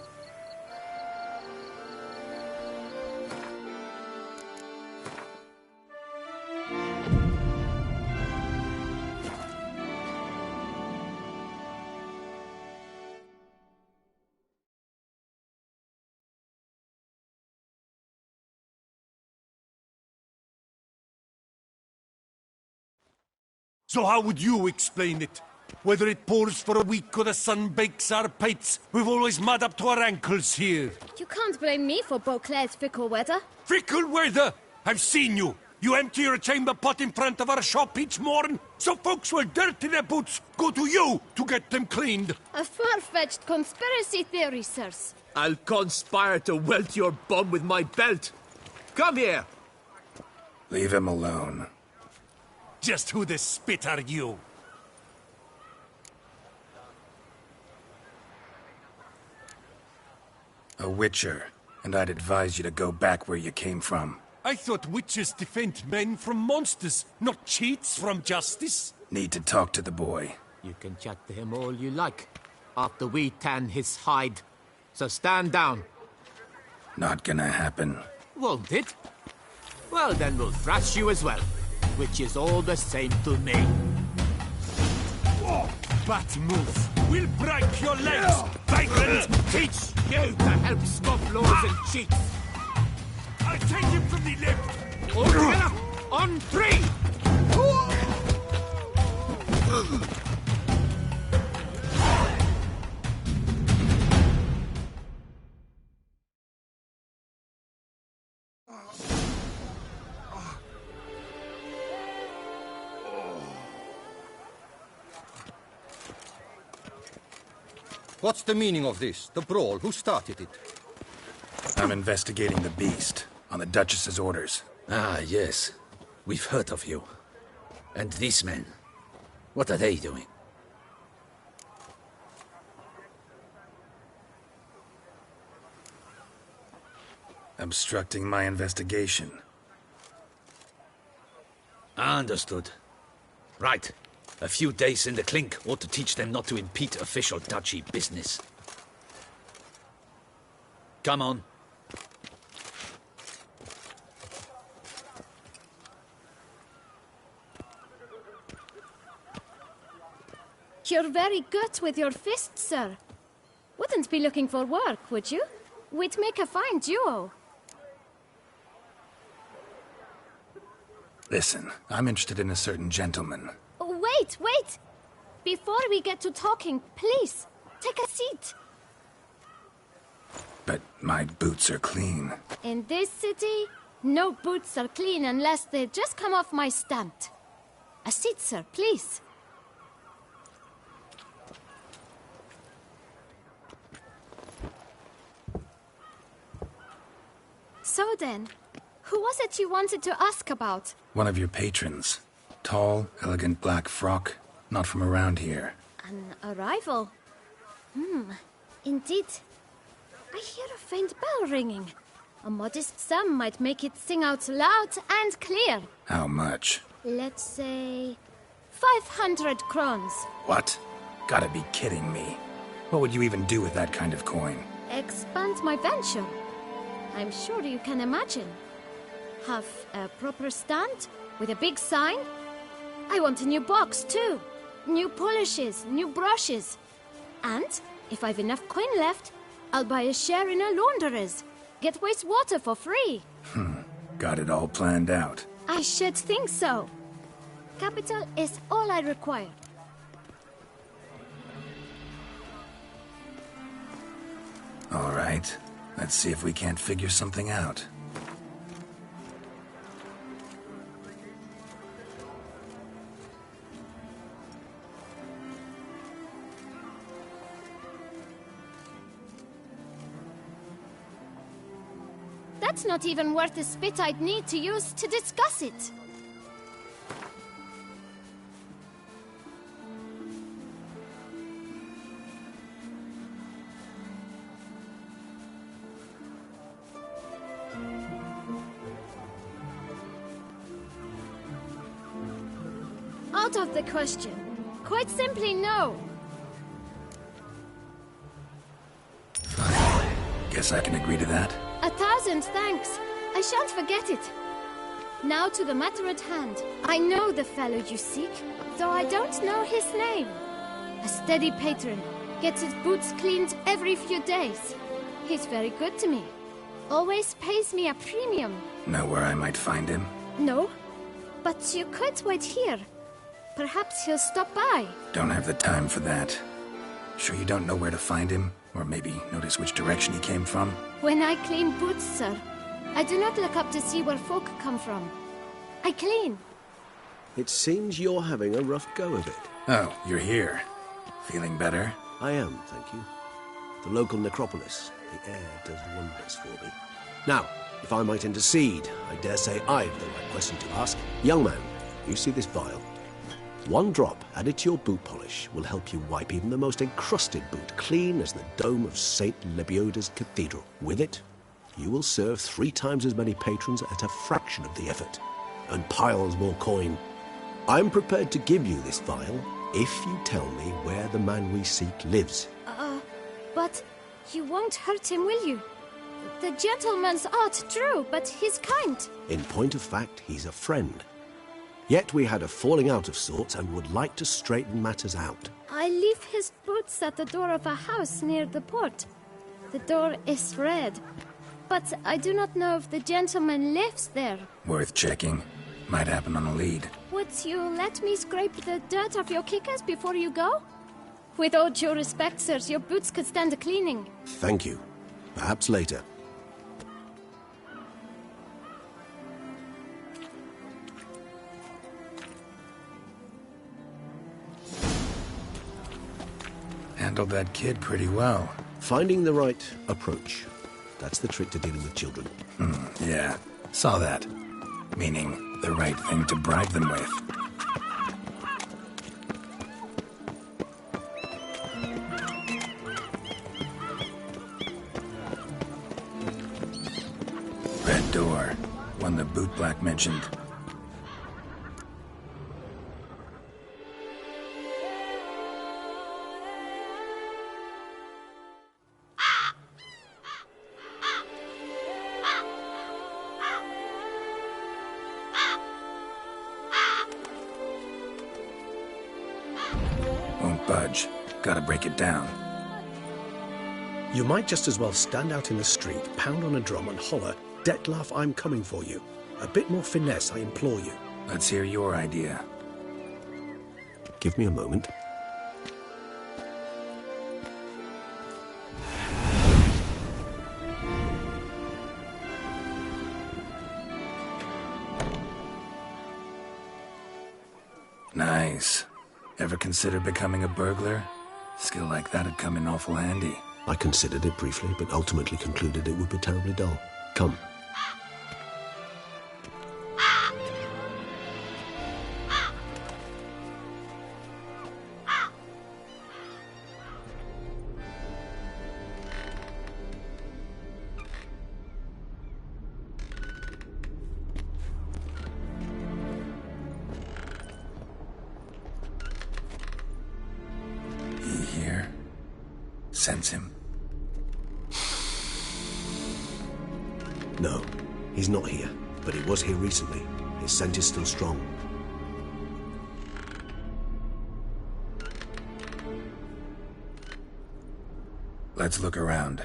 So how would you explain it? Whether it pours for a week or the sun bakes our pipes, we've always mud up to our ankles here. You can't blame me for Beauclair's fickle weather. Fickle weather? I've seen you. You empty your chamber pot in front of our shop each morn, so folks will dirty their boots, go to you to get them cleaned. A far-fetched conspiracy theory, sirs. I'll conspire to welt your bum with my belt. Come here. Leave him alone. Just who the spit are you? A witcher, and I'd advise you to go back where you came from. I thought witches defend men from monsters, not cheats from justice. Need to talk to the boy. You can chat to him all you like, after we tan his hide. So stand down. Not gonna happen. Won't it? Well, then we'll thrash you as well, which is all the same to me. Oh, bad move. We'll break your legs, vagrant! Teach you to help scofflaws and cheats. I'll take him from the left. All together, on three! What's the meaning of this? The brawl? Who started it? I'm investigating the beast, on the Duchess's orders. Ah, yes. We've heard of you. And these men, what are they doing? Obstructing my investigation. Understood. Right. A few days in the clink ought to teach them not to impede official duchy business. Come on. You're very good with your fists, sir. Wouldn't be looking for work, would you? We'd make a fine duo. Listen, I'm interested in a certain gentleman. Wait, wait! Before we get to talking, please, take a seat. But my boots are clean. In this city, no boots are clean unless they just come off my stant. A seat, sir, please. So then, who was it you wanted to ask about? One of your patrons. Tall, elegant black frock. Not from around here. An arrival? Indeed. I hear a faint bell ringing. A modest sum might make it sing out loud and clear. How much? Let's say 500 crowns. What? Gotta be kidding me. What would you even do with that kind of coin? Expand my venture. I'm sure you can imagine. Have a proper stand with a big sign. I want a new box too. New polishes, new brushes. And if I've enough coin left, I'll buy a share in a launderer's. Get wastewater for free. Got it all planned out. I should think so. Capital is all I require. All right. Let's see if we can't figure something out. That's not even worth the spit I'd need to use to discuss it. Out of the question. Quite simply, no. Guess I can agree to that. 1,000 thanks. I shan't forget it. Now to the matter at hand. I know the fellow you seek, though I don't know his name. A steady patron. Gets his boots cleaned every few days. He's very good to me. Always pays me a premium. Know where I might find him? No, but you could wait here. Perhaps he'll stop by. Don't have the time for that. Sure you don't know where to find him? Or maybe notice which direction he came from? When I clean boots, sir, I do not look up to see where folk come from. I clean. It seems you're having a rough go of it. Oh, you're here. Feeling better? I am, thank you. The local necropolis. The air does wonders for me. Now, if I might intercede, I dare say I've the right question to ask. Young man, you see this vial? One drop added to your boot polish will help you wipe even the most encrusted boot clean as the dome of St. Lebioda's Cathedral. With it, you will serve 3 times as many patrons at a fraction of the effort, and piles more coin. I'm prepared to give you this vial if you tell me where the man we seek lives. But you won't hurt him, will you? The gentleman's art, true, but he's kind. In point of fact, he's a friend. Yet we had a falling out of sorts and would like to straighten matters out. I leave his boots at the door of a house near the port. The door is red, but I do not know if the gentleman lives there. Worth checking. Might happen on a lead. Would you let me scrape the dirt off your kickers before you go? With all due respect, sirs, your boots could stand a cleaning. Thank you. Perhaps later. Handled that kid pretty well. Finding the right approach. That's the trick to dealing with children. Yeah, saw that. Meaning, the right thing to bribe them with. Red door. One the bootblack mentioned. Won't budge. Gotta break it down. You might just as well stand out in the street, pound on a drum and holler, "Detlef, I'm coming for you." A bit more finesse, I implore you. Let's hear your idea. Give me a moment. Nice. Ever consider becoming a burglar? Skill like that'd come in awful handy. I considered it briefly, but ultimately concluded it would be terribly dull. Come. Sense him? No, he's not here, but he was here recently. His scent is still strong. Let's look around.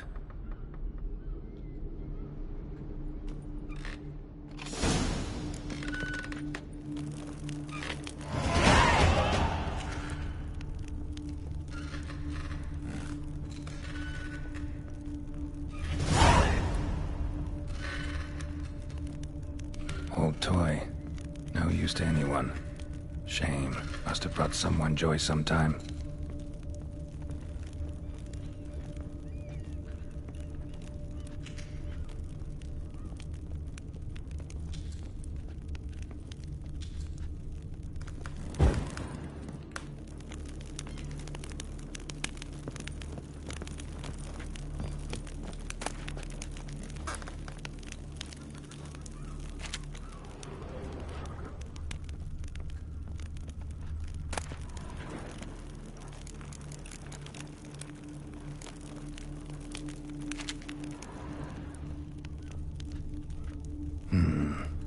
Old toy. No use to anyone. Shame. Must have brought someone joy sometime.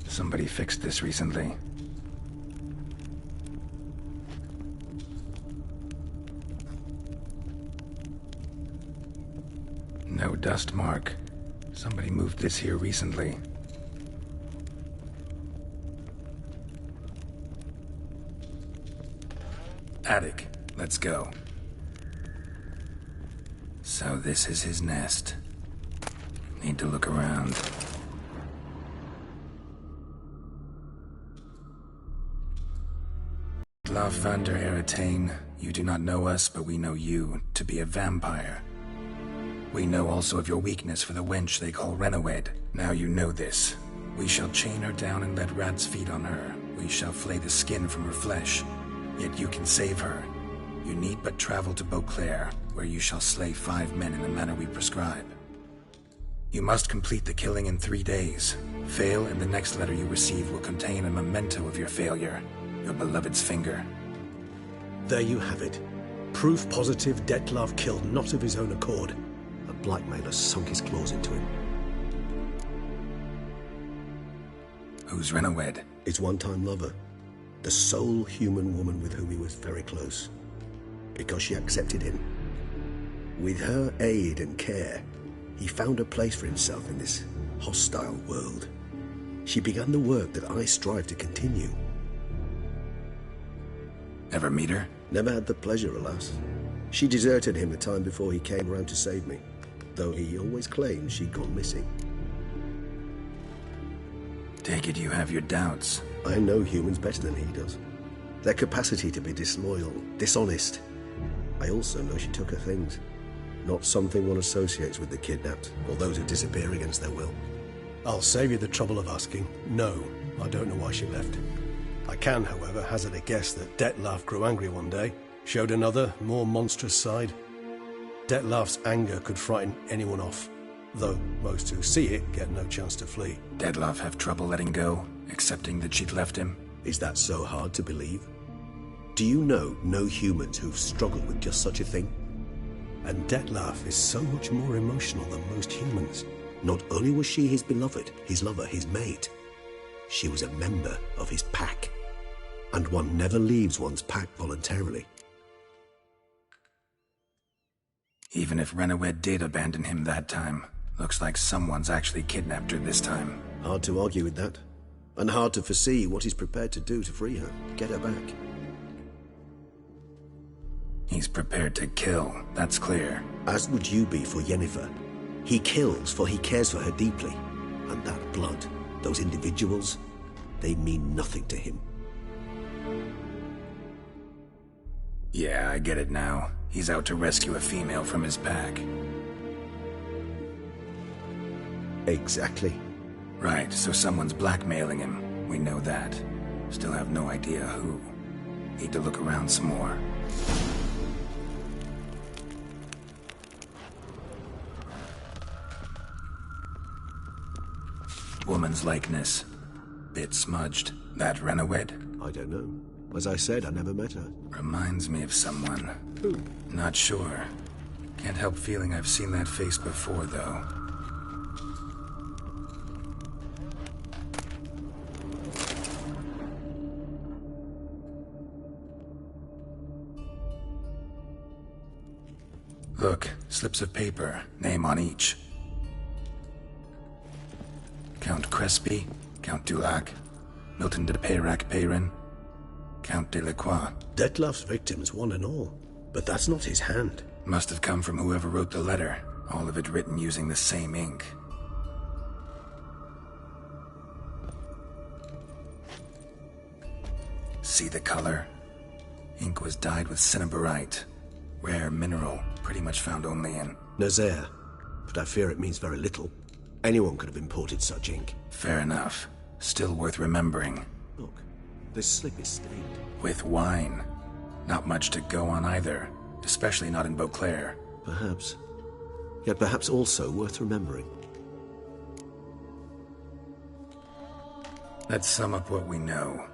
Somebody fixed this recently. No dust mark. Somebody moved this here recently. Attic. Let's go. So this is his nest. Need to look around. van der Heretain, you do not know us, but we know you to be a vampire. We know also of your weakness for the wench they call Renawed. Now you know this. We shall chain her down and let rats feed on her. We shall flay the skin from her flesh. Yet you can save her. You need but travel to Beauclair, where you shall slay 5 men in the manner we prescribe. You must complete the killing in 3 days. Fail, and the next letter you receive will contain a memento of your failure. Your beloved's finger. There you have it. Proof positive Detlef killed not of his own accord. A blackmailer sunk his claws into him. Who's Renawed? His one-time lover. The sole human woman with whom he was very close. Because she accepted him. With her aid and care, he found a place for himself in this hostile world. She began the work that I strive to continue. Ever meet her? Never had the pleasure, alas. She deserted him the time before he came round to save me, though he always claimed she'd gone missing. Take it you have your doubts. I know humans better than he does. Their capacity to be disloyal, dishonest, I also know she took her things. Not something one associates with the kidnapped, or those who disappear against their will. I'll save you the trouble of asking. No, I don't know why she left. I can, however, hazard a guess that Detlef grew angry one day, showed another, more monstrous side. Detlef's anger could frighten anyone off, though most who see it get no chance to flee. Detlef have trouble letting go, accepting that she'd left him? Is that so hard to believe? Do you know no humans who've struggled with just such a thing? And Detlef is so much more emotional than most humans. Not only was she his beloved, his lover, his mate, she was a member of his pack. And one never leaves one's pack voluntarily. Even if Renawed did abandon him that time, looks like someone's actually kidnapped her this time. Hard to argue with that. And hard to foresee what he's prepared to do to free her, get her back. He's prepared to kill, that's clear. As would you be for Yennefer. He kills for he cares for her deeply. And that blood, those individuals, they mean nothing to him. Yeah, I get it now. He's out to rescue a female from his pack. Exactly. Right, so someone's blackmailing him. We know that. Still have no idea who. Need to look around some more. Woman's likeness. Bit smudged. That Renawed? I don't know. As I said, I never met her. Reminds me of someone. Who? Not sure. Can't help feeling I've seen that face before, though. Look, slips of paper, name on each. Count Crespi, Count Dulac, Milton de Peyrac-Peyrin, Count Delacroix. Detlef's victims, one and all. But that's not his hand. Must have come from whoever wrote the letter. All of it written using the same ink. See the color? Ink was dyed with cinnabarite. Rare mineral, pretty much found only in Nazaire. But I fear it means very little. Anyone could have imported such ink. Fair enough. Still worth remembering. Look, this slip is stained. With wine. Not much to go on either. Especially not in Beauclair. Perhaps. Yet perhaps also worth remembering. Let's sum up what we know.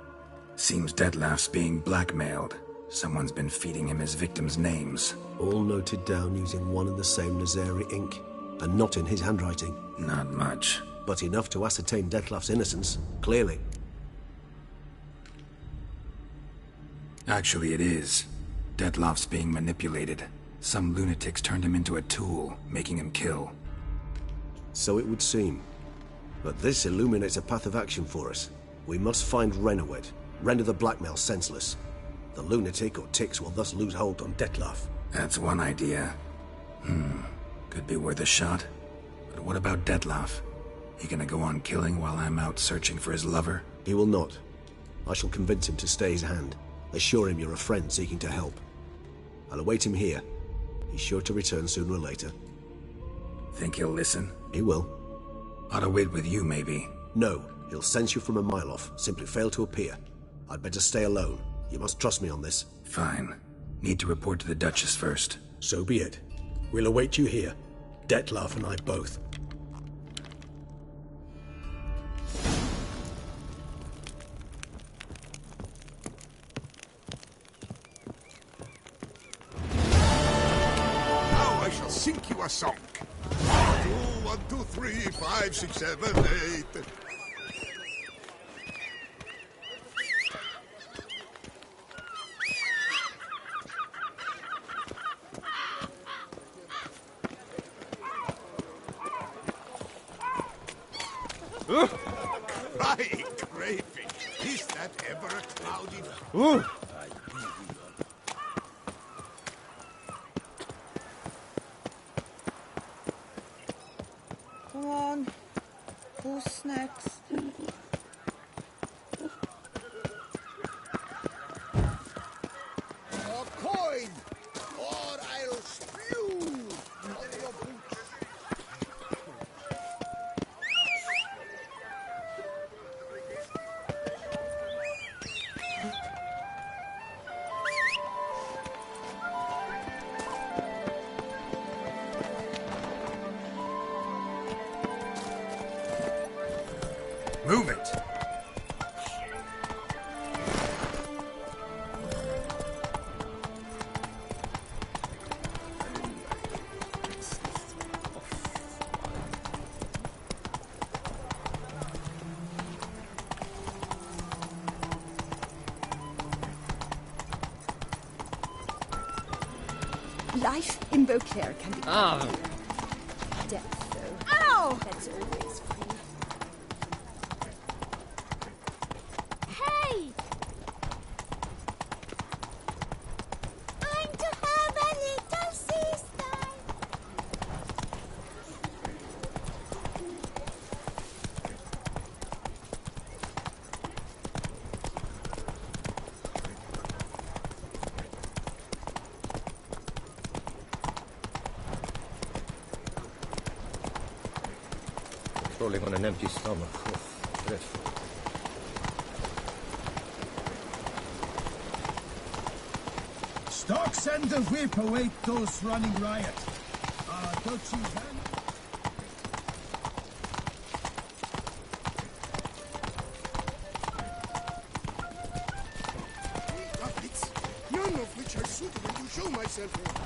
Seems Detlef's being blackmailed. Someone's been feeding him his victims' names. All noted down using one and the same Nazari ink. And not in his handwriting. Not much. But enough to ascertain Detlef's innocence, clearly. Actually, it is. Detlef's being manipulated. Some lunatics turned him into a tool, making him kill. So it would seem. But this illuminates a path of action for us. We must find Renawed, render the blackmail senseless. The lunatic or ticks will thus lose hold on Detlef. That's one idea. Could be worth a shot. But what about Detlef? He gonna go on killing while I'm out searching for his lover? He will not. I shall convince him to stay his hand. Assure him you're a friend seeking to help. I'll await him here. He's sure to return sooner or later. Think he'll listen? He will. Ought to wait with you, maybe. No, he'll sense you from a mile off. Simply fail to appear. I'd better stay alone. You must trust me on this. Fine. Need to report to the Duchess first. So be it. We'll await you here. Detlef and I both. Now I shall sink you a song. 1, 2, 3, 5, 6, 7, 8. Crying crayfish. Is that ever a cloudy... Come on. Who's snacks? A coin! Oh, Move it! Life in Beauclair can be... Ah! Death, though. Ow! That's always free. Hey! I'm to have a little sister. Rolling on an empty stomach. Oh, dreadful. Stocks and the whip await those running riot. Don't you then? Puppets, none of which are suitable to show myself here.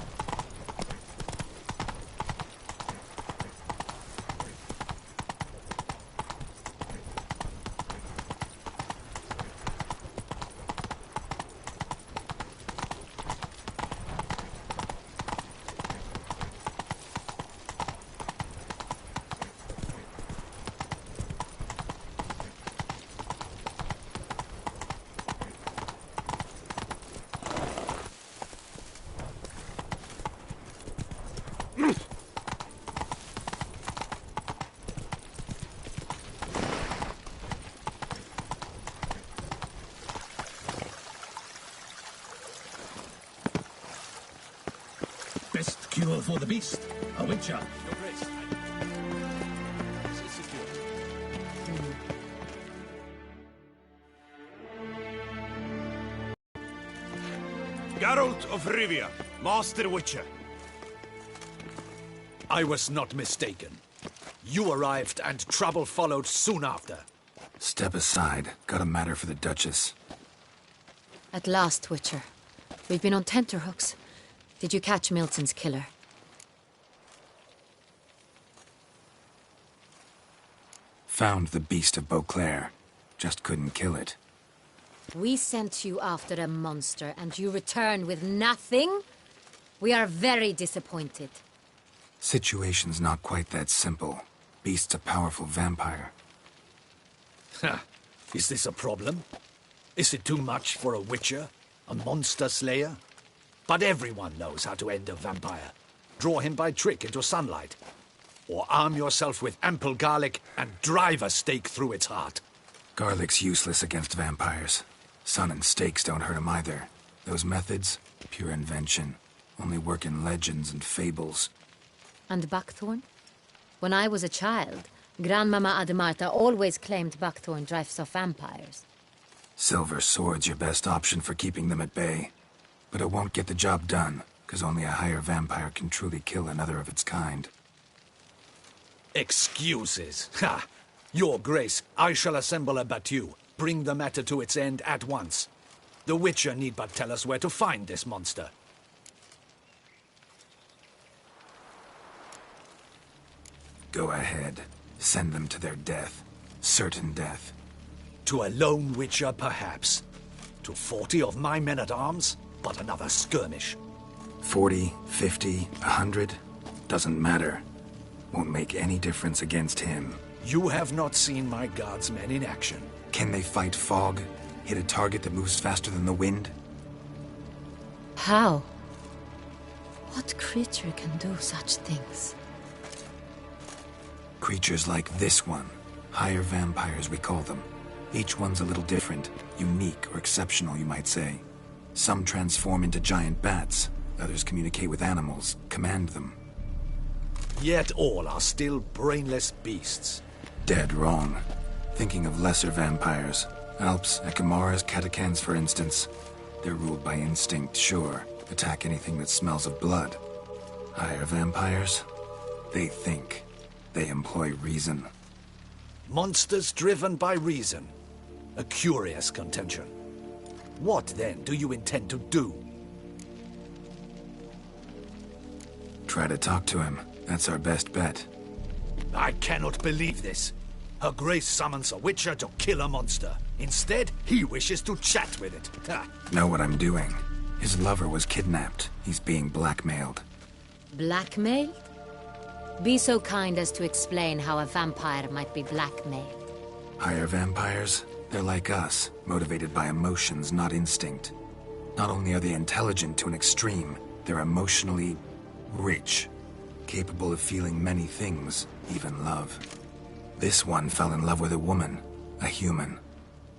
Best cure for the beast, a witcher. Your Grace, it's secure. Geralt of Rivia, Master Witcher. I was not mistaken. You arrived and trouble followed soon after. Step aside. Got a matter for the Duchess. At last, Witcher. We've been on tenterhooks. Did you catch Milton's killer? Found the beast of Beauclair. Just couldn't kill it. We sent you after a monster, and you return with nothing? We are very disappointed. Situation's not quite that simple. Beast's a powerful vampire. Ha! Is this a problem? Is it too much for a witcher? A monster slayer? But everyone knows how to end a vampire. Draw him by trick into sunlight. Or arm yourself with ample garlic and drive a stake through its heart. Garlic's useless against vampires. Sun and stakes don't hurt him either. Those methods, pure invention. Only work in legends and fables. And buckthorn? When I was a child, Grandmama Ademarta always claimed buckthorn drives off vampires. Silver sword's your best option for keeping them at bay. But it won't get the job done, because only a higher vampire can truly kill another of its kind. Excuses. Ha! Your Grace, I shall assemble a battue. Bring the matter to its end at once. The Witcher need but tell us where to find this monster. Go ahead. Send them to their death. Certain death. To a lone Witcher, perhaps. To 40 of my men-at-arms, but another skirmish. 40, 50, 100, doesn't matter. Won't make any difference against him. You have not seen my guardsmen in action. Can they fight fog? Hit a target that moves faster than the wind? How? What creature can do such things? Creatures like this one. Higher vampires, we call them. Each one's a little different. Unique or exceptional, you might say. Some transform into giant bats. Others communicate with animals, command them. Yet all are still brainless beasts. Dead wrong. Thinking of lesser vampires. Alps, Ekamaras, Catacans, for instance. They're ruled by instinct, sure. Attack anything that smells of blood. Higher vampires? They think. They employ reason. Monsters driven by reason. A curious contention. What, then, do you intend to do? Try to talk to him. That's our best bet. I cannot believe this. Her Grace summons a witcher to kill a monster. Instead, he wishes to chat with it. Ha. Know what I'm doing. His lover was kidnapped. He's being blackmailed. Blackmailed? Be so kind as to explain how a vampire might be blackmailed. Higher vampires? They're like us, motivated by emotions, not instinct. Not only are they intelligent to an extreme, they're emotionally rich, capable of feeling many things, even love. This one fell in love with a woman, a human,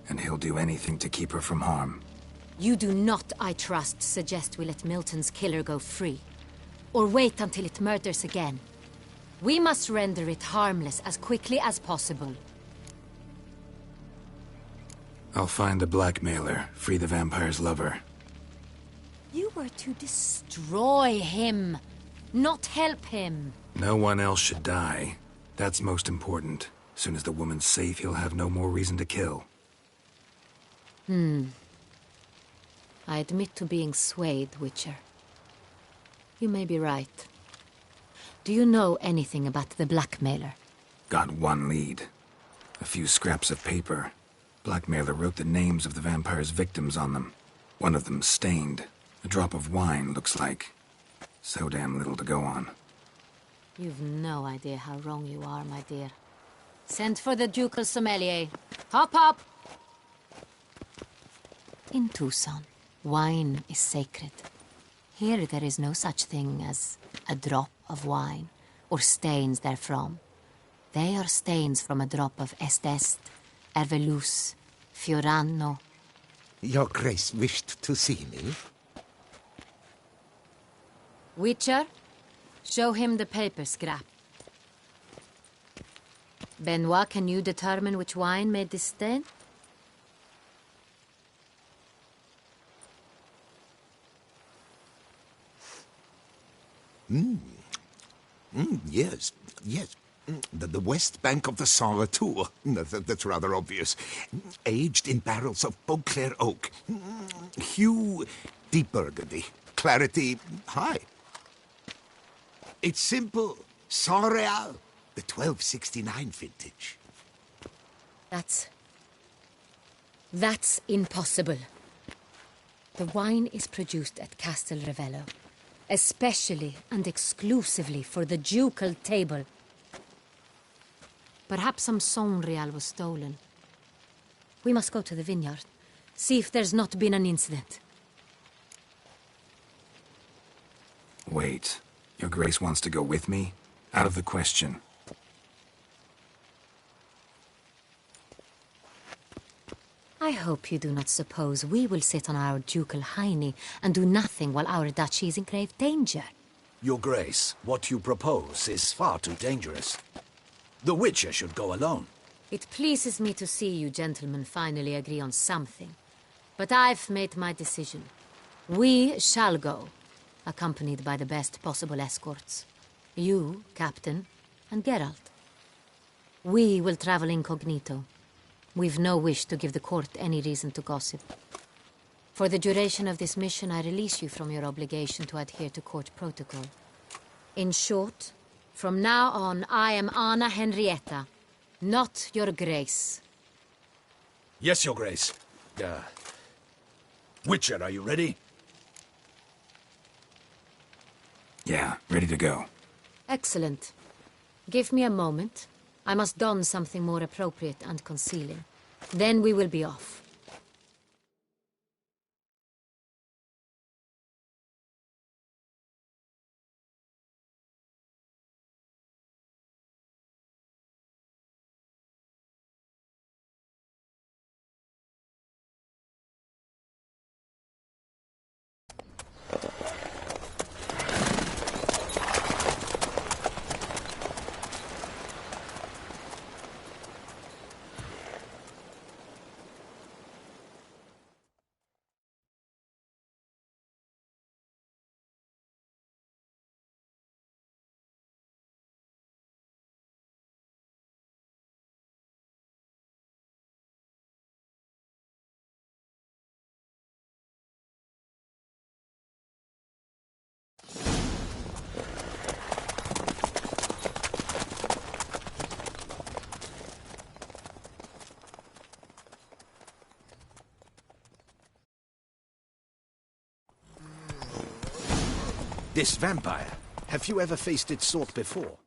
and he'll do anything to keep her from harm. You do not, I trust, suggest we let Milton's killer go free, or wait until it murders again. We must render it harmless as quickly as possible. I'll find the blackmailer, free the vampire's lover. You were to destroy him, not help him. No one else should die. That's most important. As soon as the woman's safe, he'll have no more reason to kill. I admit to being swayed, Witcher. You may be right. Do you know anything about the blackmailer? Got one lead. A few scraps of paper. Blackmailer wrote the names of the vampire's victims on them. One of them stained. A drop of wine, looks like. So damn little to go on. You've no idea how wrong you are, my dear. Send for the ducal sommelier. Hop, hop! In Tucson, wine is sacred. Here there is no such thing as a drop of wine, or stains therefrom. They are stains from a drop of Est, Ervelus, Fiorano. Your Grace wished to see me? Witcher, show him the paper scrap. Benoit, can you determine which wine made this stain? Yes. The west bank of the Saar too. That's rather obvious. Aged in barrels of Beauclair oak. Hue, deep burgundy. Clarity, high. It's simple. Saint-Réal, the 1269 vintage. That's impossible. The wine is produced at Castel Ravello, especially and exclusively for the ducal table. Perhaps some Saint-Réal was stolen. We must go to the vineyard, see if there's not been an incident. Wait. Your Grace wants to go with me? Out of the question. I hope you do not suppose we will sit on our ducal hiney and do nothing while our duchy is in grave danger. Your Grace, what you propose is far too dangerous. The Witcher should go alone. It pleases me to see you gentlemen finally agree on something. But I've made my decision. We shall go, accompanied by the best possible escorts. You, Captain, and Geralt. We will travel incognito. We've no wish to give the court any reason to gossip. For the duration of this mission, I release you from your obligation to adhere to court protocol. In short, from now on, I am Anna Henrietta, not your Grace. Yes, Your Grace. Witcher, are you ready? Yeah, ready to go. Excellent. Give me a moment. I must don something more appropriate and concealing. Then we will be off. This vampire, have you ever faced its sort before?